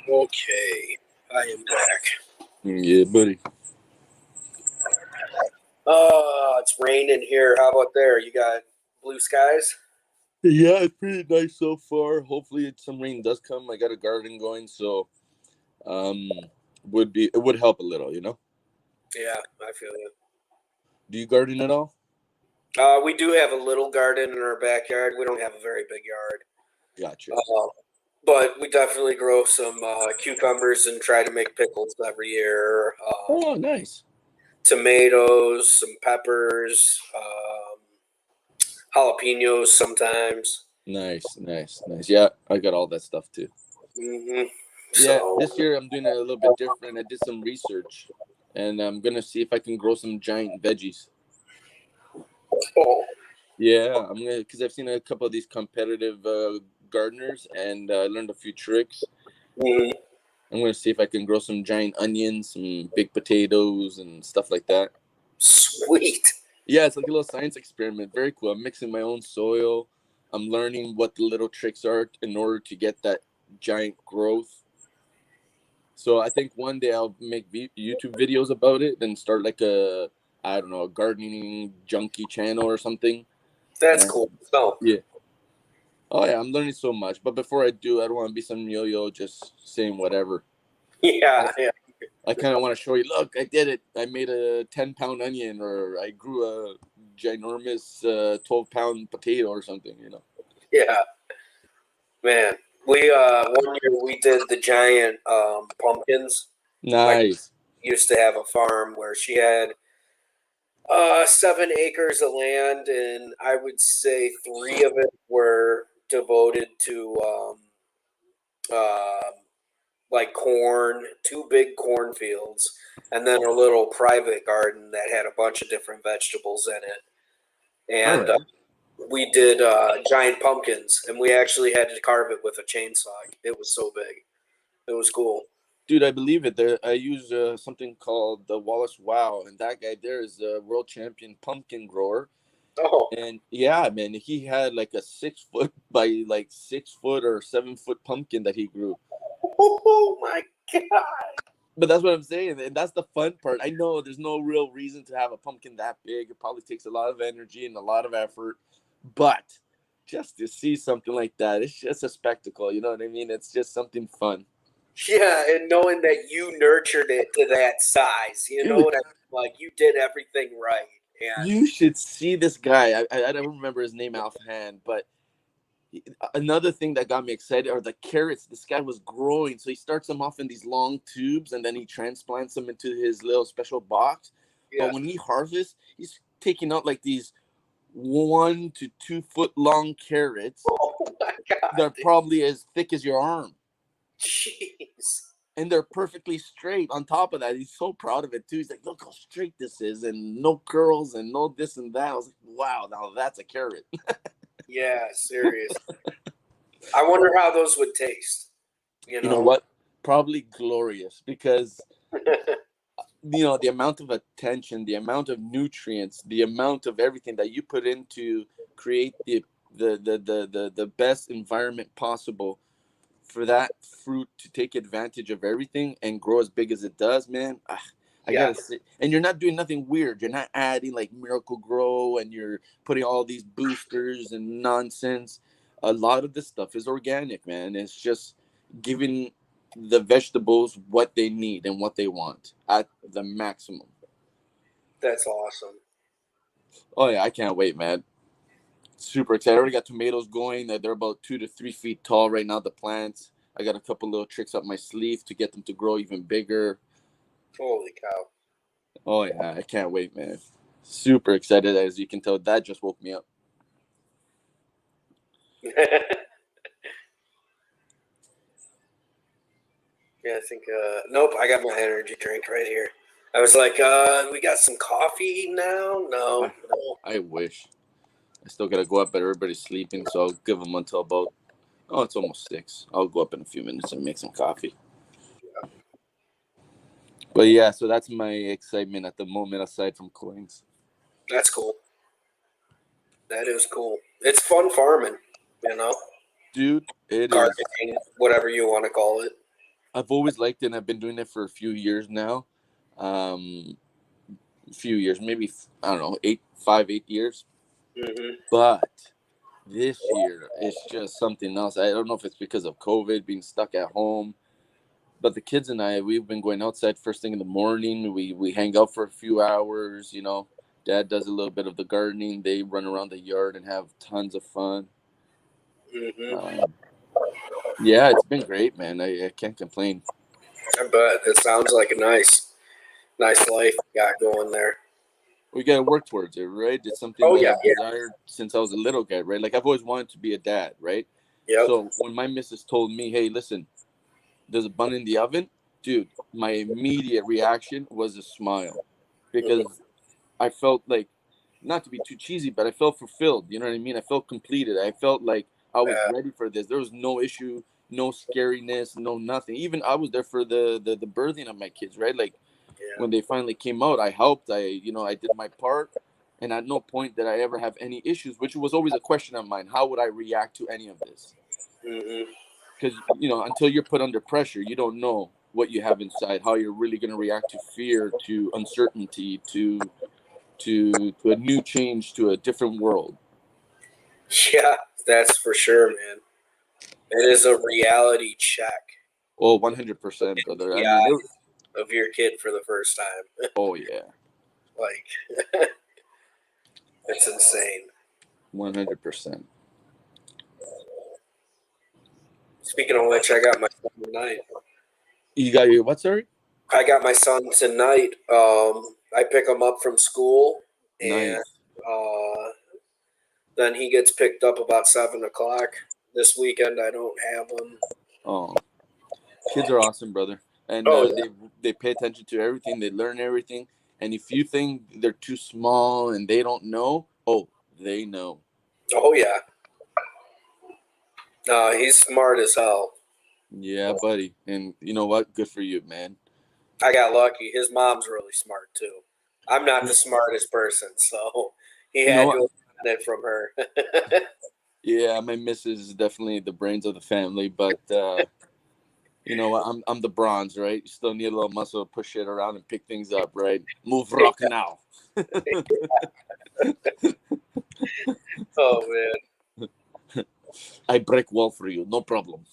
Okay, I am back. Yeah, buddy. It's raining here. How about there? You got blue skies? Yeah, it's pretty nice so far. Hopefully, some rain does come. I got a garden going, so it would help a little, you know. Yeah, I feel you. Do you garden at all? We do have a little garden in our backyard. We don't have a very big yard. Gotcha. But we definitely grow some cucumbers and try to make pickles every year. Oh, nice. Tomatoes, some peppers, jalapenos sometimes. Nice. Yeah, I got all that stuff too. Hmm Yeah, So, this year I'm doing it a little bit different. I did some research, and I'm gonna see if I can grow some giant veggies. oh, Yeah, I'm gonna because I've seen a couple of these competitive gardeners, and I learned a few tricks. mhm. I'm gonna see if I can grow some giant onions, some big potatoes, and stuff like that. Sweet. Yeah, it's like a little science experiment. Very cool. I'm mixing my own soil. I'm learning what the little tricks are in order to get that giant growth. So I think one day I'll make YouTube videos about it and start like I don't know, a gardening junkie channel or something. That's And cool. So, yeah. Oh yeah, I'm learning so much. But before I do, I don't want to be some yo-yo just saying whatever. yeah. I kind of want to show you, look, I did it. I made a 10-pound onion, or I grew a ginormous 12-pound potato or something, you know. Yeah. Man, we one year we did the giant pumpkins. My Nice. used to have a farm where she had 7 acres of land, and I would say 3 of it were devoted to um, like corn, 2 big cornfields, and then a little private garden that had a bunch of different vegetables in it. All And right. we did giant pumpkins, and we actually had to carve it with a chainsaw. It was so big. It was cool. Dude, I believe it. I use something called the Wallace Wow, and that guy there is a world champion pumpkin grower. Oh, And yeah, man, he had like a 6 foot by like 6 foot or 7 foot pumpkin that he grew. oh my God. But that's what I'm saying, and that's the fun part. I know there's no real reason to have a pumpkin that big. It probably takes a lot of energy and a lot of effort, but just to see something like that, it's just a spectacle. You know what I mean? It's just something fun. Yeah, and knowing that you nurtured it to that size, you know Dude, what I mean? Like you did everything right. And you should see this guy. I don't remember his name offhand, but another thing that got me excited are the carrots this guy was growing. So he starts them off in these long tubes, and then he transplants them into his little special box. yeah. But when he harvests, he's taking out like these 1 to 2 foot long carrots Oh my God. that are probably as thick as your arm. Jeez. And they're perfectly straight. On top of that, he's so proud of it too. He's like, look how straight this is, and no curls and no this and that. I was like, wow, now that's a carrot. Yeah, serious. I wonder how those would taste. You You know know? what? Probably glorious, because the amount of attention, the amount of nutrients, the amount of everything that you put in to create the the best environment possible for that fruit to take advantage of everything and grow as big as it does, man. I Yeah. gotta say, and you're not doing nothing weird. You're not adding like Miracle Grow and you're putting all these boosters and nonsense. A lot of this stuff is organic, man. It's just giving the vegetables what they need and what they want at the maximum. That's awesome. Oh yeah, I can't wait, man. Super excited. I already got tomatoes going. They're about 2 to 3 feet tall right now. The plants. I got a couple little tricks up my sleeve to get them to grow even bigger. Holy cow. Oh yeah, I can't wait, man. Super excited. As you can tell, that just woke me up. Yeah, I think, nope, I got my energy drink right here. I was like, we got some coffee now? No. I wish. I still gotta go up, but everybody's sleeping, so I'll give them until about. Oh, it's almost 6. I'll go up in a few minutes and make some coffee. But yeah, so that's my excitement at the moment, aside from coins. That's cool. That is cool. It's fun farming, you know? Dude, it is. Gardening, whatever you want to call it. I've always liked it, and I've been doing it for a few years now. A few years, maybe, I don't know, 8 years. Mm-hmm. But this year, it's just something else. I don't know if it's because of COVID, being stuck at home. But the kids and I, we've been going outside first thing in the morning. We hang out for a few hours, you know. Dad does a little bit of the gardening. They run around the yard and have tons of fun. Mm-hmm. Yeah, it's been great, man. I can't complain. I bet. It sounds like a nice life you got going there. We got to work towards it, right? It's something Oh, that yeah, I've desired since I was a little guy, right? Like, I've always wanted to be a dad, right? Yep. So when my missus told me, hey, listen, there's a bun in the oven, dude, my immediate reaction was a smile because I felt like, not to be too cheesy, but I felt fulfilled. You know what I mean? I felt completed. I felt like I was ready for this. There was no issue, no scariness, no nothing. Even I was there for the birthing of my kids, right? Like when they finally came out, I helped. I did my part. And at no point did I ever have any issues, which was always a question of mine. How would I react to any of this? Mm-hmm. Because until you're put under pressure, you don't know what you have inside, how you're really going to react to fear, to uncertainty, to a new change, to a different world. Yeah, that's for sure, man. It is a reality check. Oh, 100%, brother. I Yeah, mean, of your kid for the first time. oh yeah, Like, it's insane. 100%. Speaking of which, I got my son tonight. You got your what? Sorry. I got my son tonight. I pick him up from school, and Nice. then he gets picked up about 7 o'clock. This weekend, I don't have him. Oh, kids are awesome, brother, and they pay attention to everything. They learn everything, and if you think they're too small and they don't know, oh, they know. Oh yeah. He's smart as hell. Yeah, buddy, and you know what? Good for you, man. I got lucky. His mom's really smart too. I'm not the smartest person, so he had to learn it from her. Yeah, my missus is definitely the brains of the family, but I'm the bronze, right? You still need a little muscle to push it around and pick things up, right? Move rock now. Oh man. I break wall for you, no problem.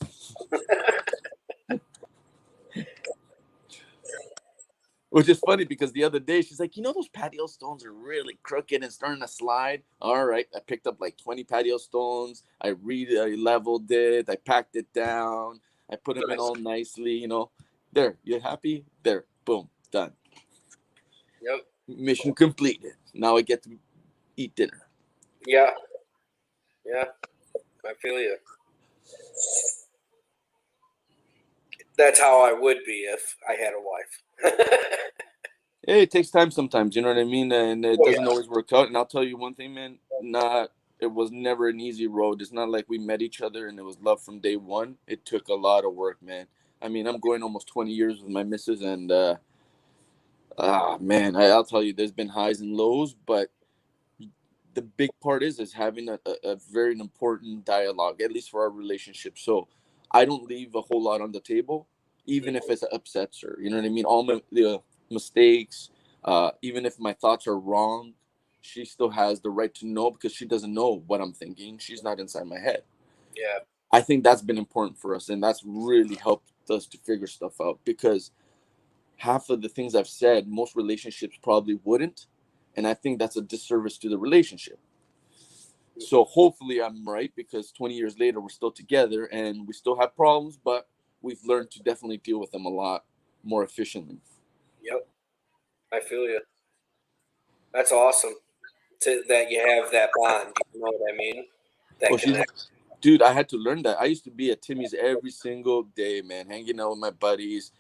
Which is funny because the other day she's like, those patio stones are really crooked and starting to slide. All right, I picked up like 20 patio stones. I leveled it. I packed it down. I put them in all nicely. There, you happy? There, boom, done. Yep. Mission completed. Now I get to eat dinner. Yeah. Yeah. I feel you. That's how I would be if I had a wife. Hey, it takes time sometimes, you know what I mean? And it doesn't always work out. And I'll tell you one thing, man, it was never an easy road. It's not like we met each other and it was love from day one. It took a lot of work, man. I mean, I'm going almost 20 years with my missus, and man, I'll tell you, there's been highs and lows, but the big part is having a very important dialogue, at least for our relationship. So I don't leave a whole lot on the table, even if it upsets her. You know what I mean? All the mistakes, even if my thoughts are wrong, she still has the right to know, because she doesn't know what I'm thinking. She's not inside my head. Yeah. I think that's been important for us, and that's really helped us to figure stuff out, because half of the things I've said, most relationships probably wouldn't. And I think that's a disservice to the relationship. So hopefully I'm right, because 20 years later, we're still together and we still have problems, but we've learned to definitely deal with them a lot more efficiently. Yep. I feel you. That's awesome that you have that bond. You know what I mean? That Oh, connection. dude, I had to learn that. I used to be at Timmy's every single day, man, hanging out with my buddies,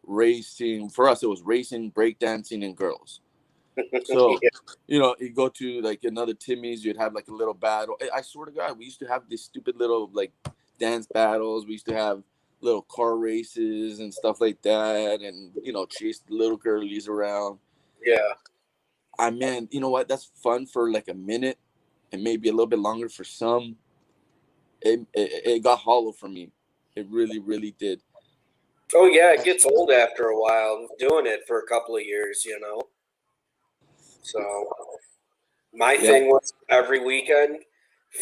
racing. For us, it was racing, breakdancing, and girls. So, Yeah. you go to like another Timmy's, you'd have like a little battle. I swear to God, we used to have these stupid little like dance battles. We used to have little car races and stuff like that, and chase the little girlies around. Yeah. Man, you know what? That's fun for like a minute, and maybe a little bit longer for some. It got hollow for me. It really, really did. Oh yeah, it gets old after a while doing it for a couple of years, you know. So my Yeah, thing was every weekend,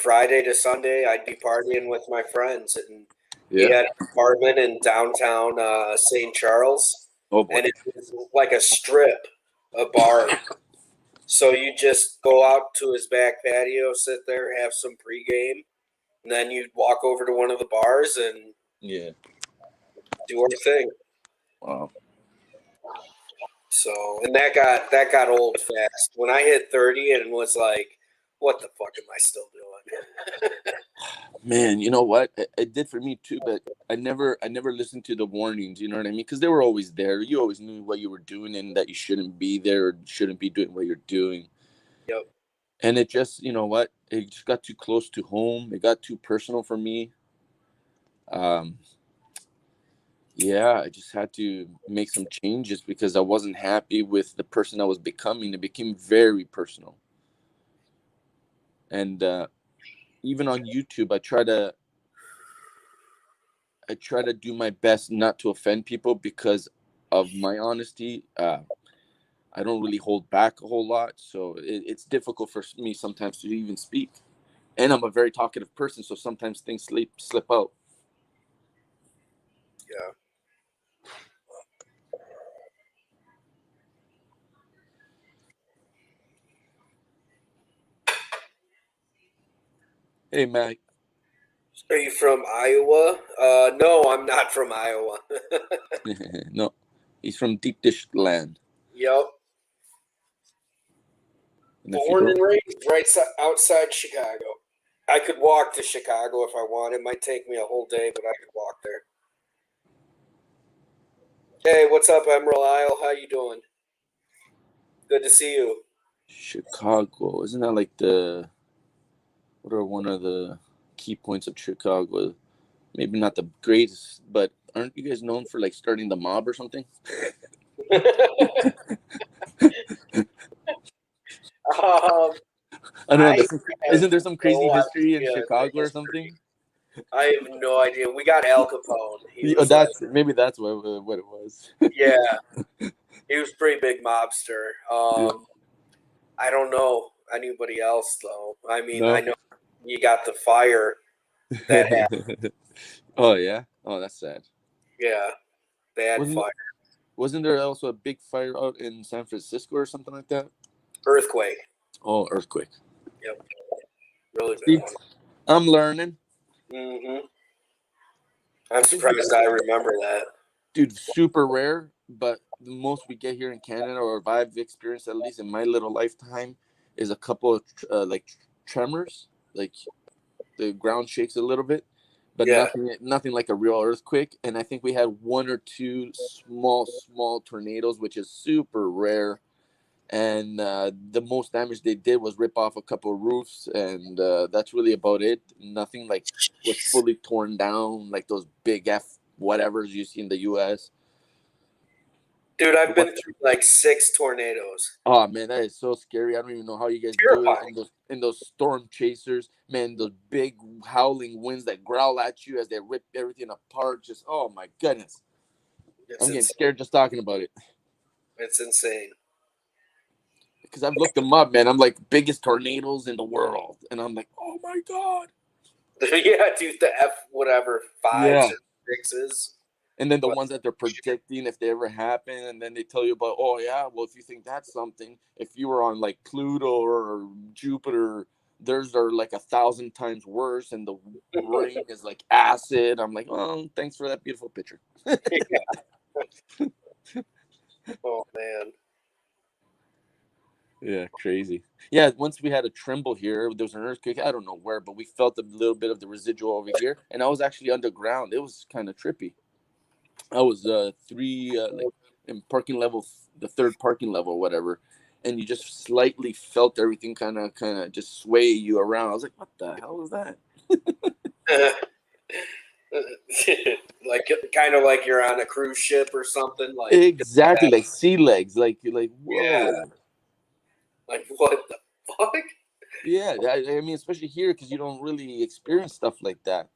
Friday to Sunday, I'd be partying with my friends, and he yeah. had an apartment in downtown St. Charles, Oh boy. and it was like a strip, a bar. So you just go out to his back patio, sit there, have some pregame, and then you'd walk over to one of the bars and Yeah. do our thing. Wow. So, and that got old fast. When I hit 30 and was like, what the fuck am I still doing? Man, you know what? It did for me too, but I never listened to the warnings. You know what I mean? Because they were always there. You always knew what you were doing and that you shouldn't be there or shouldn't be doing what you're doing. Yep. And it just, you know what? It just got too close to home. It got too personal for me. Um, yeah, I just had to make some changes because I wasn't happy with the person I was becoming. It became very personal. And even on YouTube, I try to do my best not to offend people because of my honesty. I don't really hold back a whole lot, so it's difficult for me sometimes to even speak. And I'm a very talkative person, so sometimes things slip out. Yeah. Hey, Mac. Are you from Iowa? No, I'm not from Iowa. No, he's from deep dish land. Yep. And if you Born don't, and raised right outside Chicago. I could walk to Chicago if I want. It might take me a whole day, but I could walk there. Hey, what's up, Emerald Isle? How you doing? Good to see you. Chicago, isn't that like what are one of the key points of Chicago? Maybe not the greatest, but aren't you guys known for like starting the mob or something? I don't know. I have Isn't there some crazy no history in idea the Chicago or history. something? I have no idea. We got Al Capone. He Yeah, was like, that's what it was. yeah, he was a pretty big mobster. Yeah. I don't know anybody else though. I mean, I No. know you got the fire that happened. Oh yeah. Oh, that's sad. Yeah, they had Wasn't fire. wasn't there also a big fire out in San Francisco or something like that? Earthquake. Oh, earthquake. Yep, really big See, one. I'm learning. I'm I think surprised I remember that. dude, super rare, but the most we get here in Canada, or I've experienced at least in my little lifetime, is a couple of tremors, like the ground shakes a little bit, but Yeah. nothing like a real earthquake. And I think we had one or two small tornadoes, which is super rare. And the most damage they did was rip off a couple of roofs, and that's really about it. Nothing like was fully torn down like those big F whatevers you see in the U.S. Dude, I've been through like 6 tornadoes. Oh man, that is so scary. I don't even know how you guys do it Terrifying. in those storm chasers, man. Those big howling winds that growl at you as they rip everything apart. Just oh my goodness, I'm getting scared just talking about it. It's insane. Because I've looked them up, man. I'm like biggest tornadoes in the world, and I'm like, oh my god. Yeah, dude, the F whatever 5s Yeah. or 6s. And then the ones that they're predicting if they ever happen, and then they tell you about, oh yeah, well if you think that's something, if you were on like Pluto or Jupiter, theirs are like 1,000 times worse, and the rain is like acid. I'm like, oh, thanks for that beautiful picture. Oh man. Yeah, crazy. Yeah, once we had a tremble here. There was an earthquake. I don't know where, but we felt a little bit of the residual over here, and I was actually underground. It was kind of trippy. I was like in parking level, the 3rd parking level, or whatever, and you just slightly felt everything kind of just sway you around. I was like, "What the hell is that?" Like kind of like you're on a cruise ship or something. Like Exactly, like sea legs, like whoa. Yeah. Like what the fuck? Yeah, I mean, especially here because you don't really experience stuff like that.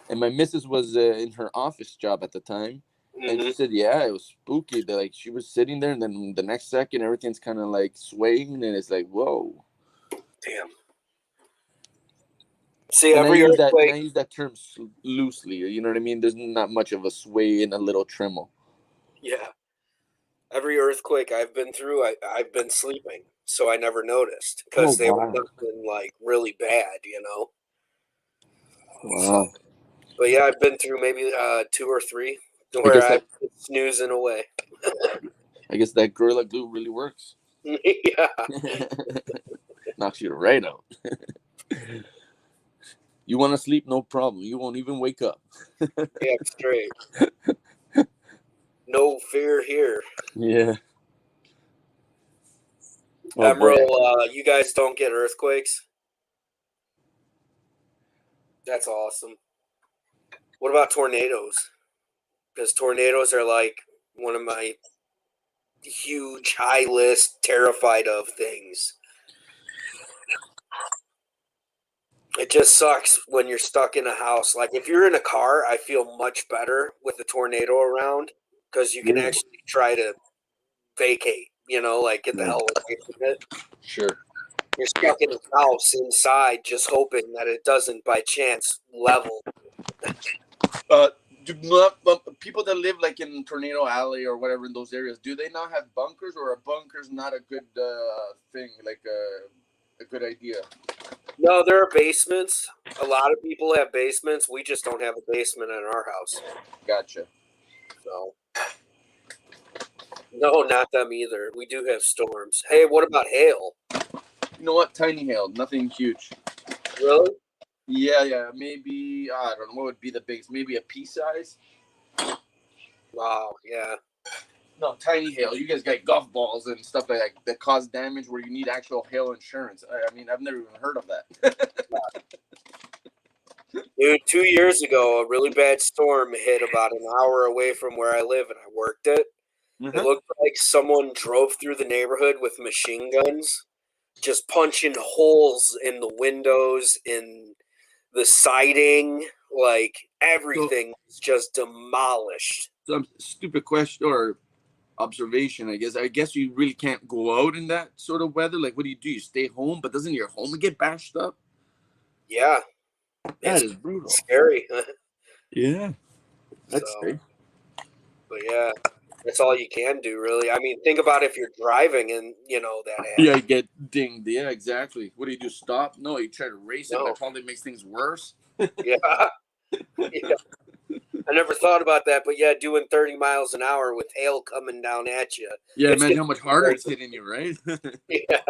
And my missus was in her office job at the time. And she said, yeah, it was spooky. Like she was sitting there, and then the next second, everything's kind of like swaying, and it's like, whoa. Damn. See, And every earthquake. I use that term loosely. You know what I mean? There's not much of a sway and a little tremble. Yeah. Every earthquake I've been through, I've been sleeping, so I never noticed because they were nothing like really bad, you know. Wow. So, but yeah, I've been through maybe 2 or 3 where I'm snoozing away. I guess that Gorilla Glue really works. Yeah. Knocks you right out. You want to sleep? No problem. You won't even wake up. Yeah, straight. No fear here. Yeah. Emerald, you guys don't get earthquakes? That's awesome. What about tornadoes? Because tornadoes are like one of my huge high list terrified of things. It just sucks when you're stuck in a house. Like if you're in a car, I feel much better with a tornado around because you can actually try to vacate, you know, like get the hell away from it. Sure. You're stuck in a house inside just hoping that it doesn't by chance level. People that live like in Tornado Alley or whatever in those areas, do they not have bunkers, or are bunkers not a good thing, like a good idea? No, there are basements. A lot of people have basements. We just don't have a basement in our house. Gotcha. So, no, not them either. We do have storms. Hey, what about hail? You know what? Tiny hail, nothing huge. Really? Yeah. Maybe, I don't know, what would be the biggest? Maybe a pea size? Wow, yeah. No, tiny hail. You guys got golf balls and stuff like that cause damage where you need actual hail insurance. I mean, I've never even heard of that. Dude, 2 years ago, a really bad storm hit about an hour away from where I live, and I worked it. It looked like someone drove through the neighborhood with machine guns, just punching holes in the windows, in the siding, like everything was just demolished. Some stupid question or observation, I guess. I guess you really can't go out in that sort of weather. Like, what do? You stay home, but doesn't your home get bashed up? Yeah. That is brutal. Scary. Yeah. That's scary. But yeah, that's all you can do, really. I mean, think about if you're driving and, you know, that happens. Yeah, you get dinged. Yeah, exactly. What do? Stop? No, you try to race it. That probably makes things worse. Yeah. I never thought about that, but yeah, doing 30 miles an hour with hail coming down at you. Yeah, imagine how much harder it's hitting you, right? Yeah.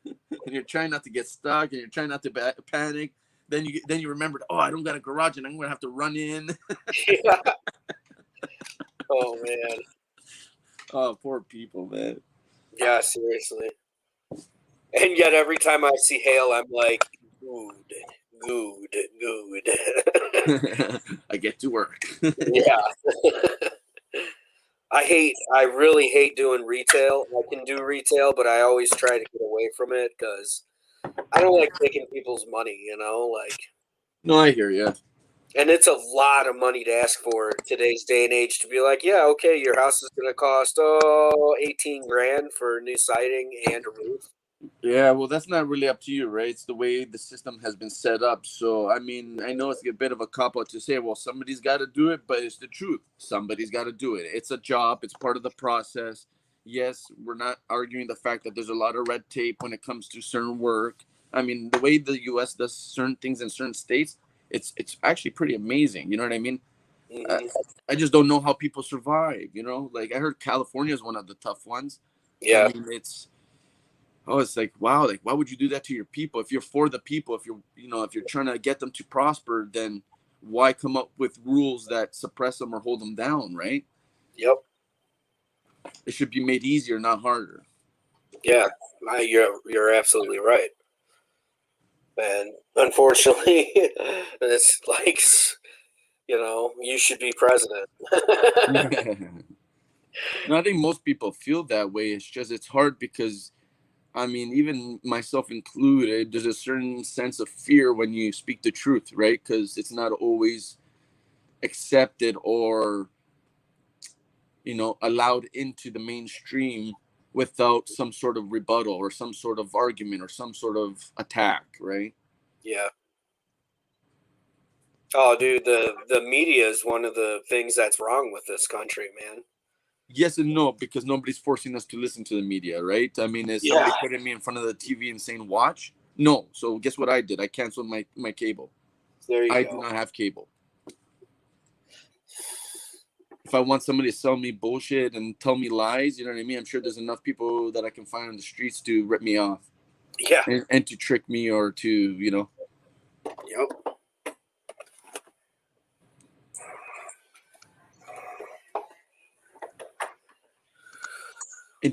And you're trying not to get stuck, and you're trying not to panic. Then you remembered, oh, I don't got a garage, and I'm gonna have to run in. Yeah. Oh man. Oh, poor people, man. Yeah, seriously. And yet every time I see hail, I'm like, good. I get to work. Yeah. I really hate doing retail. I can do retail, but I always try to get away from it because I don't like taking people's money, like, No, I hear you. and it's a lot of money to ask for today's day and age to be like, yeah, okay, your house is going to cost 18 grand for new siding and a roof. Yeah, well, that's not really up to you, right? It's the way the system has been set up. So, I mean, I know it's a bit of a cop out to say, well, somebody's got to do it, but it's the truth. Somebody's got to do it. It's a job, it's part of the process. Yes, we're not arguing the fact that there's a lot of red tape when it comes to certain work. I mean, the way the US does certain things in certain states, it's actually pretty amazing. You know what I mean? Mm-hmm. I just don't know how people survive, Like I heard California is one of the tough ones. I Yeah. mean, it's like, wow, like why would you do that to your people? If you're for the people, if you're trying to get them to prosper, then why come up with rules that suppress them or hold them down, right? Yep. It should be made easier, not harder. Yeah. You're absolutely right. And unfortunately, it's like, you should be president. No, I think most people feel that way. It's hard because, I mean, even myself included, there's a certain sense of fear when you speak the truth, right? Because it's not always accepted or allowed into the mainstream without some sort of rebuttal or some sort of argument or some sort of attack, right? Yeah. Oh, dude, the media is one of the things that's wrong with this country, man. Yes and no, because nobody's forcing us to listen to the media, right? I mean, is somebody putting me in front of the TV and saying watch? No. So guess what I did? I canceled my cable. There you I go. do not have cable. If I want somebody to sell me bullshit and tell me lies, you know what I mean? I'm sure there's enough people that I can find on the streets to rip me off. Yeah. And to trick me or to, Yep.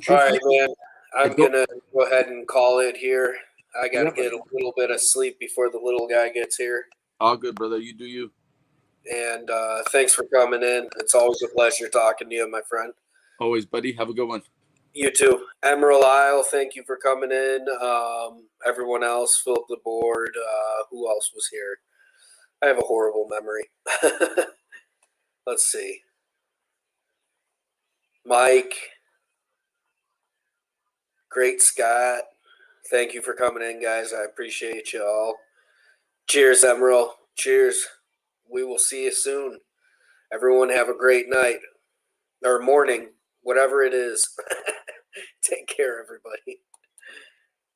All right, man. I'm going to go ahead and call it here. I got to get a little bit of sleep before the little guy gets here. All good, brother. You do you. And thanks for coming in. It's always a pleasure talking to you, my friend. Always, buddy. Have a good one. You too. Emerald Isle, thank you for coming in. Everyone else, Philip the Board. Who else was here? I have a horrible memory. Let's see. Mike. Great Scott. Thank you for coming in, guys. I appreciate you all. Cheers, Emerald. Cheers. We will see you soon. Everyone have a great night or morning, whatever it is. Take care, everybody.